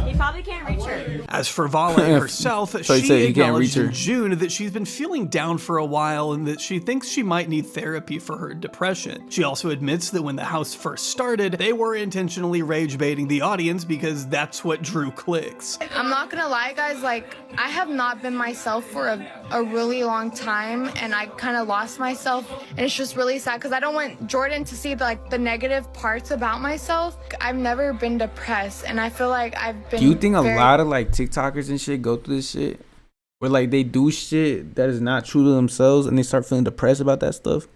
He probably can't reach her. As for Vale herself, she acknowledged in June that she's been feeling down for a while and that she thinks she might need therapy for her depression. She also admits that when the house first started, they were intentionally rage baiting the audience because that's what drew clicks. I'm not gonna lie, guys, like, I have not been myself for a really long time, and I kind of lost myself, and it's just really sad because I don't want Jordan to see the negative parts about myself. I've never been depressed, and I feel like I've been. Do you think a lot of like TikTokers and shit go through this shit where like they do shit that is not true to themselves and they start feeling depressed about that stuff?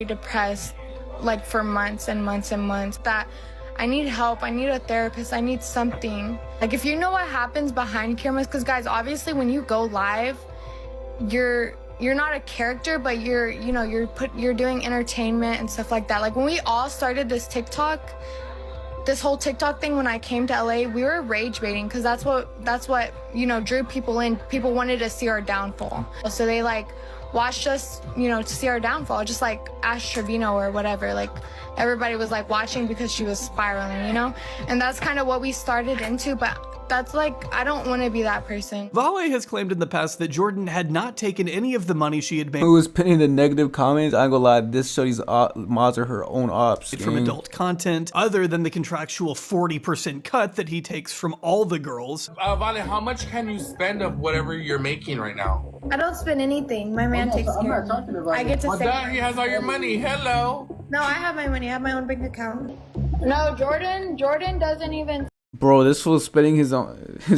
Depressed like for months and months and months that I need help, I need a therapist, I need something. Like if you know what happens behind cameras, because guys, obviously when you go live, you're not a character, but you're doing entertainment and stuff like that. Like when we all started this whole TikTok thing, when I came to LA, we were rage baiting because that's what drew people in. People wanted to see our downfall, so they like watched us to see our downfall, just like Ash Trevino or whatever. Like everybody was like watching because she was spiraling, and that's kind of what we started into. But that's like, I don't want to be that person. Vale has claimed in the past that Jordan had not taken any of the money she had made. Who was pinning the negative comments? I ain't gonna lie, this shorty's mods are her own ops. From adult content, other than the contractual 40% cut that he takes from all the girls. Vale, how much can you spend of whatever you're making right now? I don't spend anything. My man takes care of me. I get to say. He has all your money. Hello. No, I have my money. I have my own bank account. No, Jordan doesn't even. Bro, this fool's spending his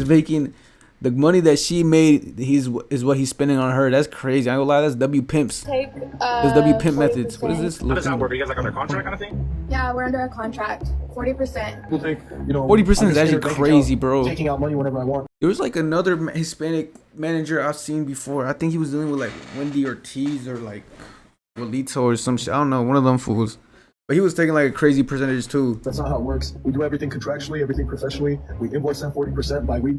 making the money that she made. Is what he's spending on her. That's crazy. I ain't gonna lie. That's W pimps. That's W pimp methods. What is this? How does that work? Are you guys like under contract kind of thing? Yeah, we're under a contract. 40%. 40% is actually crazy, bro. Taking out money whenever I want. There was like another Hispanic manager I've seen before. I think he was dealing with like Wendy Ortiz or like Rolito or some shit. I don't know. One of them fools. But he was taking like a crazy percentage too. That's not how it works. We do everything contractually, everything professionally. We invoice them 40% by week.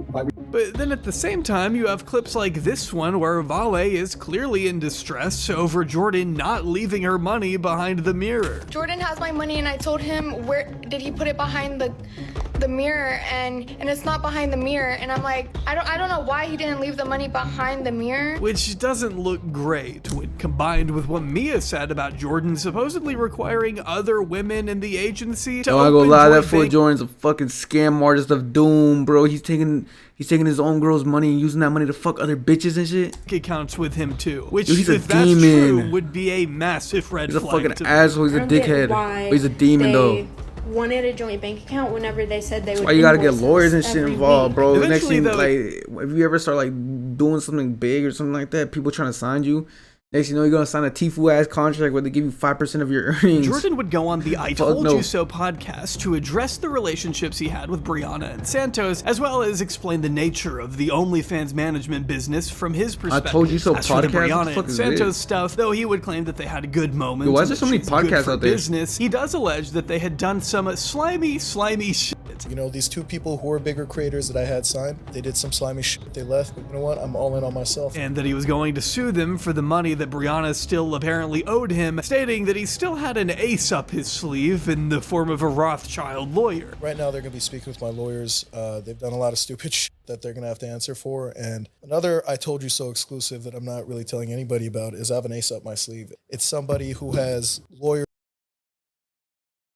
But then at the same time, you have clips like this one where Vale is clearly in distress over Jordan not leaving her money behind the mirror. Jordan has my money and I told him, where did he put it behind the mirror, and it's not behind the mirror, and I'm like, I don't know why he didn't leave the money behind the mirror. Which doesn't look great when combined with what Mia said about Jordan supposedly requiring other women in the agency to open. I'm gonna lie, that fool Jordan's a fucking scam artist of doom, bro. He's taking his own girl's money and using that money to fuck other bitches and shit. Accounts with him too, which dude, if that's true would be a massive red flag. He's a fucking asshole. He's a dickhead. But he's a demon though. Wanted a joint bank account whenever they said they would. Why you gotta get lawyers and shit involved, bro? Eventually, Next thing, like, if you ever start like doing something big or something like that, people trying to sign you, Next, you know, you're gonna sign a Tifu ass contract where they give you 5% of your earnings. Jordan would go on the I Told You So podcast to address the relationships he had with Brianna and Santos, as well as explain the nature of the OnlyFans management business from his perspective. I Told You So as for the podcast. Brianna and Santos stuff, though he would claim that they had good moments. Yo, why is there so many podcasts out there? Business, he does allege that they had done some slimy shit. You know, these two people who were bigger creators that I had signed, they did some slimy shit. They left, but you know what? I'm all in on myself. And that he was going to sue them for the money that Brianna still apparently owed him, stating that he still had an ace up his sleeve in the form of a Rothschild lawyer. Right now, they're going to be speaking with my lawyers. They've done a lot of stupid shit that they're going to have to answer for. And another I Told You So exclusive that I'm not really telling anybody about is I have an ace up my sleeve. It's somebody who has lawyers.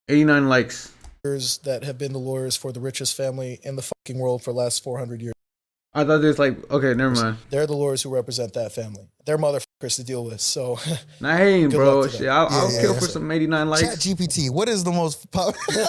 89 likes. That have been the lawyers for the richest family in the fucking world for the last 400 years. I thought there's like, okay, never mind. They're the lawyers who represent that family. They're motherfuckers to deal with, so. Nah, hey, bro. Shit, I'll kill for some 89 likes. Chat GPT, what is the most popular?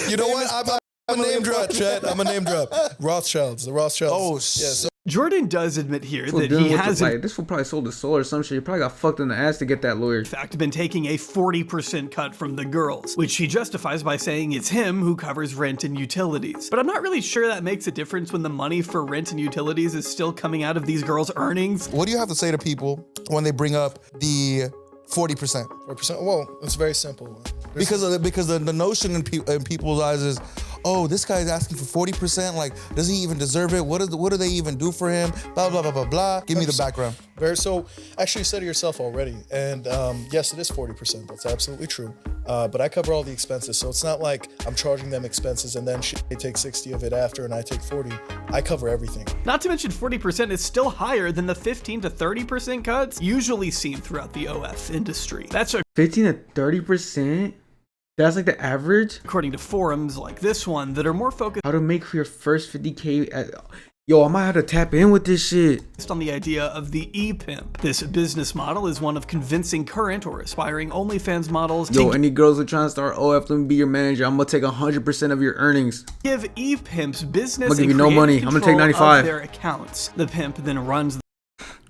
You know what? I'm a name drop, chat. I'm a name drop. Rothschilds. The Rothschilds. Oh, shit. Jordan does admit here So that he has like, this fool probably sold his soul or some shit. He probably got fucked in the ass to get that lawyer. in fact been taking a 40% cut from the girls, which he justifies by saying it's him who covers rent and utilities. But I'm not really sure that makes a difference when the money for rent and utilities is still coming out of these girls' earnings. What do you have to say to people when they bring up the 40%? 40%? Well, it's very simple. Because the notion in people's eyes is, oh, this guy's asking for 40%. Like, does he even deserve it? What do they even do for him? Blah, blah, blah, blah, blah. Give me the background. So, actually, you said it yourself already. And yes, it is 40%. That's absolutely true. But I cover all the expenses. So it's not like I'm charging them expenses and then they take 60 of it after and I take 40. I cover everything. Not to mention 40% is still higher than the 15 to 30% cuts usually seen throughout the OF industry. That's a 15 to 30%? That's like the average? According to forums like this one that are more focused how to make for your first 50K. Yo, I might have to tap in with this shit. On the idea of the e-pimp. This business model is one of convincing current or aspiring OnlyFans models. Yo, any girls who are trying to start OF, let me be your manager. I'm gonna take 100% of your earnings. Give e-pimps business I'm gonna give you no money. I'm gonna take 95. Their accounts. The pimp then runs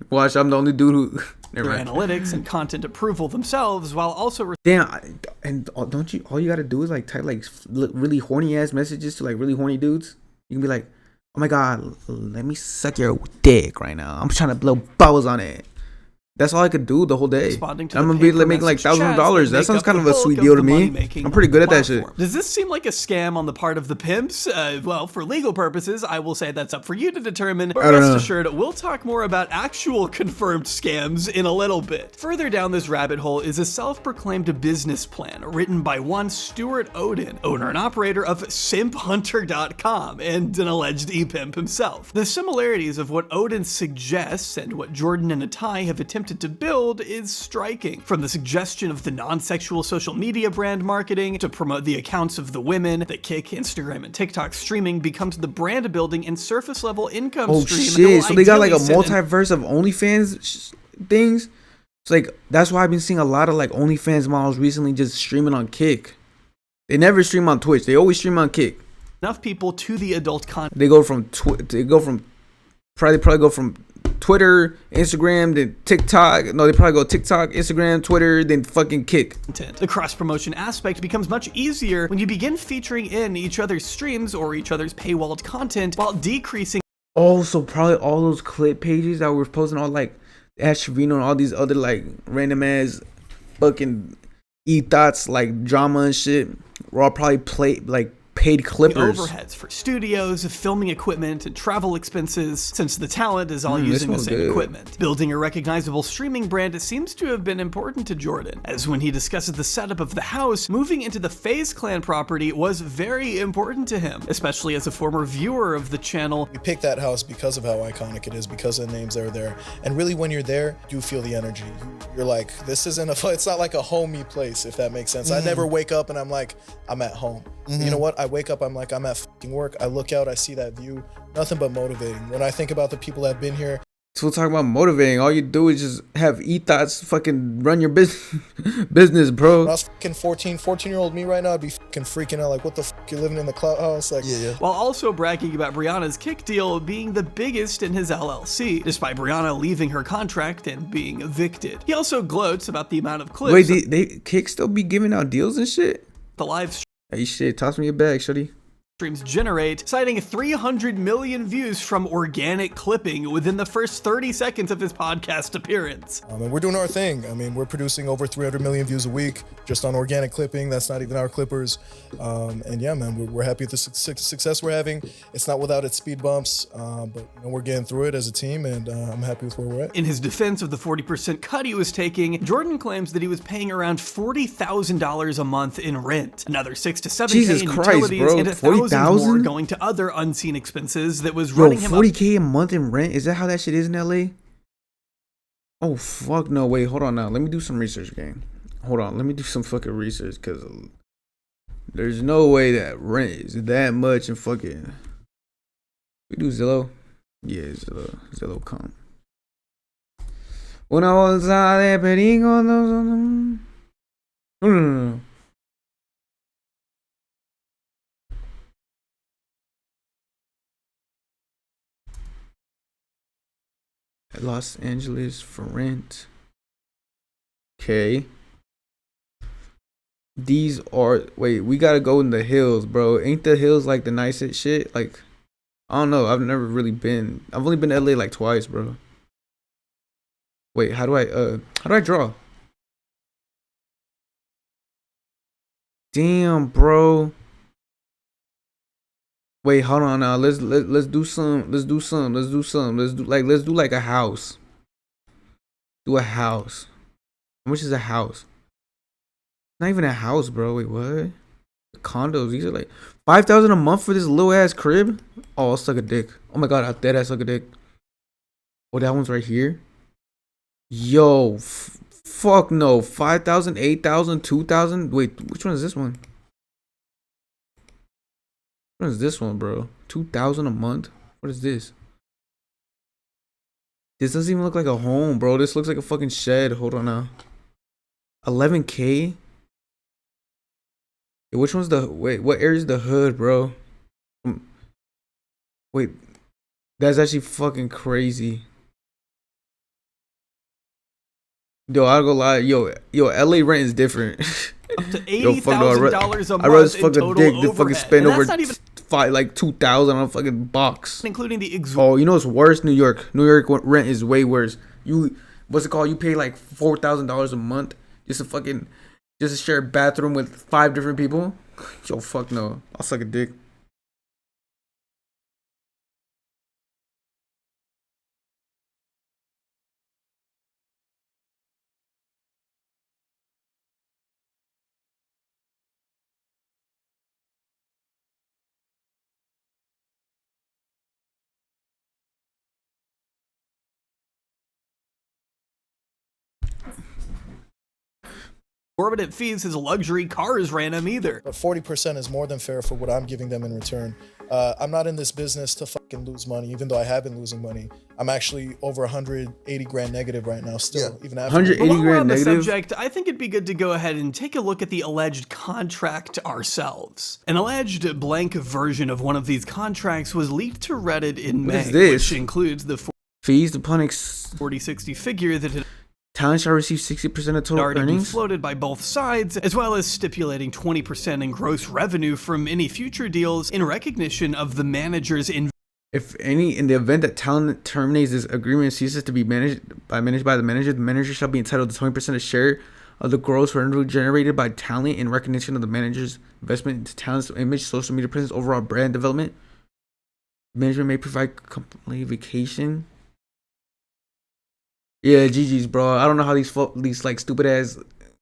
Watch, I'm the only dude who their analytics and content approval themselves while also damn. And don't you, all you gotta do is like type like really horny ass messages to like really horny dudes. You can be like, oh my god, let me suck your dick right now. I'm trying to blow bubbles on it. That's all I could do the whole day. I'm gonna be making like $1,000. That sounds kind of a sweet deal to me. I'm pretty good at that shit. Does this seem like a scam on the part of the pimps? Well, for legal purposes, I will say that's up for you to determine. But rest assured, we'll talk more about actual confirmed scams in a little bit. Further down this rabbit hole is a self-proclaimed business plan written by one Stuart Odin, owner and operator of simphunter.com and an alleged e-pimp himself. The similarities of what Odin suggests and what Jordan and Atai have attempted to build is striking. From the suggestion of the non-sexual social media brand marketing to promote the accounts of the women that Kick, Instagram, and TikTok streaming becomes the brand building and surface level income stream. Oh shit, so they got like a multiverse of OnlyFans things? It's like, that's why I've been seeing a lot of like OnlyFans models recently just streaming on Kick. They never stream on Twitch, they always stream on Kick. Enough people to the adult content. They probably go from Twitter, Instagram, then TikTok. No, they probably go TikTok, Instagram, Twitter, then fucking Kick. The cross-promotion aspect becomes much easier when you begin featuring in each other's streams or each other's paywalled content while decreasing. Oh, so probably all those clip pages that were posting all like Ash Trevino and all these other like random ass fucking e-thoughts like drama and shit were all probably paid clippers. Overheads for studios, filming equipment, and travel expenses, since the talent is all using the same equipment. Building a recognizable streaming brand seems to have been important to Jordan, as when he discusses the setup of the house, moving into the FaZe Clan property was very important to him, especially as a former viewer of the channel. We picked that house because of how iconic it is, because of the names that are there. And really when you're there, you feel the energy. You're like, this isn't it's not like a homey place, if that makes sense. I never wake up and I'm like, I'm at home. You know what? I wake up, I'm like, I'm at fucking work. I look out, I see that view. Nothing but motivating. When I think about the people that have been here, So we're talking about motivating. All you do is just have thoughts, fucking run your business, bro. When I was fucking 14-year-old me right now, I'd be fucking freaking out like, what the fuck, you're living in the cloud house? Like, yeah. While also bragging about Brianna's kick deal being the biggest in his LLC, despite Brianna leaving her contract and being evicted. He also gloats about the amount of clips. Wait, they Kick still be giving out deals and shit? The live Hey shit, toss me your bag, shorty. Streams generate, citing 300 million views from organic clipping within the first 30 seconds of his podcast appearance. And we're doing our thing. I mean, we're producing over 300 million views a week just on organic clipping. That's not even our clippers. And yeah, man, we're happy with the success we're having. It's not without its speed bumps, but we're getting through it as a team, and I'm happy with where we're at. In his defense of the 40% cut he was taking, Jordan claims that he was paying around $40,000 a month in rent, another 6 to 7K Jesus in Christ, utilities, bro. and 40,000 more going to other unseen expenses that was running him up. 40K a month in rent? Is that how that shit is in LA? Oh fuck no, wait, hold on now. Let me do some research, gang. Hold on, let me do some fucking research, because there's no way that rent is that much in fucking... We do Zillow? Yeah, Zillow come. Una bolsa de perico, no. Los Angeles for rent. Okay. These are... Wait, we gotta go in the hills, bro. Ain't the hills like the nicest shit? Like, I don't know. I've never really been... I've only been to LA like twice, bro. Wait, how do I draw? Damn, bro. Wait, hold on now. Let's do like a house. Do a house. How much is a house? Not even a house, bro. Wait, what? Condos. These are like $5,000 a month for this little ass crib. Oh, I'll suck a dick. Oh my god, I dead ass suck a dick. Oh, that one's right here. Yo, fuck no. 5,000, 8,000, 2,000. Wait, which one is this one? What is this one, bro? 2,000 a month? What is this? This doesn't even look like a home, bro. This looks like a fucking shed. Hold on now. 11K? Hey, which one's the... Wait, what area's the hood, bro? Wait. That's actually fucking crazy. Yo, I'll go lie. Yo, LA rent is different. Up to $80,000 a month I'd rather fuck in a total dick than overhead. fucking spend And over that's not even 2,000 on a fucking box. including the Oh, you know what's worse? New York. New York rent is way worse. What's it called? You pay like $4,000 a month just to share a bathroom with 5 different people. Yo, fuck no. I'll suck a dick. exorbitant fees his luxury cars ran him either. But 40% is more than fair for what I'm giving them in return. I'm not in this business to fucking lose money, even though I have been losing money. I'm actually over 180 grand negative right now still, even after. 180 grand negative? Subject, I think it'd be good to go ahead and take a look at the alleged contract ourselves. An alleged blank version of one of these contracts was leaked to Reddit in May, which includes the fees upon 40-60 figure that had talent shall receive 60% of total already earnings. been floated by both sides, as well as stipulating 20% in gross revenue from any future deals in recognition of the manager's If any, in the event that talent terminates this agreement, ceases to be managed by the manager shall be entitled to 20% of share of the gross revenue generated by talent in recognition of the manager's investment into talent's image, social media presence, overall brand development. Management may provide company vacation. Yeah, GG's, bro. I don't know how these like stupid ass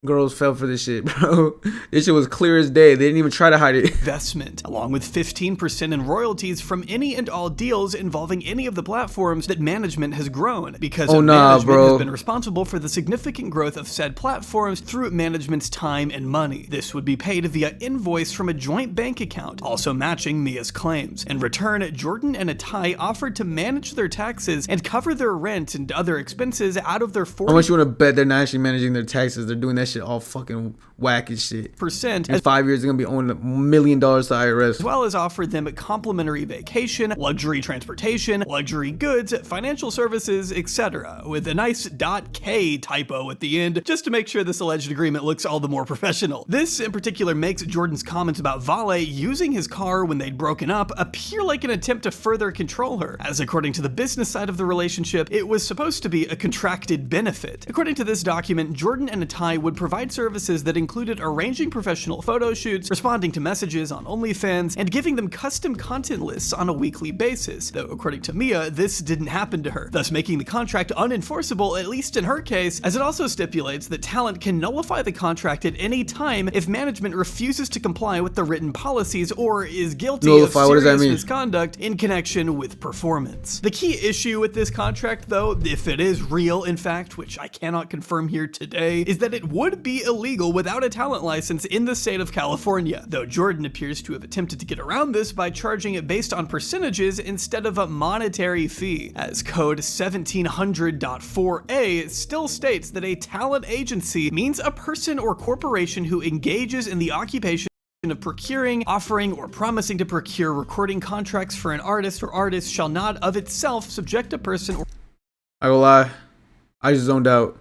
girls fell for this shit, bro. This shit was clear as day. They didn't even try to hide it. Investment, along with 15% in royalties from any and all deals involving any of the platforms that management has grown, because management has been responsible for the significant growth of said platforms through management's time and money. This would be paid via invoice from a joint bank account, also matching Mia's claims. In return, Jordan and Atai offered to manage their taxes and cover their rent and other expenses out of their 40%. How much you want to bet they're not actually managing their taxes? They're doing that shit all fucking whack as shit. In 5 years, they're gonna be owing $1 million to IRS. As well as offered them complimentary vacation, luxury transportation, luxury goods, financial services, etc. With a nice .k typo at the end, just to make sure this alleged agreement looks all the more professional. This in particular makes Jordan's comments about Vale using his car when they'd broken up appear like an attempt to further control her, as according to the business side of the relationship, it was supposed to be a contracted benefit. According to this document, Jordan and Atai would provide services that included arranging professional photo shoots, responding to messages on OnlyFans, and giving them custom content lists on a weekly basis, though according to Mia, this didn't happen to her, thus making the contract unenforceable, at least in her case, as it also stipulates that talent can nullify the contract at any time if management refuses to comply with the written policies or is guilty of serious misconduct in connection with performance. The key issue with this contract, though, if it is real in fact, which I cannot confirm here today, is that it would be illegal without a talent license in the state of California, though Jordan appears to have attempted to get around this by charging it based on percentages instead of a monetary fee, as code 1700.4a still states that a talent agency means a person or corporation who engages in the occupation of procuring, offering, or promising to procure recording contracts for an artist, or artist shall not of itself subject a person or I will lie, I just zoned out.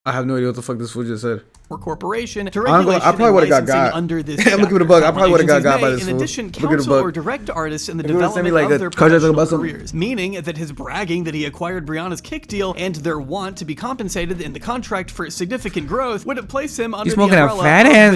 I have no idea what the fuck this fool just said. Or corporation to regulation I probably would have got under this. I'm looking at the bug. I probably would have got by this fool. In addition, counsel or direct artists in the development like of their professional careers, meaning that his bragging that he acquired Brianna's kick deal and their want to be compensated in the contract for significant growth would place him under the umbrella of the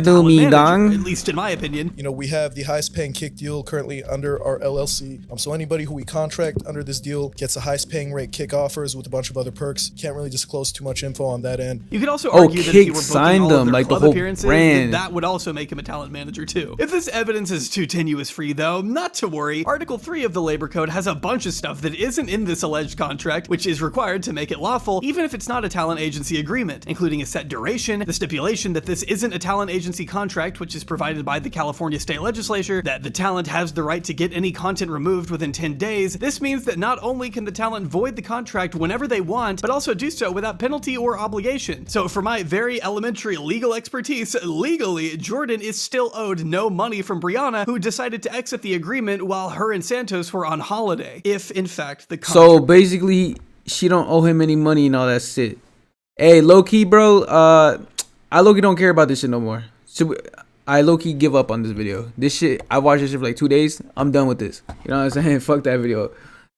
talent manager, at least in my opinion. You know, we have the highest paying kick deal currently under our LLC. So anybody who we contract under this deal gets the highest paying rate kick offers with a bunch of other perks. Can't really disclose too much info on that end. You could also argue that if you were booking all of their club appearances, that would also make him a talent manager too. If this evidence is too tenuous for you though, not to worry. Article 3 of the Labor Code has a bunch of stuff that isn't in this alleged contract, which is required to make it lawful, even if it's not a talent agency agreement, including a set duration, the stipulation that this isn't a talent agency contract, which is provided by the California State Legislature, that the talent has the right to get any content removed within 10 days. This means that not only can the talent void the contract whenever they want, but also do so without penalty or obligation. So for my very elementary legal expertise, legally, Jordan is still owed no money from Brianna, who decided to exit the agreement while her and Santos were on holiday, if in fact the contract. So basically, she don't owe him any money and all that shit. Hey, low-key, bro, I low-key don't care about this shit no more. So I low-key give up on this video. This shit, I watched this shit for like 2 days. I'm done with this. You know what I'm saying? Fuck that video.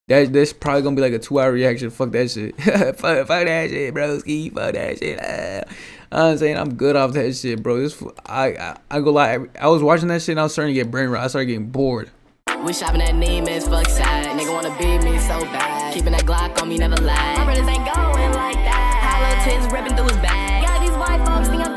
That's probably gonna be like a 2-hour reaction. Fuck that shit. fuck that shit, broski. Fuck that shit. I'm saying I'm good off that shit, bro. I go lie. I was watching that shit and I was starting to get brain rot. I started getting bored. We shopping at Neiman's, fuck sad. Nigga wanna beat me so bad. Keeping that Glock on me, never lie. My brothers ain't going like that. Hollow tits ripping through his bag. Got these white folks think I'm